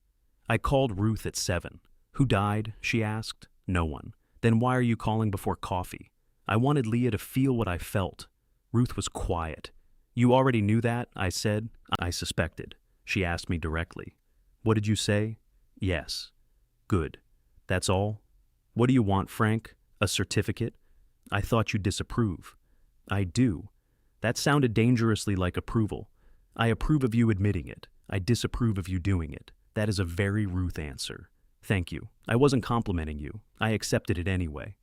I called Ruth at 7. "Who died?" she asked. "No one." "Then why are you calling before coffee?" I wanted Leah to feel what I felt. Ruth was quiet. "You already knew that?" I said. "I suspected." She asked me directly. "What did you say?" "Yes." "Good. That's all?" "What do you want, Frank? A certificate?" "I thought you'd disapprove." "I do." That sounded dangerously like approval. "I approve of you admitting it. I disapprove of you doing it. That is a very Ruth answer." "Thank you. I wasn't complimenting you. I accepted it anyway."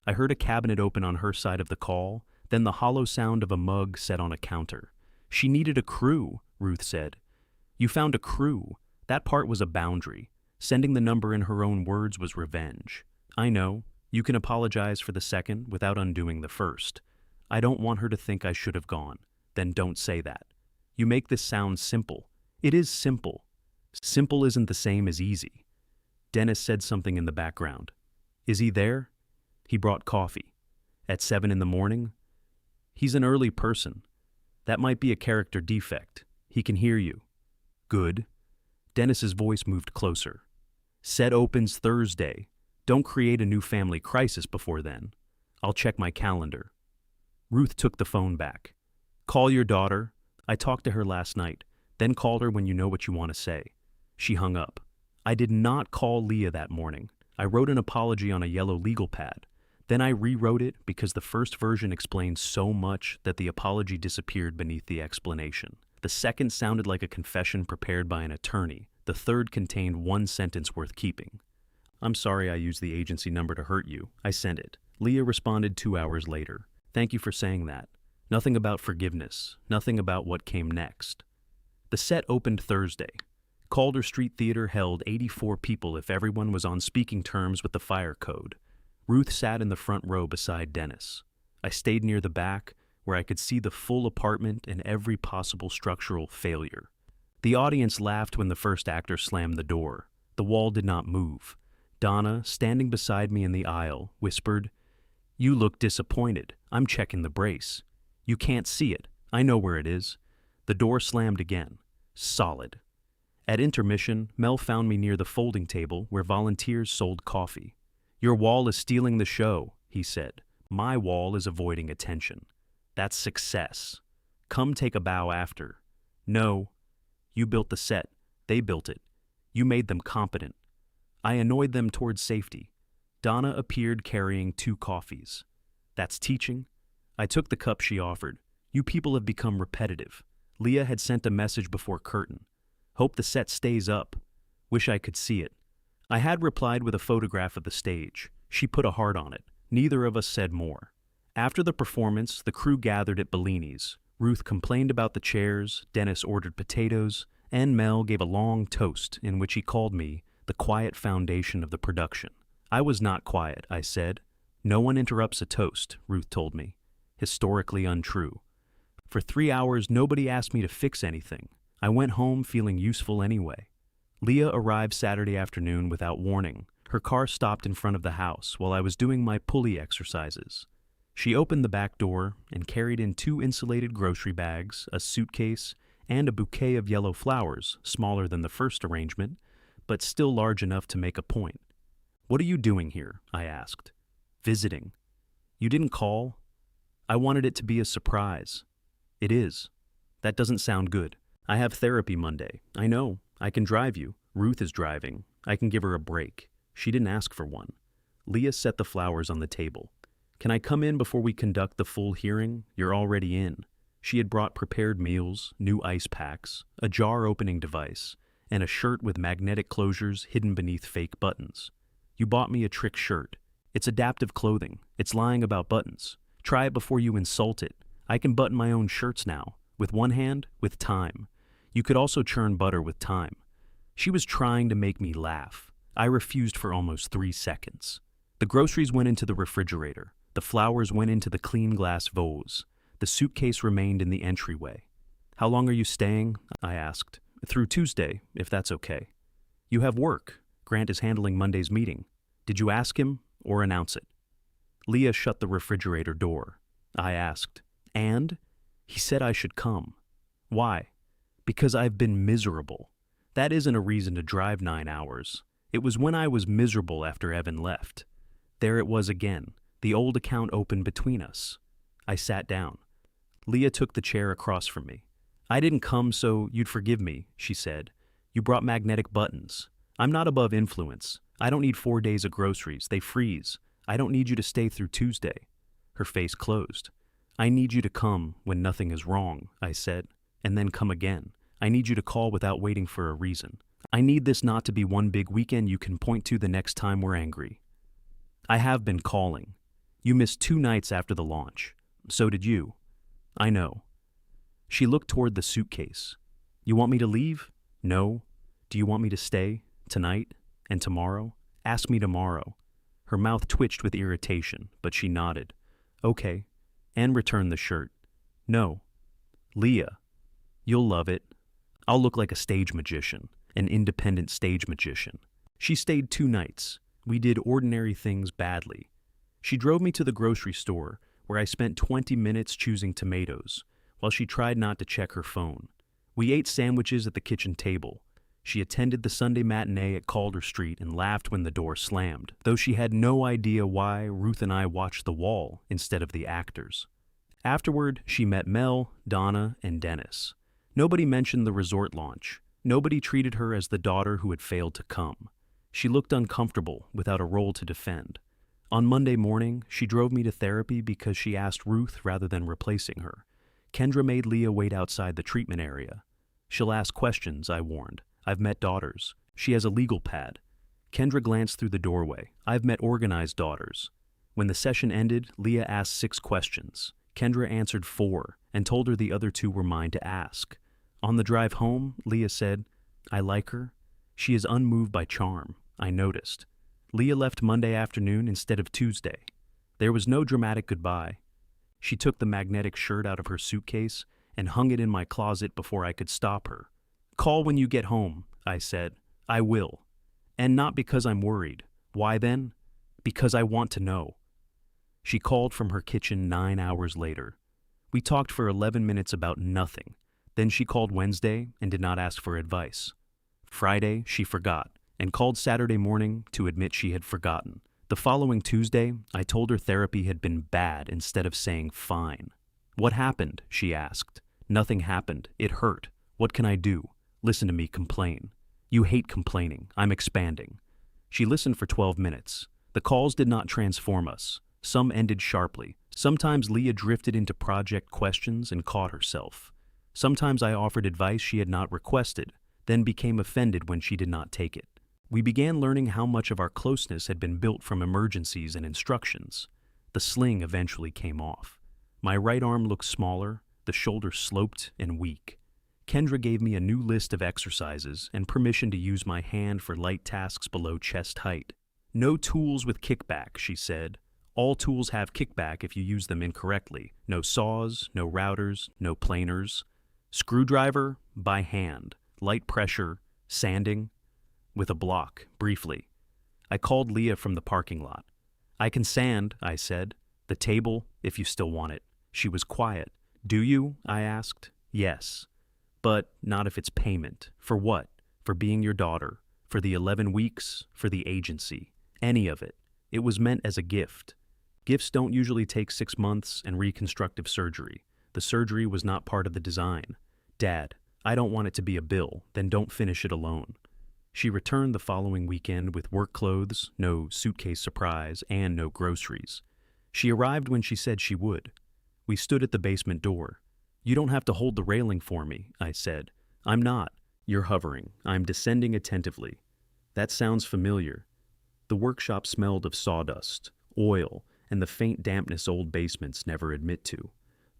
I heard a cabinet open on her side of the call, then the hollow sound of a mug set on a counter. "She needed a crew," Ruth said. "You found a crew." That part was a boundary. Sending the number in her own words was revenge. "I know. You can apologize for the second without undoing the first." "I don't want her to think I should have gone." "Then don't say that." "You make this sound simple." "It is simple." "Simple isn't the same as easy." Dennis said something in the background. "Is he there?" "He brought coffee." "At 7 in the morning?" "He's an early person." "That might be a character defect. He can hear you." "Good." Dennis's voice moved closer. "Set opens Thursday. Don't create a new family crisis before then. I'll check my calendar." Ruth took the phone back. "Call your daughter. I talked to her last night. Then call her when you know what you want to say." She hung up. I did not call Leah that morning. I wrote an apology on a yellow legal pad. Then I rewrote it because the first version explained so much that the apology disappeared beneath the explanation. The second sounded like a confession prepared by an attorney. The third contained one sentence worth keeping. "I'm sorry I used the agency number to hurt you." I sent it. Leah responded 2 hours later. "Thank you for saying that. Nothing about forgiveness. Nothing about what came next." The set opened Thursday. Calder Street Theater held 84 people if everyone was on speaking terms with the fire code. Ruth sat in the front row beside Dennis. I stayed near the back, where I could see the full apartment and every possible structural failure. The audience laughed when the first actor slammed the door. The wall did not move. Donna, standing beside me in the aisle, whispered, "You look disappointed. I'm checking the brace." "You can't see it. I know where it is." The door slammed again. Solid. At intermission, Mel found me near the folding table where volunteers sold coffee. "Your wall is stealing the show," he said. "My wall is avoiding attention. That's success. Come take a bow after." "No. You built the set. They built it. You made them competent." I annoyed them towards safety. Donna appeared carrying 2 coffees. "That's teaching?" I took the cup she offered. "You people have become repetitive." Leah had sent a message before curtain. "Hope the set stays up. Wish I could see it." I had replied with a photograph of the stage. She put a heart on it. Neither of us said more. After the performance, the crew gathered at Bellini's. Ruth complained about the chairs, Dennis ordered potatoes, and Mel gave a long toast in which he called me the quiet foundation of the production. I was not quiet, I said. "No one interrupts a toast," Ruth told me. Historically untrue. For 3 hours, nobody asked me to fix anything. I went home feeling useful anyway. Leah arrived Saturday afternoon without warning. Her car stopped in front of the house while I was doing my pulley exercises. She opened the back door and carried in 2 insulated grocery bags, a suitcase, and a bouquet of yellow flowers, smaller than the first arrangement, but still large enough to make a point. "What are you doing here?" I asked. "Visiting." "You didn't call?" "I wanted it to be a surprise." "It is." "That doesn't sound good. I have therapy Monday." "I know. I can drive you. Ruth is driving. I can give her a break." She didn't ask for one. Leah set the flowers on the table. "Can I come in before we conduct the full hearing? You're already in." She had brought prepared meals, new ice packs, a jar opening device, and a shirt with magnetic closures hidden beneath fake buttons. "You bought me a trick shirt. It's adaptive clothing. It's lying about buttons. Try it before you insult it. I can button my own shirts now. With one hand, with time. You could also churn butter with time." She was trying to make me laugh. I refused for almost 3 seconds. The groceries went into the refrigerator. The flowers went into the clean glass vase. The suitcase remained in the entryway. "How long are you staying?" I asked. "Through Tuesday, if that's okay." "You have work. Grant is handling Monday's meeting. Did you ask him or announce it?" Leah shut the refrigerator door. I asked, "And?" "He said I should come." "Why?" "Because I've been miserable." That isn't a reason to drive 9 hours. It was when I was miserable after Evan left. There it was again, the old account open between us. I sat down. Leah took the chair across from me. "I didn't come so you'd forgive me," she said. "You brought magnetic buttons. I'm not above influence. I don't need 4 days of groceries. They freeze. I don't need you to stay through Tuesday." Her face closed. "I need you to come when nothing is wrong," I said, "and then come again. I need you to call without waiting for a reason. I need this not to be one big weekend you can point to the next time we're angry." "I have been calling. You missed 2 nights after the launch. So did you." "I know." She looked toward the suitcase. "You want me to leave?" "No." "Do you want me to stay? Tonight? And tomorrow?" "Ask me tomorrow." Her mouth twitched with irritation, but she nodded. "Okay." And returned the shirt. "No." "Leah, you'll love it. I'll look like a stage magician, an independent stage magician." She stayed 2 nights. We did ordinary things badly. She drove me to the grocery store, where I spent 20 minutes choosing tomatoes, while she tried not to check her phone. We ate sandwiches at the kitchen table. She attended the Sunday matinee at Calder Street and laughed when the door slammed, though she had no idea why Ruth and I watched the wall instead of the actors. Afterward, she met Mel, Donna, and Dennis. Nobody mentioned the resort launch. Nobody treated her as the daughter who had failed to come. She looked uncomfortable without a role to defend. On Monday morning, she drove me to therapy because she asked Ruth rather than replacing her. Kendra made Leah wait outside the treatment area. "She'll ask questions," I warned. "I've met daughters. She has a legal pad." Kendra glanced through the doorway. "I've met organized daughters." When the session ended, Leah asked 6 questions. Kendra answered 4 and told her the other 2 were mine to ask. On the drive home, Leah said, "I like her. She is unmoved by charm. I noticed." Leah left Monday afternoon instead of Tuesday. There was no dramatic goodbye. She took the magnetic shirt out of her suitcase and hung it in my closet before I could stop her. "Call when you get home," I said. "I will. And not because I'm worried. Why then? Because I want to know." She called from her kitchen 9 hours later. We talked for 11 minutes about nothing. Then she called Wednesday and did not ask for advice. Friday, she forgot, and called Saturday morning to admit she had forgotten. The following Tuesday, I told her therapy had been bad instead of saying fine. What happened? She asked. Nothing happened. It hurt. What can I do? Listen to me complain. You hate complaining. I'm expanding. She listened for 12 minutes. The calls did not transform us. Some ended sharply. Sometimes Leah drifted into project questions and caught herself. Sometimes I offered advice she had not requested, then became offended when she did not take it. We began learning how much of our closeness had been built from emergencies and instructions. The sling eventually came off. My right arm looked smaller, the shoulder sloped and weak. Kendra gave me a new list of exercises and permission to use my hand for light tasks below chest height. No tools with kickback, she said. All tools have kickback if you use them incorrectly. No saws, no routers, no planers. Screwdriver, by hand. Light pressure, sanding, with a block, briefly. I called Leah from the parking lot. I can sand, I said. The table, if you still want it. She was quiet. Do you? I asked. Yes. But not if it's payment. For what? For being your daughter. For the 11 weeks. For the agency. Any of it. It was meant as a gift. Gifts don't usually take 6 months and reconstructive surgery. The surgery was not part of the design. Dad, I don't want it to be a bill. Then don't finish it alone. She returned the following weekend with work clothes, no suitcase surprise, and no groceries. She arrived when she said she would. We stood at the basement door. You don't have to hold the railing for me, I said. I'm not. You're hovering. I'm descending attentively. That sounds familiar. The workshop smelled of sawdust, oil, and the faint dampness old basements never admit to.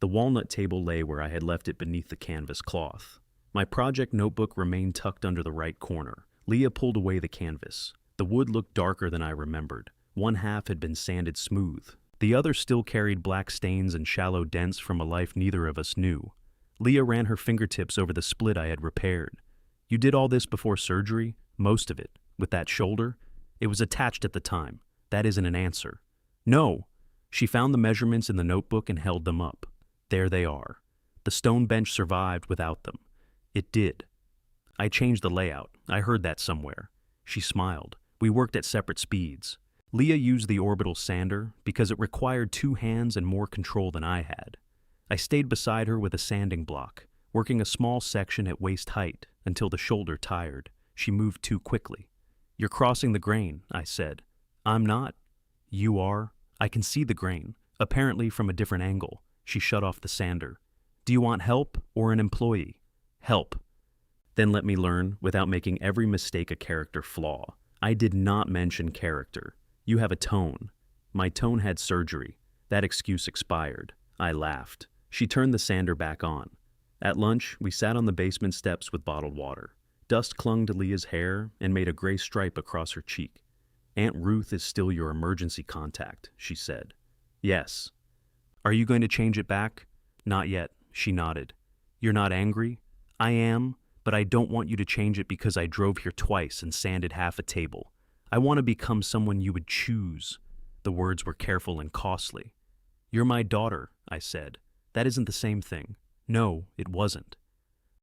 The walnut table lay where I had left it beneath the canvas cloth. My project notebook remained tucked under the right corner. Leah pulled away the canvas. The wood looked darker than I remembered. One half had been sanded smooth. The other still carried black stains and shallow dents from a life neither of us knew. Leah ran her fingertips over the split I had repaired. You did all this before surgery? Most of it. With that shoulder? It was attached at the time. That isn't an answer. No. She found the measurements in the notebook and held them up. There they are. The stone bench survived without them. It did. I changed the layout. I heard that somewhere. She smiled. We worked at separate speeds. Leah used the orbital sander because it required 2 hands and more control than I had. I stayed beside her with a sanding block, working a small section at waist height until the shoulder tired. She moved too quickly. You're crossing the grain, I said. I'm not. You are. I can see the grain, apparently from a different angle. She shut off the sander. Do you want help or an employee? Help. Then let me learn without making every mistake a character flaw. I did not mention character. You have a tone. My tone had surgery. That excuse expired. I laughed. She turned the sander back on. At lunch, we sat on the basement steps with bottled water. Dust clung to Leah's hair and made a gray stripe across her cheek. Aunt Ruth is still your emergency contact, she said. Yes. Are you going to change it back? Not yet, she nodded. You're not angry? I am, but I don't want you to change it because I drove here twice and sanded half a table. I want to become someone you would choose. The words were careful and costly. You're my daughter, I said. That isn't the same thing. No, it wasn't.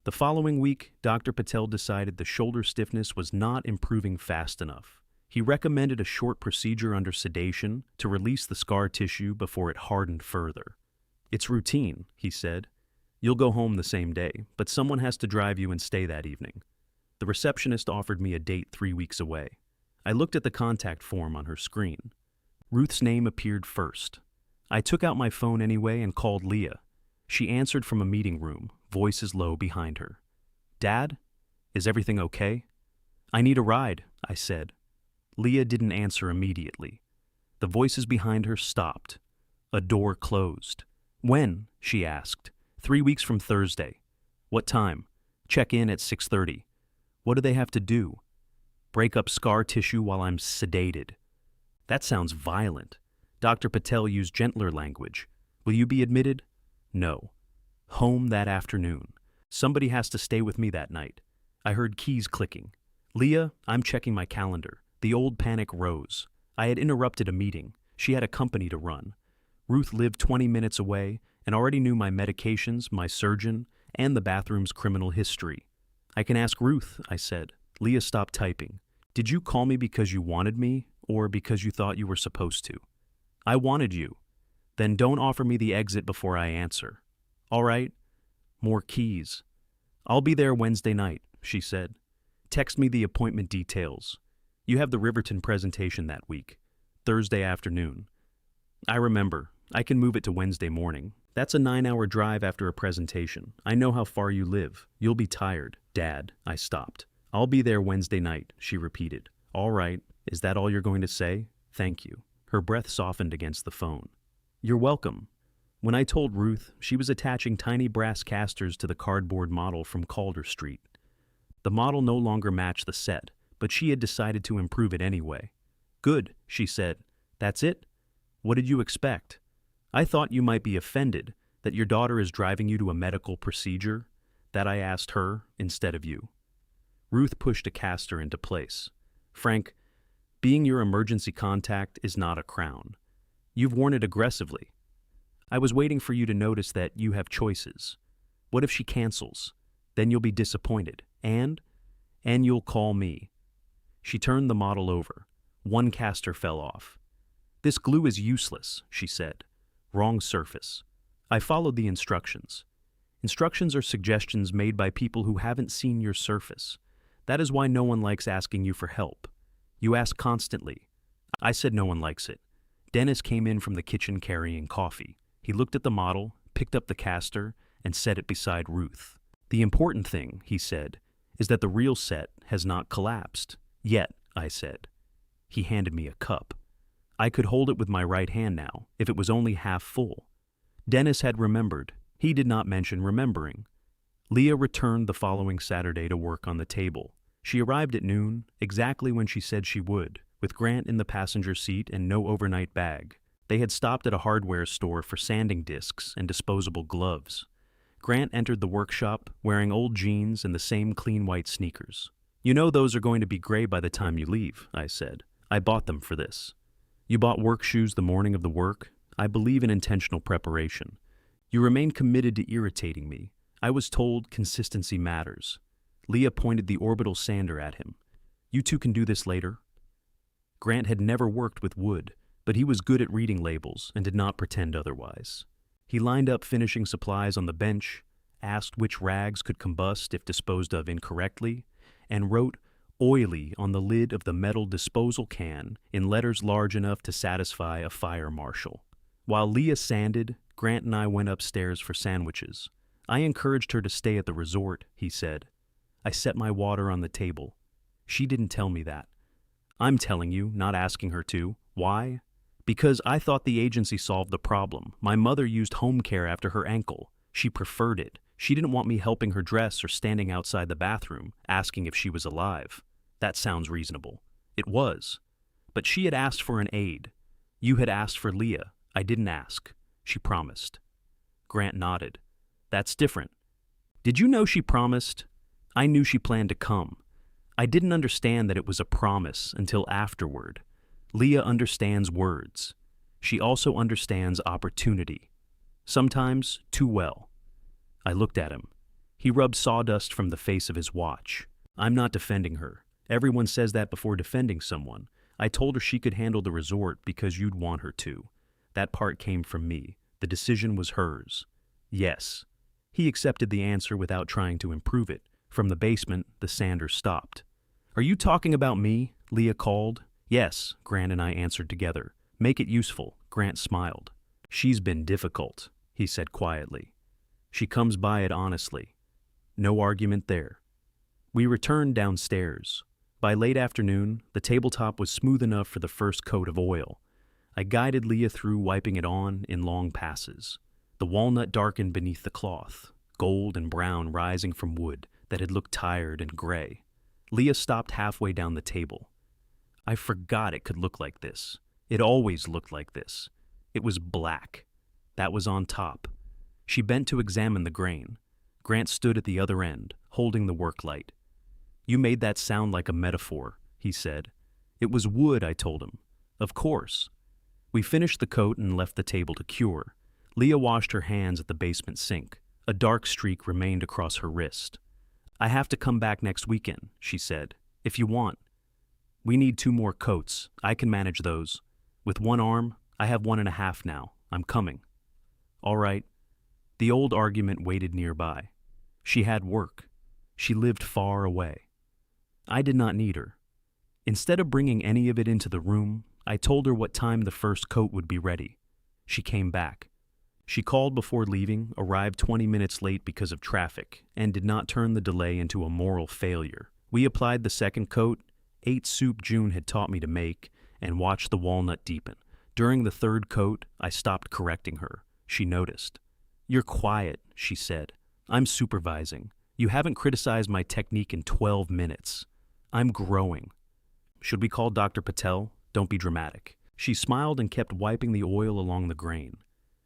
The following week, Dr. Patel decided the shoulder stiffness was not improving fast enough. He recommended a short procedure under sedation to release the scar tissue before it hardened further. It's routine, he said. You'll go home the same day, but someone has to drive you and stay that evening. The receptionist offered me a date 3 weeks away. I looked at the contact form on her screen. Ruth's name appeared first. I took out my phone anyway and called Leah. She answered from a meeting room, voices low behind her. Dad? Is everything okay? I need a ride, I said. Leah didn't answer immediately. The voices behind her stopped. A door closed. When? She asked. 3 weeks from Thursday. What time? Check in at 6:30. What do they have to do? Break up scar tissue while I'm sedated. That sounds violent. Dr. Patel used gentler language. Will you be admitted? No. Home that afternoon. Somebody has to stay with me that night. I heard keys clicking. Leah, I'm checking my calendar. The old panic rose. I had interrupted a meeting. She had a company to run. Ruth lived 20 minutes away and already knew my medications, my surgeon, and the bathroom's criminal history. I can ask Ruth, I said. Leah stopped typing. Did you call me because you wanted me, or because you thought you were supposed to? I wanted you. Then don't offer me the exit before I answer. All right? More keys. I'll be there Wednesday night, she said. Text me the appointment details. You have the Riverton presentation that week, Thursday afternoon. I remember. I can move it to Wednesday morning. That's a 9-hour drive after a presentation. I know how far you live. You'll be tired. Dad, I stopped. I'll be there Wednesday night, she repeated. All right. Is that all you're going to say? Thank you. Her breath softened against the phone. You're welcome. When I told Ruth, she was attaching tiny brass casters to the cardboard model from Calder Street. The model no longer matched the set, but she had decided to improve it anyway. Good, she said. That's it? What did you expect? I thought you might be offended that your daughter is driving you to a medical procedure, that I asked her instead of you. Ruth pushed a caster into place. Frank, being your emergency contact is not a crown. You've worn it aggressively. I was waiting for you to notice that you have choices. What if she cancels? Then you'll be disappointed. And you'll call me. She turned the model over. One caster fell off. This glue is useless, she said. Wrong surface. I followed the instructions. Instructions are suggestions made by people who haven't seen your surface. That is why no one likes asking you for help. You ask constantly. I said no one likes it. Dennis came in from the kitchen carrying coffee. He looked at the model, picked up the caster, and set it beside Ruth. The important thing, he said, is that the real set has not collapsed. Yet, I said. He handed me a cup. I could hold it with my right hand now, if it was only half full. Dennis had remembered. He did not mention remembering. Leah returned the following Saturday to work on the table. She arrived at noon, exactly when she said she would, with Grant in the passenger seat and no overnight bag. They had stopped at a hardware store for sanding discs and disposable gloves. Grant entered the workshop wearing old jeans and the same clean white sneakers. You know those are going to be gray by the time you leave, I said. I bought them for this. You bought work shoes the morning of the work? I believe in intentional preparation. You remain committed to irritating me. I was told consistency matters. Leah pointed the orbital sander at him. You two can do this later. Grant had never worked with wood, but he was good at reading labels and did not pretend otherwise. He lined up finishing supplies on the bench, asked which rags could combust if disposed of incorrectly, and wrote oily on the lid of the metal disposal can in letters large enough to satisfy a fire marshal. While Leah sanded, Grant and I went upstairs for sandwiches. I encouraged her to stay at the resort, he said. I set my water on the table. She didn't tell me that. I'm telling you, not asking her to. Why? Because I thought the agency solved the problem. My mother used home care after her ankle. She preferred it. She didn't want me helping her dress or standing outside the bathroom, asking if she was alive. That sounds reasonable. It was. But she had asked for an aide. You had asked for Leah. I didn't ask. She promised. Grant nodded. That's different. Did you know she promised? I knew she planned to come. I didn't understand that it was a promise until afterward. Leah understands words. She also understands opportunity. Sometimes too well. I looked at him. He rubbed sawdust from the face of his watch. I'm not defending her. Everyone says that before defending someone. I told her she could handle the resort because you'd want her to. That part came from me. The decision was hers. Yes. He accepted the answer without trying to improve it. From the basement, the sander stopped. Are you talking about me? Leah called. Yes, Grant and I answered together. Make it useful, Grant smiled. She's been difficult, he said quietly. She comes by it honestly. No argument there. We returned downstairs. By late afternoon, the tabletop was smooth enough for the first coat of oil. I guided Leah through wiping it on in long passes. The walnut darkened beneath the cloth, gold and brown rising from wood that had looked tired and gray. Leah stopped halfway down the table. I forgot it could look like this. It always looked like this. It was black. That was on top. She bent to examine the grain. Grant stood at the other end, holding the work light. You made that sound like a metaphor, he said. It was wood, I told him. Of course. We finished the coat and left the table to cure. Leah washed her hands at the basement sink. A dark streak remained across her wrist. I have to come back next weekend, she said. If you want. We need 2 more coats. I can manage those. With one arm, I have 1.5 now. I'm coming. All right. The old argument waited nearby. She had work. She lived far away. I did not need her. Instead of bringing any of it into the room, I told her what time the first coat would be ready. She came back. She called before leaving, arrived 20 minutes late because of traffic, and did not turn the delay into a moral failure. We applied the second coat, ate soup June had taught me to make, and watched the walnut deepen. During the third coat, I stopped correcting her. She noticed. "You're quiet," she said. "I'm supervising. You haven't criticized my technique in 12 minutes. I'm growing." "Should we call Dr. Patel? Don't be dramatic." She smiled and kept wiping the oil along the grain.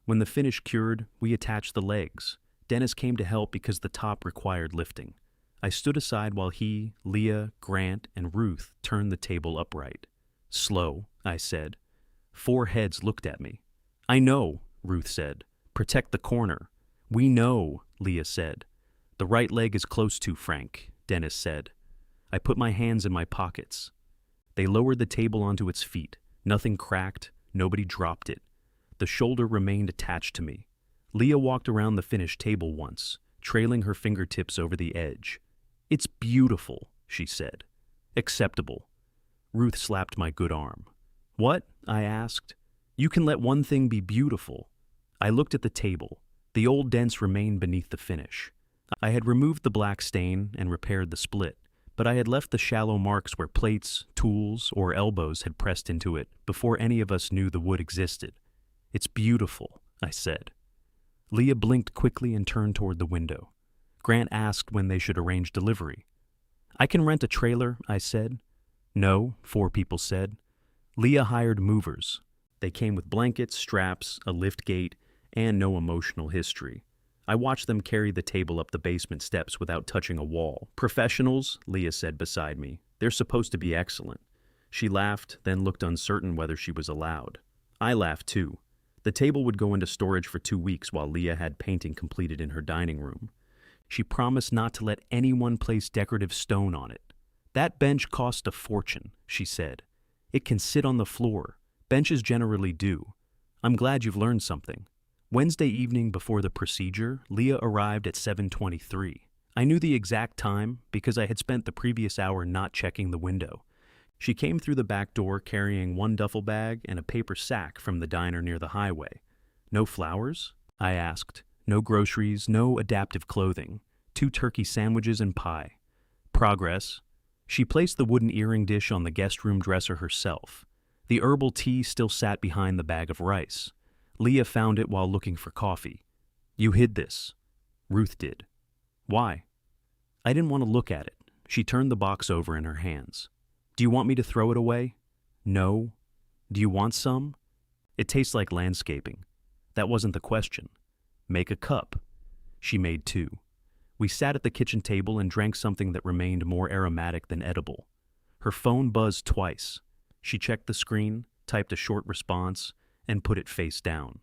When the finish cured, we attached the legs. Dennis came to help because the top required lifting. I stood aside while he, Leah, Grant, and Ruth turned the table upright. "Slow," I said. 4 heads looked at me. "I know," Ruth said. "Protect the corner." "We know," Leah said. "The right leg is close to Frank," Dennis said. I put my hands in my pockets. They lowered the table onto its feet. Nothing cracked. Nobody dropped it. The shoulder remained attached to me. Leah walked around the finished table once, trailing her fingertips over the edge. "It's beautiful," she said. "Acceptable." Ruth slapped my good arm. "What?" I asked. "You can let one thing be beautiful." I looked at the table. The old dents remained beneath the finish. I had removed the black stain and repaired the split, but I had left the shallow marks where plates, tools, or elbows had pressed into it before any of us knew the wood existed. "It's beautiful," I said. Leah blinked quickly and turned toward the window. Grant asked when they should arrange delivery. "I can rent a trailer," I said. "No," 4 people said. Leah hired movers. They came with blankets, straps, a lift gate, and no emotional history. I watched them carry the table up the basement steps without touching a wall. "Professionals," Leah said beside me. "They're supposed to be excellent." She laughed, then looked uncertain whether she was allowed. I laughed too. The table would go into storage for 2 weeks while Leah had painting completed in her dining room. She promised not to let anyone place decorative stone on it. "That bench cost a fortune," she said. "It can sit on the floor. Benches generally do. I'm glad you've learned something." Wednesday evening before the procedure, Leah arrived at 7:23. I knew the exact time because I had spent the previous hour not checking the window. She came through the back door carrying 1 duffel bag and a paper sack from the diner near the highway. "No flowers?" I asked. "No groceries, no adaptive clothing. 2 turkey sandwiches and pie." "Progress." She placed the wooden earring dish on the guest room dresser herself. The herbal tea still sat behind the bag of rice. Leah found it while looking for coffee. "You hid this." Ruth did. "Why?" I didn't want to look at it. She turned the box over in her hands. "Do you want me to throw it away?" "No." "Do you want some?" "It tastes like landscaping." That wasn't the question. "Make a cup." She made 2. We sat at the kitchen table and drank something that remained more aromatic than edible. Her phone buzzed twice. She checked the screen, typed a short response, and put it face down.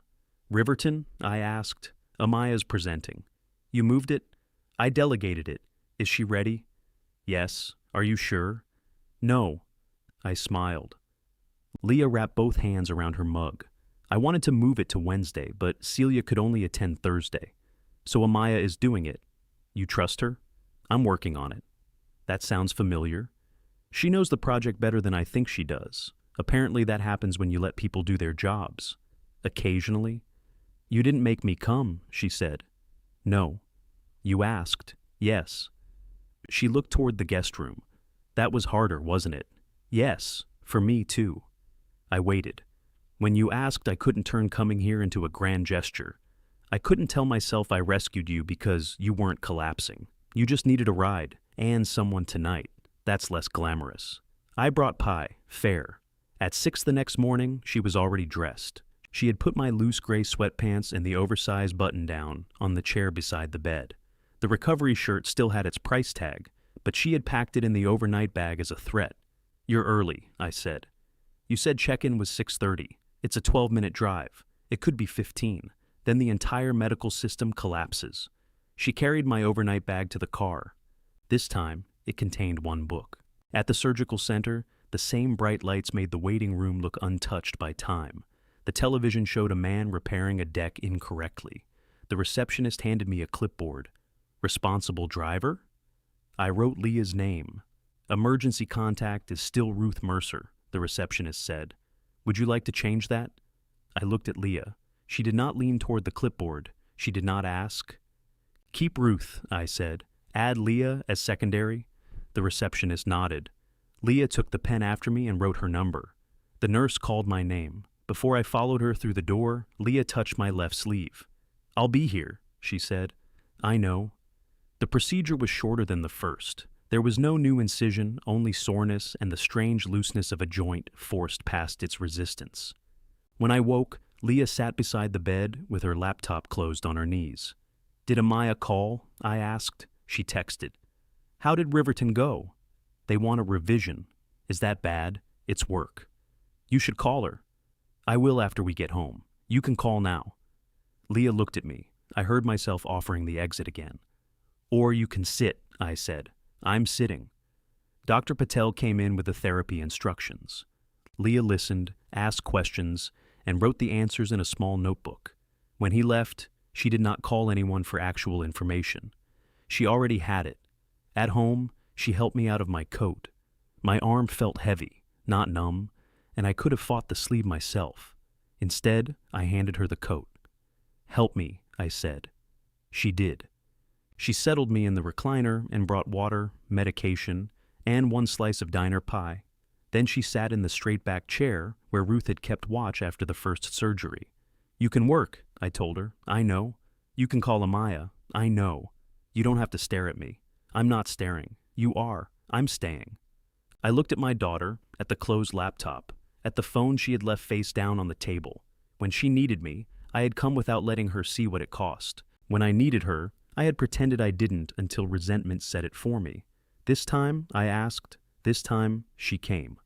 "Riverton?" I asked. "Amaya's presenting." "You moved it?" "I delegated it. Is she ready?" "Yes." "Are you sure?" "No." I smiled. Leah wrapped both hands around her mug. I wanted to move it to Wednesday, but Celia could only attend Thursday. "So Amaya is doing it. You trust her?" "I'm working on it." "That sounds familiar." "She knows the project better than I think she does. Apparently that happens when you let people do their jobs." "Occasionally." "You didn't make me come," she said. "No." "You asked." "Yes." She looked toward the guest room. "That was harder, wasn't it?" "Yes, for me too." I waited. "When you asked, I couldn't turn coming here into a grand gesture. I couldn't tell myself I rescued you because you weren't collapsing. You just needed a ride, and someone tonight. That's less glamorous." I brought pie, fair. At 6 the next morning, she was already dressed. She had put my loose gray sweatpants and the oversized button-down on the chair beside the bed. The recovery shirt still had its price tag, but she had packed it in the overnight bag as a threat. "You're early," I said. "You said check-in was 6:30. It's a 12-minute drive. It could be 15. Then the entire medical system collapses." She carried my overnight bag to the car. This time, it contained 1 book. At the surgical center, the same bright lights made the waiting room look untouched by time. The television showed a man repairing a deck incorrectly. The receptionist handed me a clipboard. Responsible driver? I wrote Leah's name. Emergency contact is still Ruth Mercer, the receptionist said. Would you like to change that? I looked at Leah. She did not lean toward the clipboard. She did not ask. Keep Ruth, I said. Add Leah as secondary. The receptionist nodded. Leah took the pen after me and wrote her number. The nurse called my name. Before I followed her through the door, Leah touched my left sleeve. I'll be here, she said. I know. The procedure was shorter than the first. There was no new incision, only soreness and the strange looseness of a joint forced past its resistance. When I woke, Leah sat beside the bed with her laptop closed on her knees. Did Amaya call? I asked. She texted. How did Riverton go? They want a revision. Is that bad? It's work. You should call her. I will after we get home. You can call now. Leah looked at me. I heard myself offering the exit again. Or you can sit, I said. I'm sitting. Dr. Patel came in with the therapy instructions. Leah listened, asked questions, and wrote the answers in a small notebook. When he left, she did not call anyone for actual information. She already had it. At home, she helped me out of my coat. My arm felt heavy, not numb, and I could have fought the sleeve myself. Instead, I handed her the coat. Help me, I said. She did. She settled me in the recliner and brought water, medication, and one slice of diner pie. Then she sat in the straight-back chair where Ruth had kept watch after the first surgery. You can work, I told her. I know. You can call Amaya. I know. You don't have to stare at me. I'm not staring. You are. I'm staying. I looked at my daughter, at the closed laptop, at the phone she had left face down on the table. When she needed me, I had come without letting her see what it cost. When I needed her, I had pretended I didn't until resentment said it for me. This time, I asked. This time, she came.